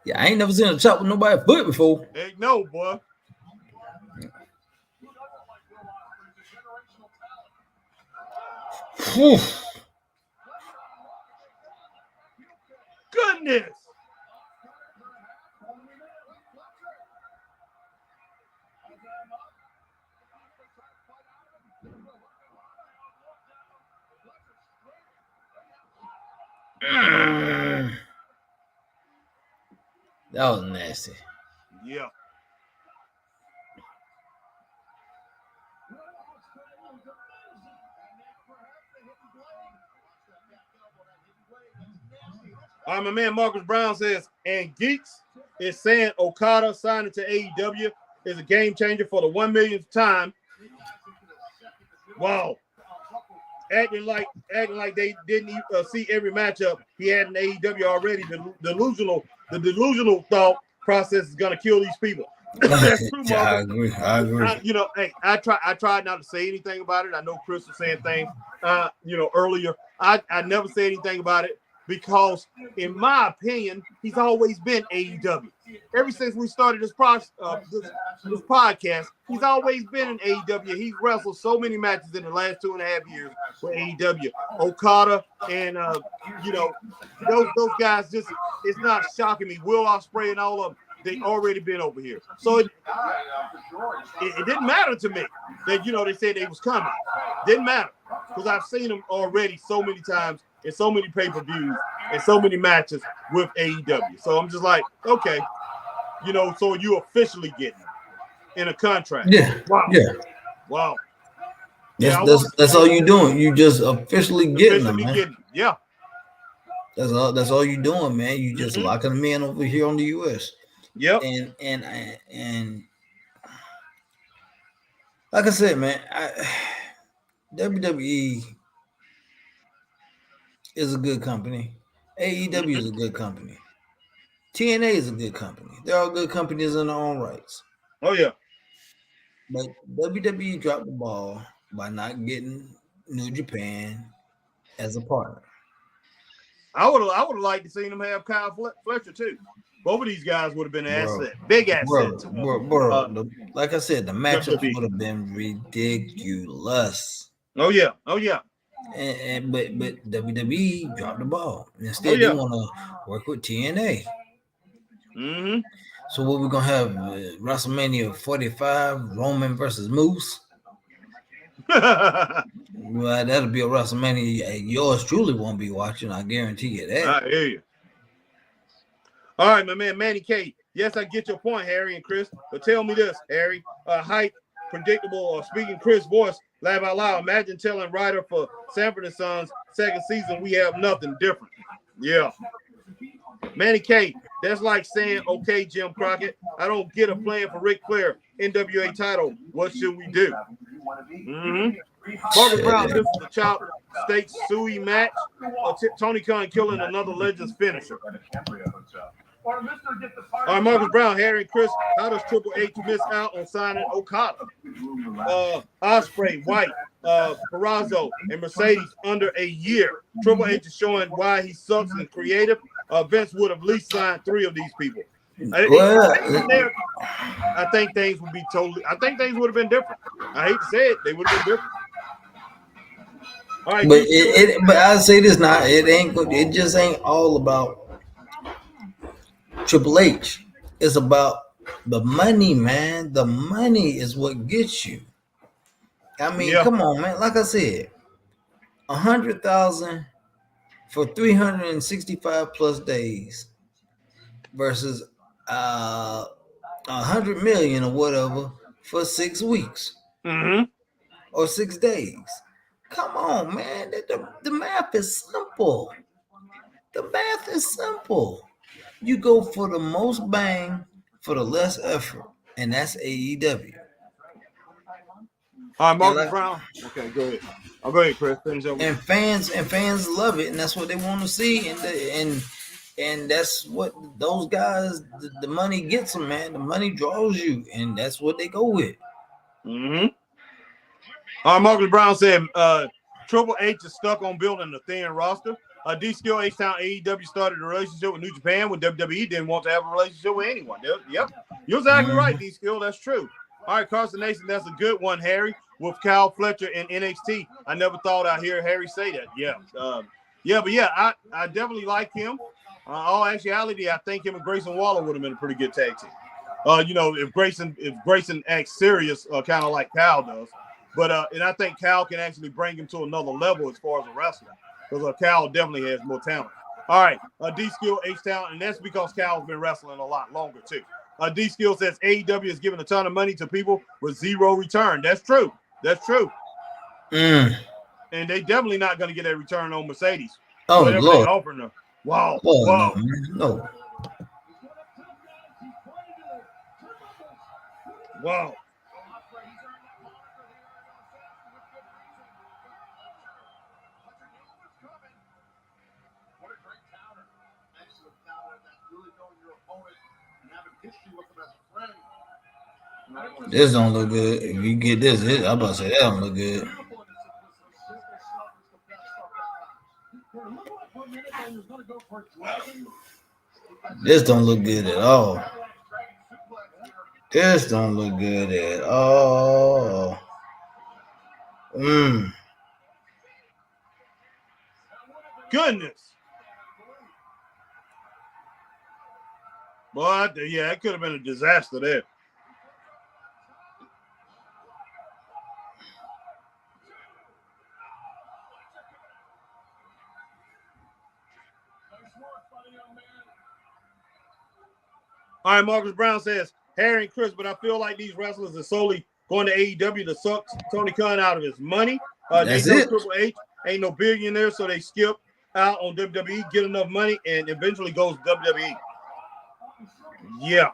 Yeah, I ain't never seen a chop with nobody's foot before. Hey, no, boy. Whew. Goodness. That was nasty. Yeah. All right, my man Marcus Brown says, and Geeks is saying Okada signing to AEW is a game changer for the 1 millionth time. Wow. Acting like they didn't see every matchup he had in AEW already. The delusional thought process is gonna kill these people. That's true, I agree. I tried not to say anything about it. I know Chris was saying things, earlier. I never said anything about it because, in my opinion, he's always been AEW. Ever since we started this podcast, he's always been in AEW. He's wrestled so many matches in the last 2.5 years with AEW. Okada and those guys just, it's not shocking me. Will Ospreay and all of them, they already been over here. So it didn't matter to me that they said they was coming. Didn't matter because I've seen them already so many times in so many pay-per-views and so many matches with AEW. So I'm just like, okay, so you officially getting in a contract. Yeah. Wow. Yeah. Wow. That's all you doing. You just officially getting them, man. Yeah. That's all you doing, man. You just locking them in over here on the US. Yep. And like I said, man, WWE is a good company. AEW is a good company. TNA is a good company. They're all good companies in their own rights. Oh yeah. But WWE dropped the ball by not getting New Japan as a partner. I would have liked to see them have Kyle Fletcher too. Both of these guys would have been an asset, big asset. Like I said, the matchups WWE. would have been ridiculous. Oh yeah. Oh yeah. But WWE dropped the ball. Instead, Oh, yeah. they want to work with TNA. Mm-hmm. So what we're gonna have WrestleMania 45, Roman versus Moose. Well, that'll be a WrestleMania. Yours truly won't be watching. I guarantee you that. I hear you. All right, my man, Manny K. Yes, I get your point, Harry and Chris. But tell me this, Harry. Hype, predictable, or speaking Chris' voice, laugh out loud. Imagine telling writer for Sanford & Sons second season we have nothing different. Yeah. Manny K. That's like saying, okay, Jim Crockett, I don't get a plan for Ric Flair NWA title. What should we do? Mm-hmm. Marcus Brown, this is the Chop Steak Suey match. Tony Khan killing another Legends finisher. All right, Marcus Brown, Harry, and Chris, how does Triple H miss out on signing Okada? Ospreay, White, Peraza, and Mercedes under a year. Triple H is showing why he sucks in creative. Vince would have at least signed 3 of these people. I think things would be I think things would have been different. I hate to say it, they would have been different. All right, but I say this now, it just ain't all about Triple H. It's about the money, man. The money is what gets you. I mean, come on, man. Like I said, 100,000 for 365 plus days versus 100 million or whatever for 6 weeks or 6 days. Come on, man. The math is simple. The math is simple. You go for the most bang for the less effort, and that's AEW. All right, Marcus Brown. Okay, go ahead. I'll go ahead, Chris. Finish over. And fans love it, and that's what they want to see, and that's what those guys. The money gets them, man. The money draws you, and that's what they go with. Mm-hmm. All right, Marcus Brown said Triple H is stuck on building a thin roster. D-Skill, H-Town, AEW started a relationship with New Japan when WWE didn't want to have a relationship with anyone. Yep. You're exactly right, D-Skill. That's true. All right, Carson Nation, that's a good one, Harry, with Kyle Fletcher in NXT. I never thought I'd hear Harry say that. I definitely like him. All actuality, I think him and Grayson Waller would have been a pretty good tag team. If Grayson acts serious, kind of like Kyle does. But and I think Kyle can actually bring him to another level as far as a wrestler. Because Cal definitely has more talent. All right, D-Skill, H-Town, and that's because Cal's been wrestling a lot longer, too. D-Skill says AEW is giving a ton of money to people with zero return. That's true. And they definitely not going to get a return on Mercedes. Oh, whatever Lord. they offering them. Wow. No. Wow. This don't look good. If you get this, I'm about to say that don't look good. This don't look good at all. Goodness. Boy, it could have been a disaster there. All right, Marcus Brown says, Harry and Chris, but I feel like these wrestlers are solely going to AEW to suck Tony Khan out of his money. They know Triple H ain't no billionaire, so they skip out on WWE, get enough money, and eventually goes to WWE. Yeah.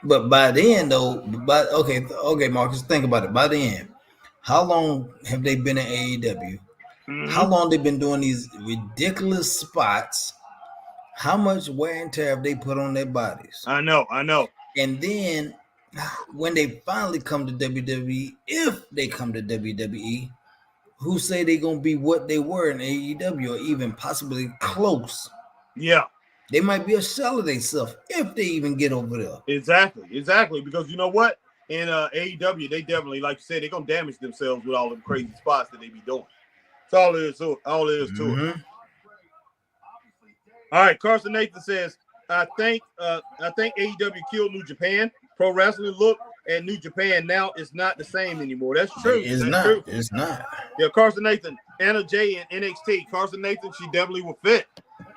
But by then, though, okay, Marcus, think about it. By then, How long have they been in AEW? Mhm. How long they been doing these ridiculous spots? How much wear and tear have they put on their bodies? I know. And then when they finally come to WWE, if they come to WWE, who say they gonna be what they were in AEW or even possibly close? Yeah, They might be a shell of themselves if they even get over there. exactly. Because you know what? In AEW, they definitely, like you said, they're gonna damage themselves with all the crazy spots that they be doing. That's all it is to it. Mm-hmm. All right, Carson Nathan says, I think AEW killed New Japan. Pro wrestling look at New Japan now is not the same anymore. That's true. It's That's not. true. It's not. Yeah, Carson Nathan, Anna Jay in NXT. Carson Nathan, she definitely will fit.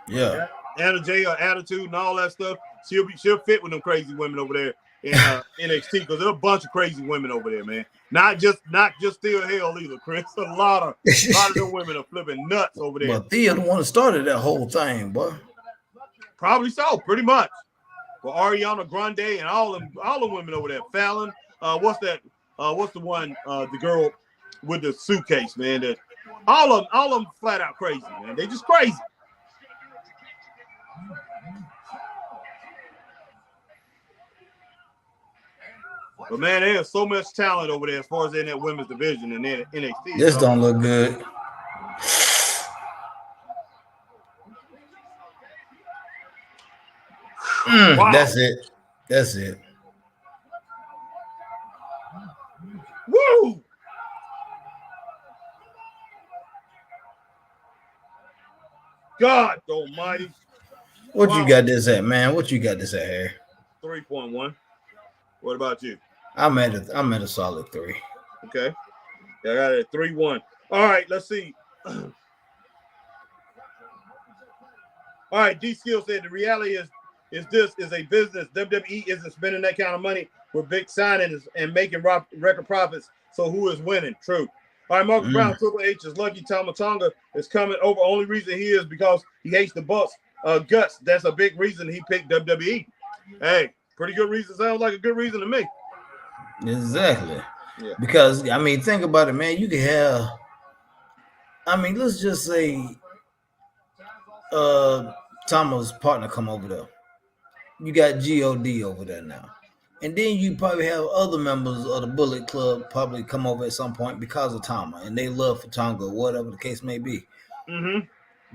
Yeah. Anna Jay, her attitude and all that stuff, she'll fit with them crazy women over there in NXT because there's a bunch of crazy women over there, man. Not just Steel Hell either, Chris. A lot of them women are flipping nuts over there. But Thea the one that started that whole thing, boy. Probably so, pretty much. For Ariana Grande and all the women over there. Fallon, what's that? What's the one? The girl with the suitcase, man. That all of them flat out crazy, man. They just crazy. But man, there's so much talent over there as far as in that women's division and then NXT. This don't look good. Wow. That's it. Woo! God almighty. What you got this at, man? What you got this at here? 3.1. What about you? I'm at a solid 3. Okay. I got it at 3-1. All right, let's see. All right, D Skill said the reality is this is a business. WWE isn't spending that kind of money with big signings and making record profits. So who is winning? True. All right, Marcus Brown, Triple H is lucky Tama Tonga is coming over. Only reason he is because he hates the Bucks guts. That's a big reason he picked WWE. Hey, pretty good reason. Sounds like a good reason to me. Exactly. Yeah. Because I mean, think about it, man. You could have. I mean, let's just say, Tama's partner come over there. You got God over there now. And then you probably have other members of the Bullet Club probably come over at some point because of Tama and they love for Tonga, whatever the case may be. Mm-hmm.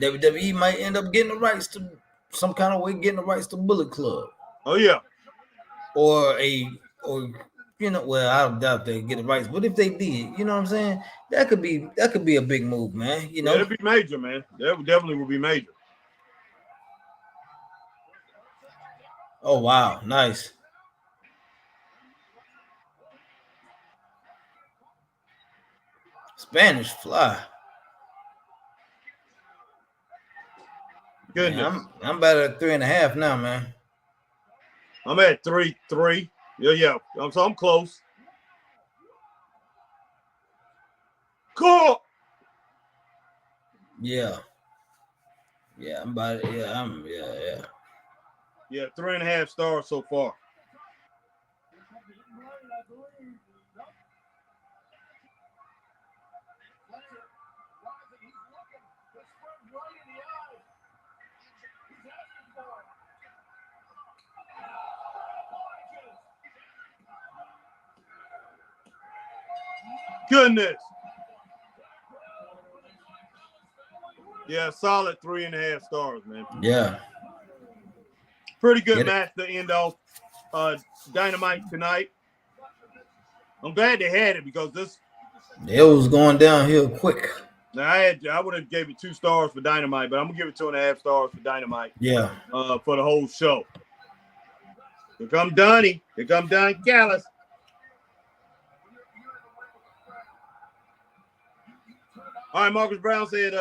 WWE might end up getting the rights to some kind of way, getting the rights to Bullet Club. Oh yeah. Or you know, well, I doubt they get the rights, but if they did, you know what I'm saying? That could be a big move, man. You know, that'd be major, man. That definitely would be major. Oh wow, nice. Spanish Fly. Goodness. Man, I'm about at 3.5 now, man. I'm at 3. Yeah. So I'm close. Cool. Yeah. I'm about it. Yeah. Yeah, 3.5 stars so far. Goodness. Yeah, solid 3.5 stars, man. Yeah. Pretty good match to end off Dynamite tonight. I'm glad they had it because it was going downhill quick. Now I would have gave it 2 stars for Dynamite, but I'm gonna give it 2.5 stars for Dynamite. Yeah. For the whole show. Here come Donnie. Here come Don Callis. All right, Marcus Brown said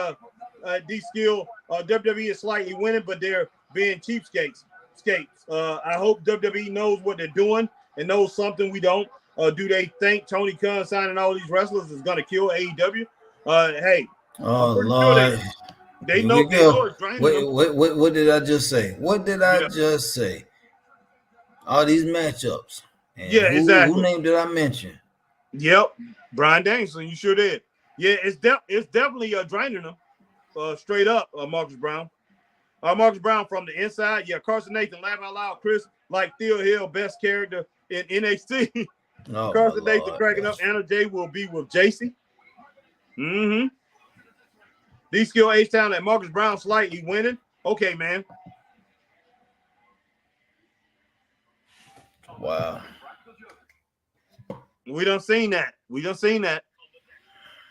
D Skill, WWE is slightly winning, but they're being cheapskates. I hope WWE knows what they're doing and knows something we don't. Do they think Tony Khan signing all these wrestlers is going to kill AEW? Hey. Oh, Lord. Sure they know it's draining them. What did I just say? What did I just say? All these matchups. And exactly. Who name did I mention? Yep, Brian Danielson, you sure did. Yeah, it's definitely draining him straight up, Marcus Brown. Marcus Brown from the inside. Yeah, Carson Nathan, laugh out loud. Chris, like Theo Hill, best character in NXT. Oh, my Carson Nathan Lord. cracking up. Anna Jay will be with JC. Mm-hmm. D-Skill H-Town and Marcus Brown slightly winning. Okay, man. Wow. We done seen that.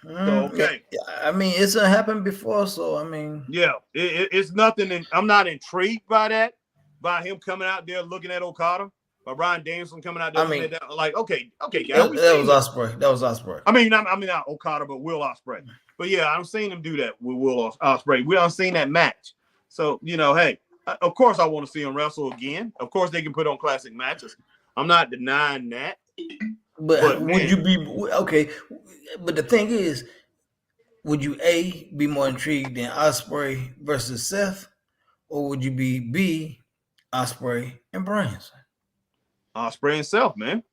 So, okay. I mean, it's happened before, so I mean, yeah, it's nothing. I'm not intrigued by that, by him coming out there looking at Okada, by Brian Danielson coming out there looking at that. Like, okay, guys, that was Ospreay. That was Ospreay. I mean, not Okada, but Will Ospreay. But yeah, I've seen him do that with Will Ospreay. We haven't seen that match, so hey, of course I want to see him wrestle again. Of course they can put on classic matches. I'm not denying that. But would you be okay? But the thing is, would you be more intrigued than Ospreay versus Seth, or would you be B, Ospreay and Bryanson? Ospreay himself, man.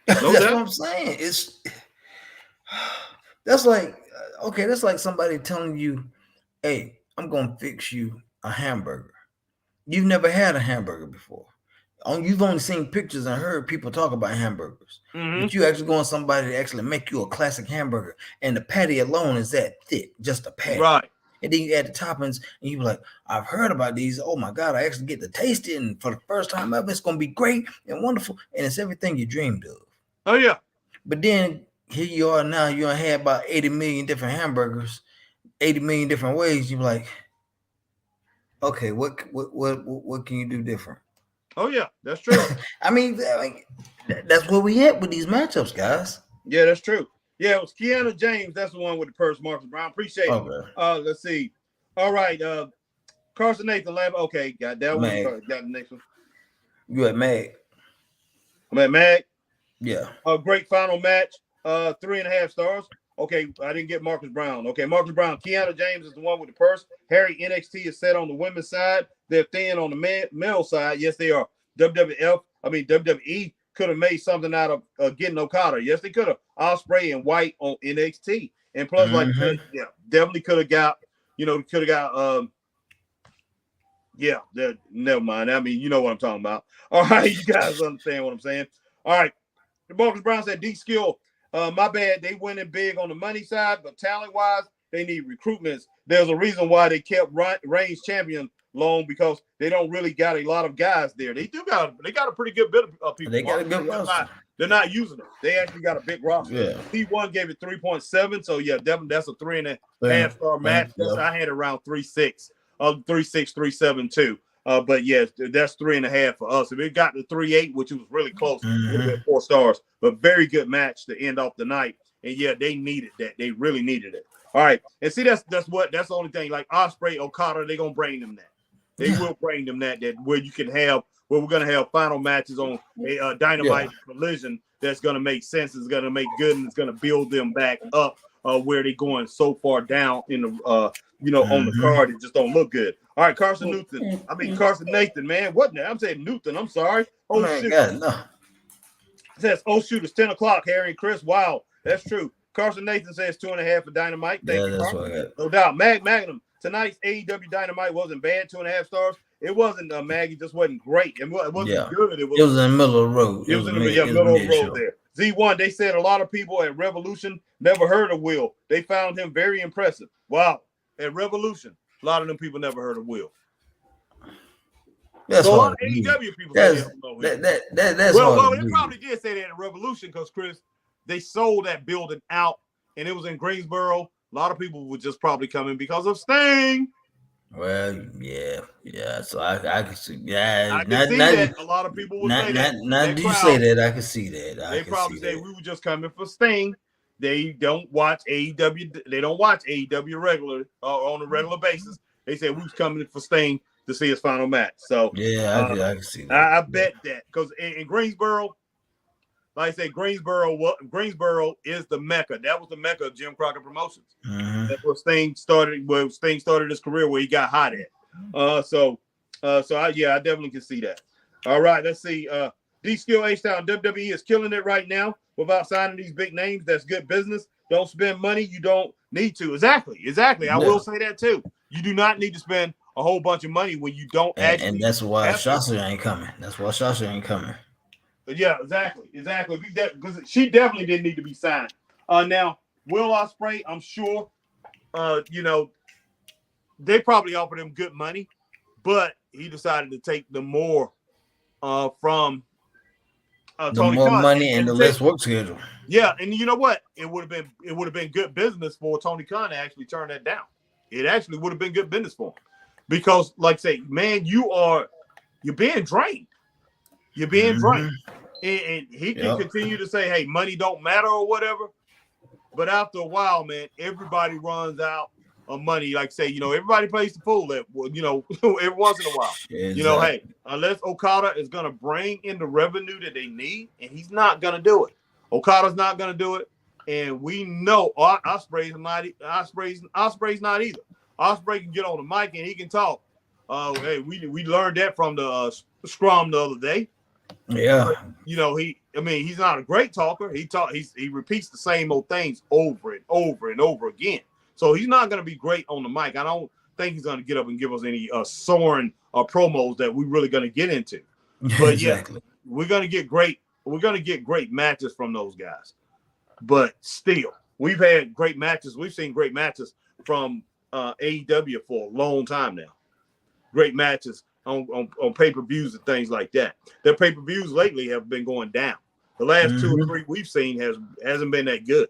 That's what I'm saying. That's like somebody telling you, "Hey, I'm gonna fix you a hamburger." You've never had a hamburger before. You've only seen pictures and heard people talk about hamburgers, but you actually going somebody to actually make you a classic hamburger, and the patty alone is that thick, just a patty. Right. And then you add the toppings, and you be like, I've heard about these. Oh my God, I actually get to taste it, and for the first time ever, it's gonna be great and wonderful, and it's everything you dreamed of. Oh yeah. But then here you are now. You had about 80 million different hamburgers, 80 million different ways. You be like, okay, what can you do different? Oh yeah, that's true. I mean, that's where we at with these matchups, guys. Yeah, that's true. Yeah, it was Kiana James. That's the one with the purse, Marcus Brown. Appreciate it. Okay. Let's see. All right, Carson Nathan Lab. Okay, got that one. Got the next one. You at Mag? I'm at Mag. Yeah. A great final match. 3.5 stars. Okay, I didn't get Marcus Brown. Okay, Marcus Brown. Kiana James is the one with the purse. Harry NXT is set on the women's side. They're thin on the male side. Yes, they are. WWE could have made something out of getting Okada. Yes, they could have. Ospreay and White on NXT. And plus, like, yeah, definitely could have got, never mind. I mean, you know what I'm talking about. All right, you guys understand what I'm saying. All right. Marcus Brown said, D-Skill, my bad. They winning big on the money side, but talent-wise, they need recruitments. There's a reason why they kept Reigns champion long, because they don't really got a lot of guys there. They got a pretty good bit of people. They got a good roster. They're not using them. They actually got a big roster. Yeah. P1 gave it 3.7, so yeah, definitely that's a 3.5 star match. I had around 3.6, 3.6, 3.7 too. But yes, that's 3.5 for us. If it got to 3.8, which was really close, it would have been 4 stars. But very good match to end off the night. And yeah, they needed that. They really needed it. All right. And see, that's the only thing. Like Ospreay, Okada, they're gonna bring them that. They will bring them that where you can have, where we're gonna have final matches on a Dynamite Collision that's gonna make sense. It's gonna make good, and it's gonna build them back up where they're going so far down in the on the card. It just don't look good. All right, Carson Nathan, man. What now? I'm saying Newton. I'm sorry. Oh shit. God, no. It says, shoot, it's 10 o'clock, Harry and Chris. Wow, that's true. Carson Nathan says 2.5 for Dynamite. Thank you, that's what I got. No doubt. Magnum, tonight's AEW Dynamite wasn't bad, 2.5 stars. It wasn't, Maggie, just wasn't great. It wasn't good. It was in the middle of the road. It was in the middle of the road there. Z1, they said a lot of people at Revolution never heard of Will. They found him very impressive. Wow. At Revolution, a lot of them people never heard of Will. That's so a lot of AEW people say they don't know him. That's well, they probably did say that at Revolution because, Chris, they sold that building out, and it was in Greensboro. A lot of people would just probably come in because of Sting. Well, yeah. So I can see. Yeah, I can see that. A lot of people would say that. Now, do you say that? I can see that. They probably say we were just coming for Sting. They don't watch AEW. They don't watch AEW regularly on a regular basis. They said we was coming for Sting to see his final match. So yeah, I can see that. I bet that because in Greensboro, like I say, Greensboro is the Mecca. That was the Mecca of Jim Crockett Promotions. That's where Sting started. Where Sting started his career, where he got hot at. So I definitely can see that. All right, let's see. D-Skill H-Town, WWE is killing it right now without signing these big names. That's good business. Don't spend money you don't need to. Exactly. I will say that too. You do not need to spend a whole bunch of money when you don't actually. And that's why have to. Shasha ain't coming. Yeah, exactly. Because she definitely didn't need to be signed. Now, Will Ospreay, I'm sure, they probably offered him good money, but he decided to take the more from Tony more Khan. money and the less work schedule. Yeah, and you know what? It would have been good business for Tony Khan to actually turn that down. It actually would have been good business for him, because, like I say, man, you're being drained. You're being drained, and he can continue to say, "Hey, money don't matter" or whatever. But after a while, man, everybody runs out of money. Like say, everybody plays the fool. Every once in a while, Exactly. Hey, unless Okada is gonna bring in the revenue that they need, and he's not gonna do it. Okada's not gonna do it, and we know Ospreay's not either. Ospreay can get on the mic and he can talk. Hey, we learned that from the scrum the other day. Yeah. He's not a great talker. He repeats the same old things over and over and over again. So he's not going to be great on the mic. I don't think he's going to get up and give us any soaring promos that we're really going to get into. But exactly. We're going to get great matches from those guys. But still, we've had great matches. We've seen great matches from AEW for a long time now. Great matches on pay-per-views and things like that. Their pay-per-views lately have been going down. The last 2 or 3 we've seen hasn't been that good.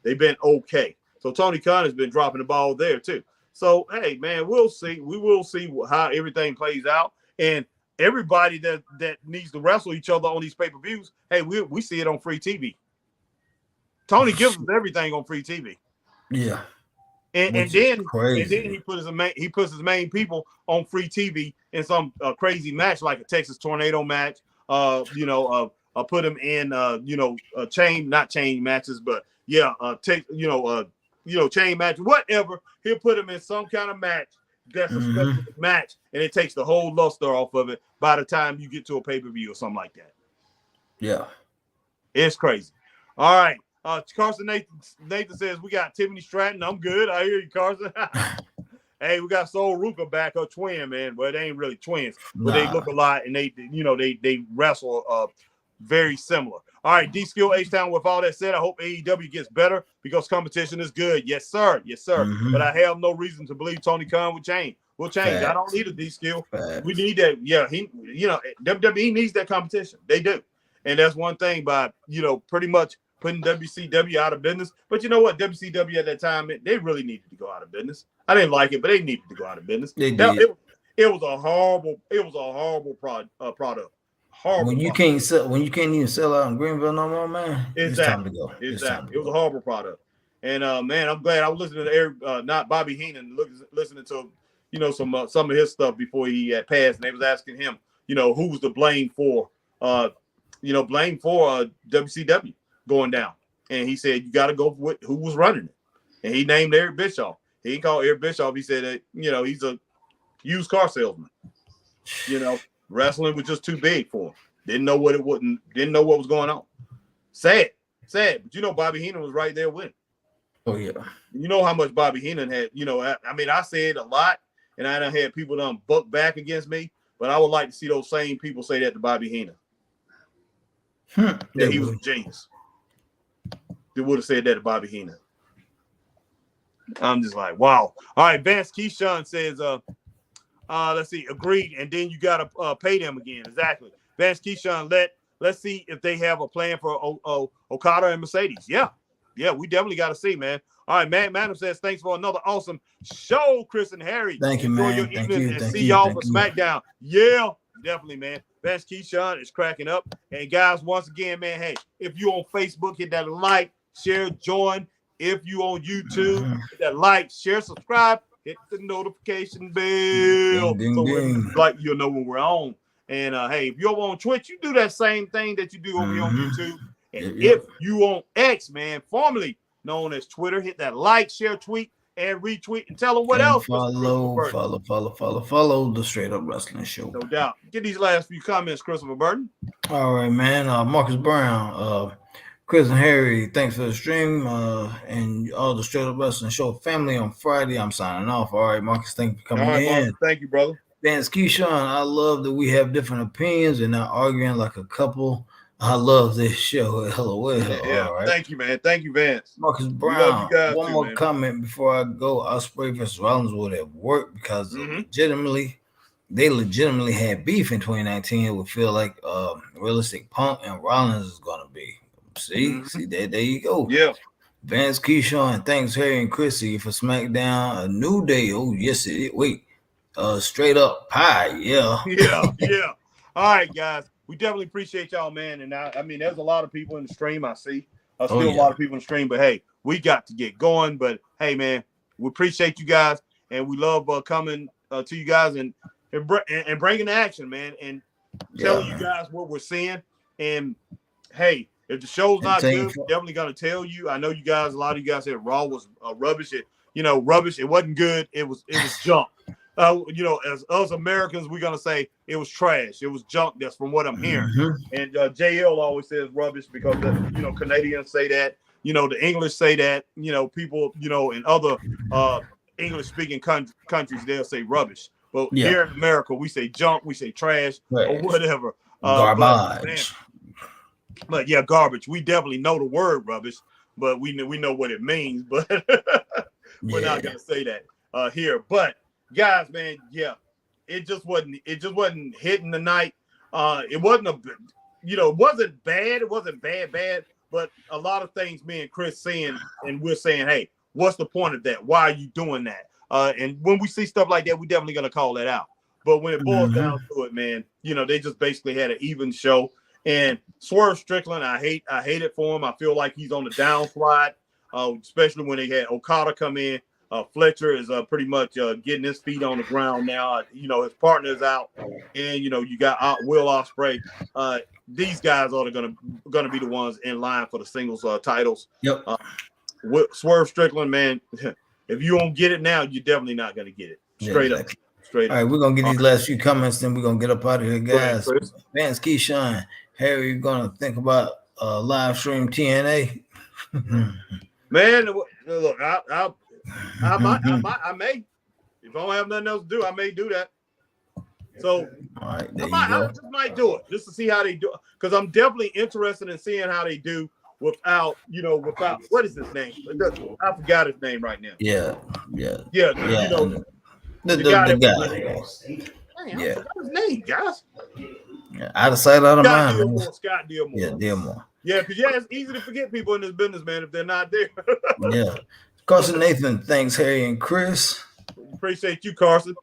They've been okay. So Tony Khan has been dropping the ball there too. So hey, man, we'll see. We will see how everything plays out. And everybody that needs to wrestle each other on these pay-per-views, hey, we see it on free TV. Tony gives us everything on free TV. Yeah. And then he puts his main people on free TV in some crazy match like a Texas Tornado match. Put him in not chain matches, but chain match, whatever. He'll put him in some kind of match that's a special match, and it takes the whole luster off of it by the time you get to a pay-per-view or something like that. Yeah, it's crazy. All right. Carson Nathan says we got Tiffany Stratton. I'm good. I hear you, Carson. Hey, we got Sol Ruka back, her twin, man. Well, they ain't really twins, but they look a lot, and they wrestle very similar. All right, D-Skill H-Town. With all that said, I hope AEW gets better because competition is good. Yes, sir. But I have no reason to believe Tony Khan will change. Facts. I don't need a D-Skill. We need that. Yeah, WWE needs that competition. They do, and that's one thing by pretty much putting WCW out of business. But you know what? WCW at that time, they really needed to go out of business. I didn't like it, but they needed to go out of business. They did. It was a horrible product. Horrible. When you can't even sell out in Greenville no more, man. Exactly. It's time to go. Exactly. It was a horrible product. And man, I'm glad I was listening to Eric, not Bobby Heenan, listening to some of his stuff before he had passed, and they was asking him, who was to blame for WCW going down, and he said you got to go with who was running it, and he named Eric Bischoff. He didn't call Eric Bischoff. He said that he's a used car salesman. Wrestling was just too big for him. Didn't know what was going on. Sad, but Bobby Heenan was right there with him. Oh yeah. You know how much Bobby Heenan had. I said a lot, and I done had people done buck back against me, but I would like to see those same people say that to Bobby Heenan. That he was a genius. They would have said that to Bobby Heenan. I'm just like, wow. All right, Vance Keyshawn says, let's see, agreed, and then you gotta pay them again. Exactly. Vance Keyshawn, let's see if they have a plan for Okada and Mercedes. Yeah, we definitely got to see, man. All right, Madam says, thanks for another awesome show, Chris and Harry. Thank you, man. Thank you. See y'all for SmackDown. Yeah, definitely, man. Vance Keyshawn is cracking up. And guys, once again, man, hey, if you on Facebook, hit that like, share, join. If you on YouTube, hit that like, share, subscribe, hit the notification bell. Ding, so ding. you'll know when we're on. And hey, if you're on Twitch, you do that same thing that you do over here on YouTube. And if you on X, man, formerly known as Twitter, hit that like, share, tweet, and retweet and tell them what and else. follow the Straight Up Wrestling Show. No doubt. Get these last few comments, Christopher Burton. All right, man. Marcus Brown, Chris and Harry, thanks for the stream, and all the Straight Up Wrestling Show family on Friday. I'm signing off. All right, Marcus, thank you for coming in. Marcus, thank you, brother. Vance Keyshawn, I love that we have different opinions and not arguing like a couple. I love this show. LOL. Yeah. All right. Thank you, man. Thank you, Vance. Marcus love Brown, you guys one too, more man. comment before I go. Ospreay versus Rollins would have worked because they legitimately had beef in 2019. It would feel like realistic Punk and Rollins is going to be. See, there you go. Yeah. Vance Keyshawn, thanks Harry and Chrissy for SmackDown. A New Day. Oh, yes, it is. Wait. Straight Up Pie. Yeah. Yeah. All right, guys. We definitely appreciate y'all, man. And I mean, there's a lot of people in the stream. I see. A lot of people in the stream. But, hey, we got to get going. But, hey, man, we appreciate you guys. And we love coming to you guys and bringing the action, man. And telling you guys what we're seeing. And, hey, if the show's not good, we're definitely going to tell you. I know you guys, a lot of you guys said Raw was rubbish. Rubbish. It wasn't good. It was junk. As us Americans, we're going to say it was trash. It was junk. That's from what I'm hearing. And JL always says rubbish because, Canadians say that. The English say that. People, in other English-speaking countries, they'll say rubbish. But here in America, we say junk, we say trash, or whatever. Garbage. But yeah, garbage. We definitely know the word rubbish, but we know what it means. But we're not going to say that here. But guys, man, it just wasn't hitting the night. It wasn't it wasn't bad. It wasn't bad. But a lot of things me and Chris saying, and we're saying, hey, what's the point of that? Why are you doing that? And when we see stuff like that, we definitely gonna call that out. But when it boils down to it, man, they just basically had an even show. And Swerve Strickland, I hate it for him. I feel like he's on the downslide, especially when they had Okada come in. Fletcher is pretty much getting his feet on the ground now. His partner is out, and you got Will Ospreay. These guys are gonna be the ones in line for the singles titles. Yep. Swerve Strickland, man, if you don't get it now, you're definitely not gonna get it. Straight up. All right, we're gonna get these last few comments, then we're gonna get up out of here, guys. Vance Keyshawn, Harry, you're gonna think about live stream TNA. Man, look, I may. If I don't have nothing else to do, I may do that. So all right, I just might do it just to see how they do it. Because I'm definitely interested in seeing how they do without what is his name? I forgot his name right now. Yeah. The guy. Dang, I forgot his name, guys. Yeah, out of sight, out of mind. Scott Dearmore. Yeah, Dearmore. Yeah, because it's easy to forget people in this business, man, if they're not there. Yeah. Carson Nathan, thanks, Harry and Chris. Appreciate you, Carson.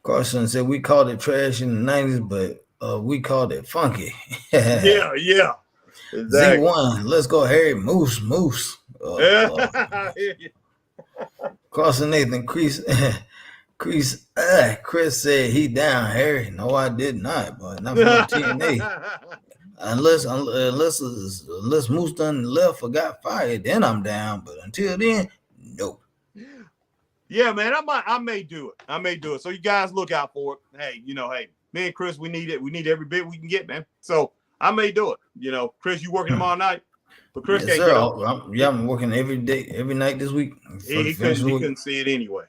Carson said we called it trash in the 90s, but we called it funky. Yeah. Exactly. Z1, let's go, Harry. Moose. Carson Nathan, Chris said he down, Harry. No, I did not, but not for TNA. Unless Moose done left or got fired, then I'm down. But until then, nope. Yeah, man, I may do it. So you guys look out for it. Hey, me and Chris, we need it. We need every bit we can get, man. So I may do it. Chris, you working tomorrow night? But Chris can't get on. I'm working every day, every night this week. He couldn't see it anyway.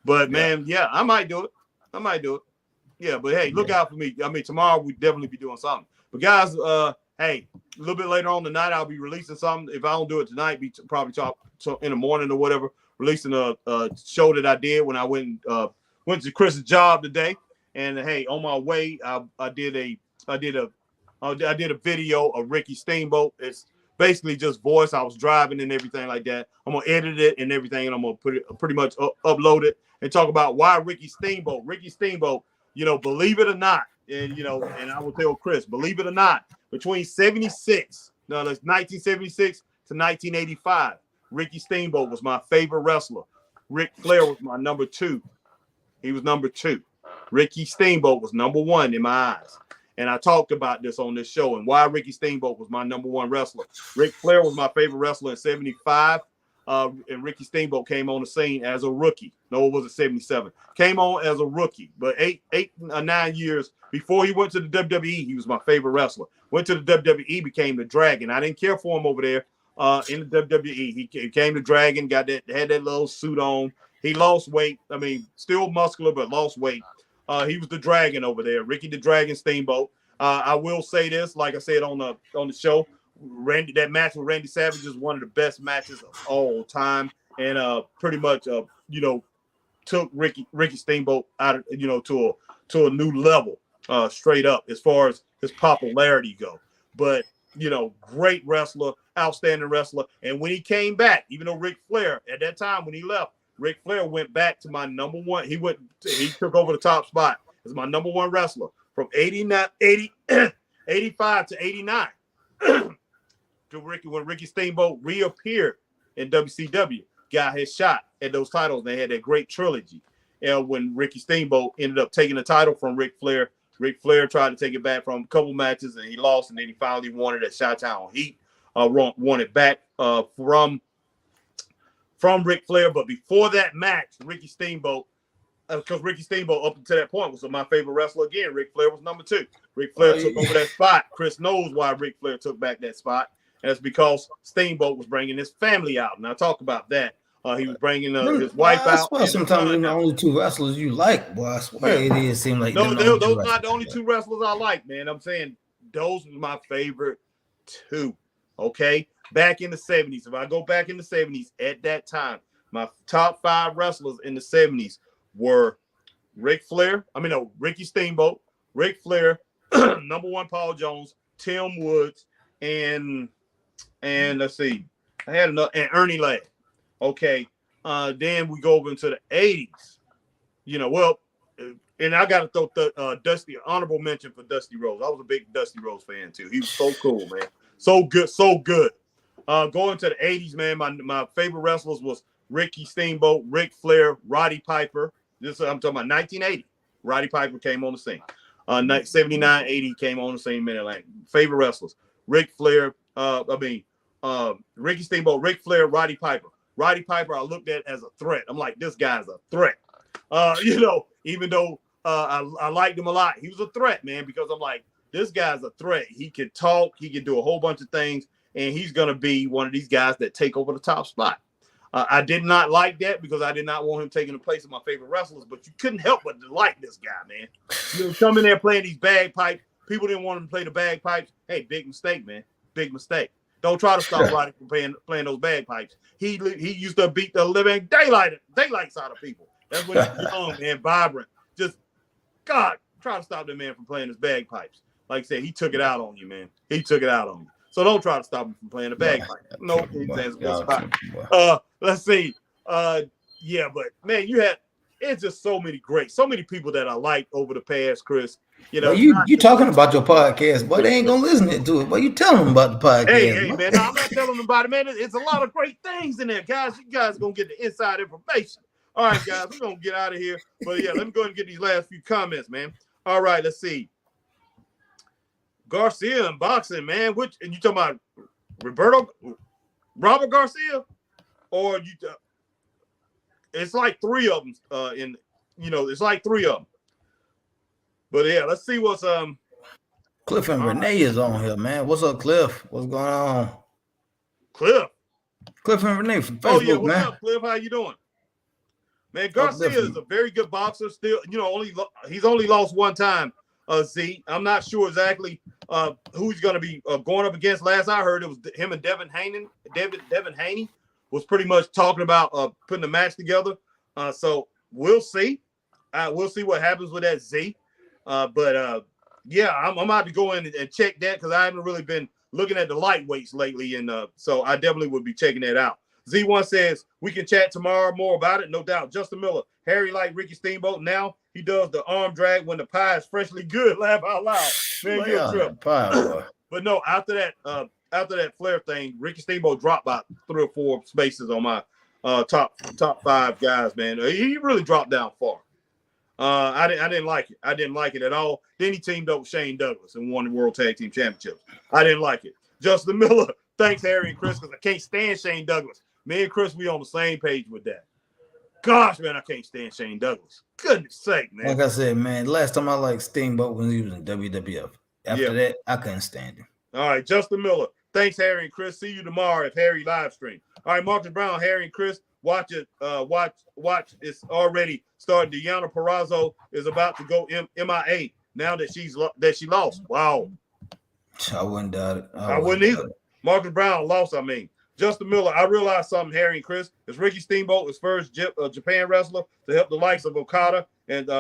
But man, I might do it. Yeah, but hey, look out for me. I mean, tomorrow we definitely be doing something. But guys, hey, a little bit later on tonight, I'll be releasing something. If I don't do it tonight, probably talk in the morning or whatever. Releasing a show that I did when I went to Chris's job today. And hey, on my way, I did a video of Ricky Steamboat. It's basically just voice. I was driving and everything like that. I'm gonna edit it and everything, and I'm gonna put it pretty much upload it and talk about why Ricky Steamboat. Ricky Steamboat, believe it or not, and and I will tell Chris, believe it or not, between 1976 to 1985, Ricky Steamboat was my favorite wrestler. Ric Flair was my number 2. He was number 2. Ricky Steamboat was number 1 in my eyes. And I talked about this on this show and why Ricky Steamboat was my number 1 wrestler. Ric Flair was my favorite wrestler in 75. and Ricky Steamboat came on the scene as a rookie. No, it wasn't 77. Came on as a rookie, but 8 or 9 years before he went to the WWE, he was my favorite wrestler. Went to the WWE, became the Dragon. I didn't care for him over there in the WWE. He came to Dragon, had that little suit on. He lost weight. I mean, still muscular, but lost weight. He was the Dragon over there, Ricky the Dragon Steamboat. I will say this, like I said on the show, that match with Randy Savage is one of the best matches of all time, and pretty much took Ricky Steamboat out of to a new level, straight up as far as his popularity go. But great wrestler, outstanding wrestler, and when he came back, even though Ric Flair at that time when he left, Ric Flair went back to my number one. He took over the top spot as my number one wrestler from 85 to 89. When Ricky Steamboat reappeared in WCW, got his shot at those titles. They had that great trilogy. And when Ricky Steamboat ended up taking the title from Ric Flair tried to take it back from a couple matches, and he lost, and then he finally won it at Chi-Town Heat. Won it back from Ric Flair. But before that match, Ricky Steamboat, because Ricky Steamboat up until that point was my favorite wrestler again. Ric Flair was number 2. Ric Flair took over that spot. Chris knows why Ric Flair took back that spot. And it's because Steamboat was bringing his family out. And I talk about that. He was bringing his wife out. I swear sometimes they're the only 2 wrestlers you like, boy. I swear it is. Seem like those are not the only 2 wrestlers I like, man. I'm saying those were my favorite 2. Okay? Back in the 70s. If I go back in the 70s, at that time, my top 5 wrestlers in the 70s were Ricky Steamboat, Ric Flair, number 1 Paul Jones, Tim Woods, and let's see, I had another, and Ernie Ladd. Okay, then we go over into the 80s. And I got to throw the honorable mention for Dusty Rhodes. I was a big Dusty Rhodes fan too. He was so cool, man. So good, so good. Going to the 80s, man, my favorite wrestlers was Ricky Steamboat, Ric Flair, Roddy Piper. I'm talking about 1980. Roddy Piper came on the scene. 79, 80 came on the scene. Mid-Atlantic. Favorite wrestlers: Ric Flair. Ricky Steamboat, Ric Flair, Roddy Piper. Roddy Piper, I looked at as a threat. I'm like, this guy's a threat. Even though I liked him a lot, he was a threat, man. Because I'm like, this guy's a threat. He could talk. He could do a whole bunch of things, and he's gonna be one of these guys that take over the top spot. I did not like that because I did not want him taking the place of my favorite wrestlers, but you couldn't help but to like this guy, man. Come in there playing these bagpipes. People didn't want him to play the bagpipes. Hey, big mistake, man. Big mistake. Don't try to stop Roddy from playing those bagpipes. He used to beat the living daylights out of people. That's when he was young and vibrant. Just, God, try to stop that man from playing his bagpipes. Like I said, he took it out on you, man. He took it out on you. So don't try to stop him from playing the bagpipe. No, let's see. But man, it's just so many people that I liked over the past, Chris. You talking about your podcast, but they ain't gonna listen to it. But you tell them about the podcast. Hey, man, no, I'm not telling them about it, man. It's a lot of great things in there, guys. You guys are gonna get the inside information. All right, guys, we're gonna get out of here. But yeah, let me go ahead and get these last few comments, man. All right, let's see. Garcia in boxing, man. And you talking about Robert Garcia, or you? It's like 3 of them. It's like 3 of them. But yeah, let's see what's Cliff and Renee is on here, man. What's up, Cliff? What's going on? Cliff and Renee from Facebook, oh yeah, what's man. up, Cliff? How you doing? Man, Garcia is a very good boxer. Still, he's only lost 1 time. Z, I'm not sure exactly who he's going to be going up against. Last I heard, it was him and Devin Haney. Devin Haney was pretty much talking about putting a match together. So we'll see. We'll see what happens with that, Z. Yeah, I'm about to go in and check that because I haven't really been looking at the lightweights lately, and so I definitely would be checking that out. Z1 says we can chat tomorrow more about it, no doubt. Justin Miller, Harry like Ricky Steamboat. Now he does the arm drag when the pie is freshly good. Laugh out loud, man. You're a trip. But no, after that Flair thing, Ricky Steamboat dropped about 3 or 4 spaces on my top 5 guys, man. He really dropped down far. I didn't like it. I didn't like it at all. Then he teamed up with Shane Douglas and won the World Tag Team Championships. I didn't like it. Justin Miller, thanks, Harry and Chris, because I can't stand Shane Douglas. Me and Chris, we on the same page with that. Gosh, man, I can't stand Shane Douglas. Goodness sake, man. Like I said, man, last time I liked Steamboat when he was in WWF. After that, I couldn't stand him. All right, Justin Miller. Thanks, Harry and Chris. See you tomorrow if Harry live stream. All right, Marcus Brown, Harry and Chris, watch it. Watch. It's already started. Deanna Purrazzo is about to go MIA now that she lost. Wow. I wouldn't doubt it. I wouldn't either. Marcus Brown lost, I mean. Justin Miller, I realized something, Harry and Chris. Is Ricky Steamboat his first Japan wrestler to help the likes of Okada and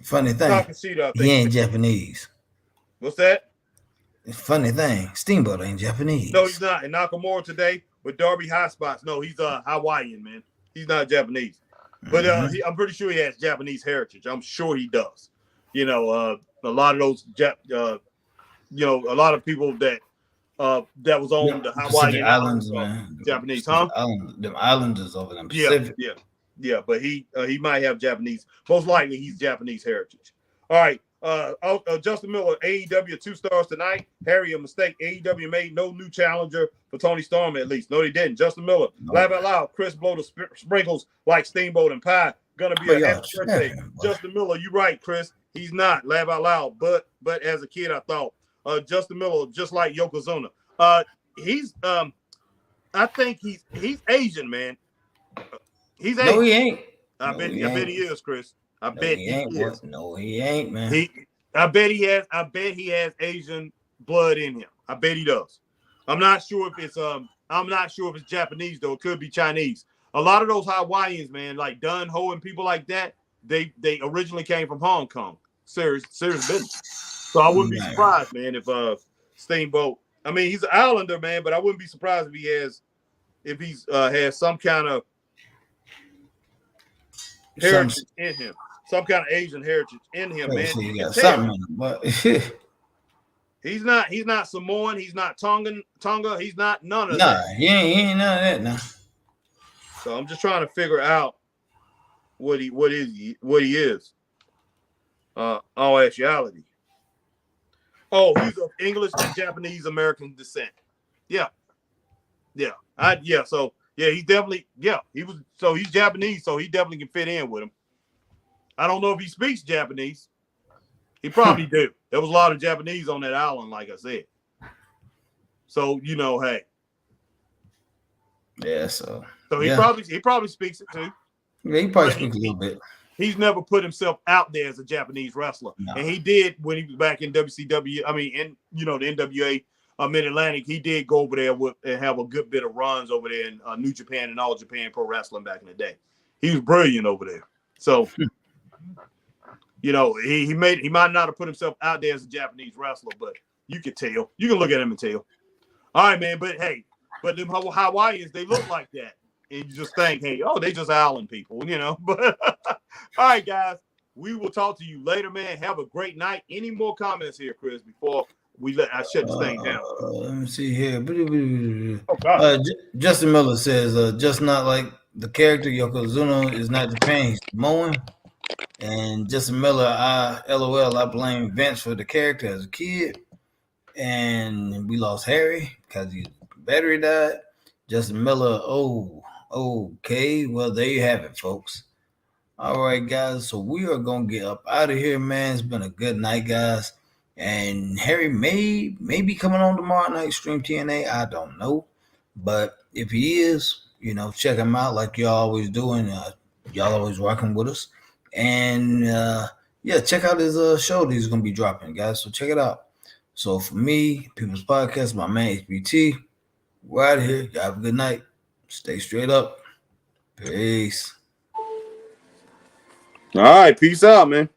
funny thing, he ain't Japanese. What's that? Funny thing, Steamboat ain't Japanese. No, he's not. And Nakamura today with Darby High Spots. No, he's Hawaiian, man. He's not Japanese. But I'm pretty sure he has Japanese heritage. I'm sure he does. You know, a lot of those, a lot of people that was on the Hawaiian Islands, man. Japanese, huh? Them islanders over them Pacific. Yeah. But he might have Japanese. Most likely, he's Japanese heritage. All right. Justin Miller, AEW 2 stars tonight. Harry, a mistake. AEW made no new challenger for Tony Storm, at least. No, they didn't. Justin Miller, laugh out loud. Chris blow the sprinkles like Steamboat and Pie. Gonna be a happy birthday. Justin Miller, you right, Chris. He's not. Laugh out loud. But as a kid, I thought Justin Miller, just like Yokozuna. He's I think he's Asian, man. He's Asian. No, he ain't. I bet he is, Chris. I bet he is. No, he ain't, man. I bet he has Asian blood in him. I bet he does. I'm not sure if it's Japanese though. It could be Chinese. A lot of those Hawaiians, man, like Dun Ho and people like that, they originally came from Hong Kong. Serious business. So I wouldn't be surprised, man, if Steamboat. I mean, he's an Islander, man, but I wouldn't be surprised if he's has some kind of heritage in him. Some kind of Asian heritage in him, man. He got something in him, but he's not Samoan, he's not Tonga, he's not none of that. He ain't none of that now. So I'm just trying to figure out what he is. All actuality. Oh, he's of English and Japanese American descent. Yeah. So he's definitely he's Japanese, so he definitely can fit in with him. I don't know if he speaks Japanese. He probably do. There was a lot of Japanese on that island, like I said. So hey. Yeah, so he probably speaks it too. Yeah, he probably speaks a little bit. He's never put himself out there as a Japanese wrestler, and he did when he was back in WCW. I mean, in the NWA Mid Atlantic, he did go over there and have a good bit of runs over there in New Japan and All Japan Pro Wrestling back in the day. He was brilliant over there. So, he might not have put himself out there as a Japanese wrestler, but you can tell. You can look at him and tell. All right, man. But hey, them Hawaiians, they look like that. And you just think, hey, they just island people, But all right, guys, we will talk to you later, man. Have a great night. Any more comments here, Chris, before I shut this thing down? Let me see here. Oh, God. Justin Miller says, just not like the character Yokozuna is not Japan, he's Samoan. And Justin Miller, I blame Vince for the character as a kid. And we lost Harry because his battery died. Justin Miller, okay. Well, there you have it, folks. All right, guys. So we are going to get up out of here, man. It's been a good night, guys. And Harry may be coming on tomorrow night, Stream TNA. I don't know. But if he is, check him out like y'all always do. And y'all always rocking with us. And, check out his show that he's going to be dropping, guys. So check it out. So for me, People's Podcast, my man HBT, we're out of here. Y'all have a good night. Stay straight up. Peace. All right. Peace out, man.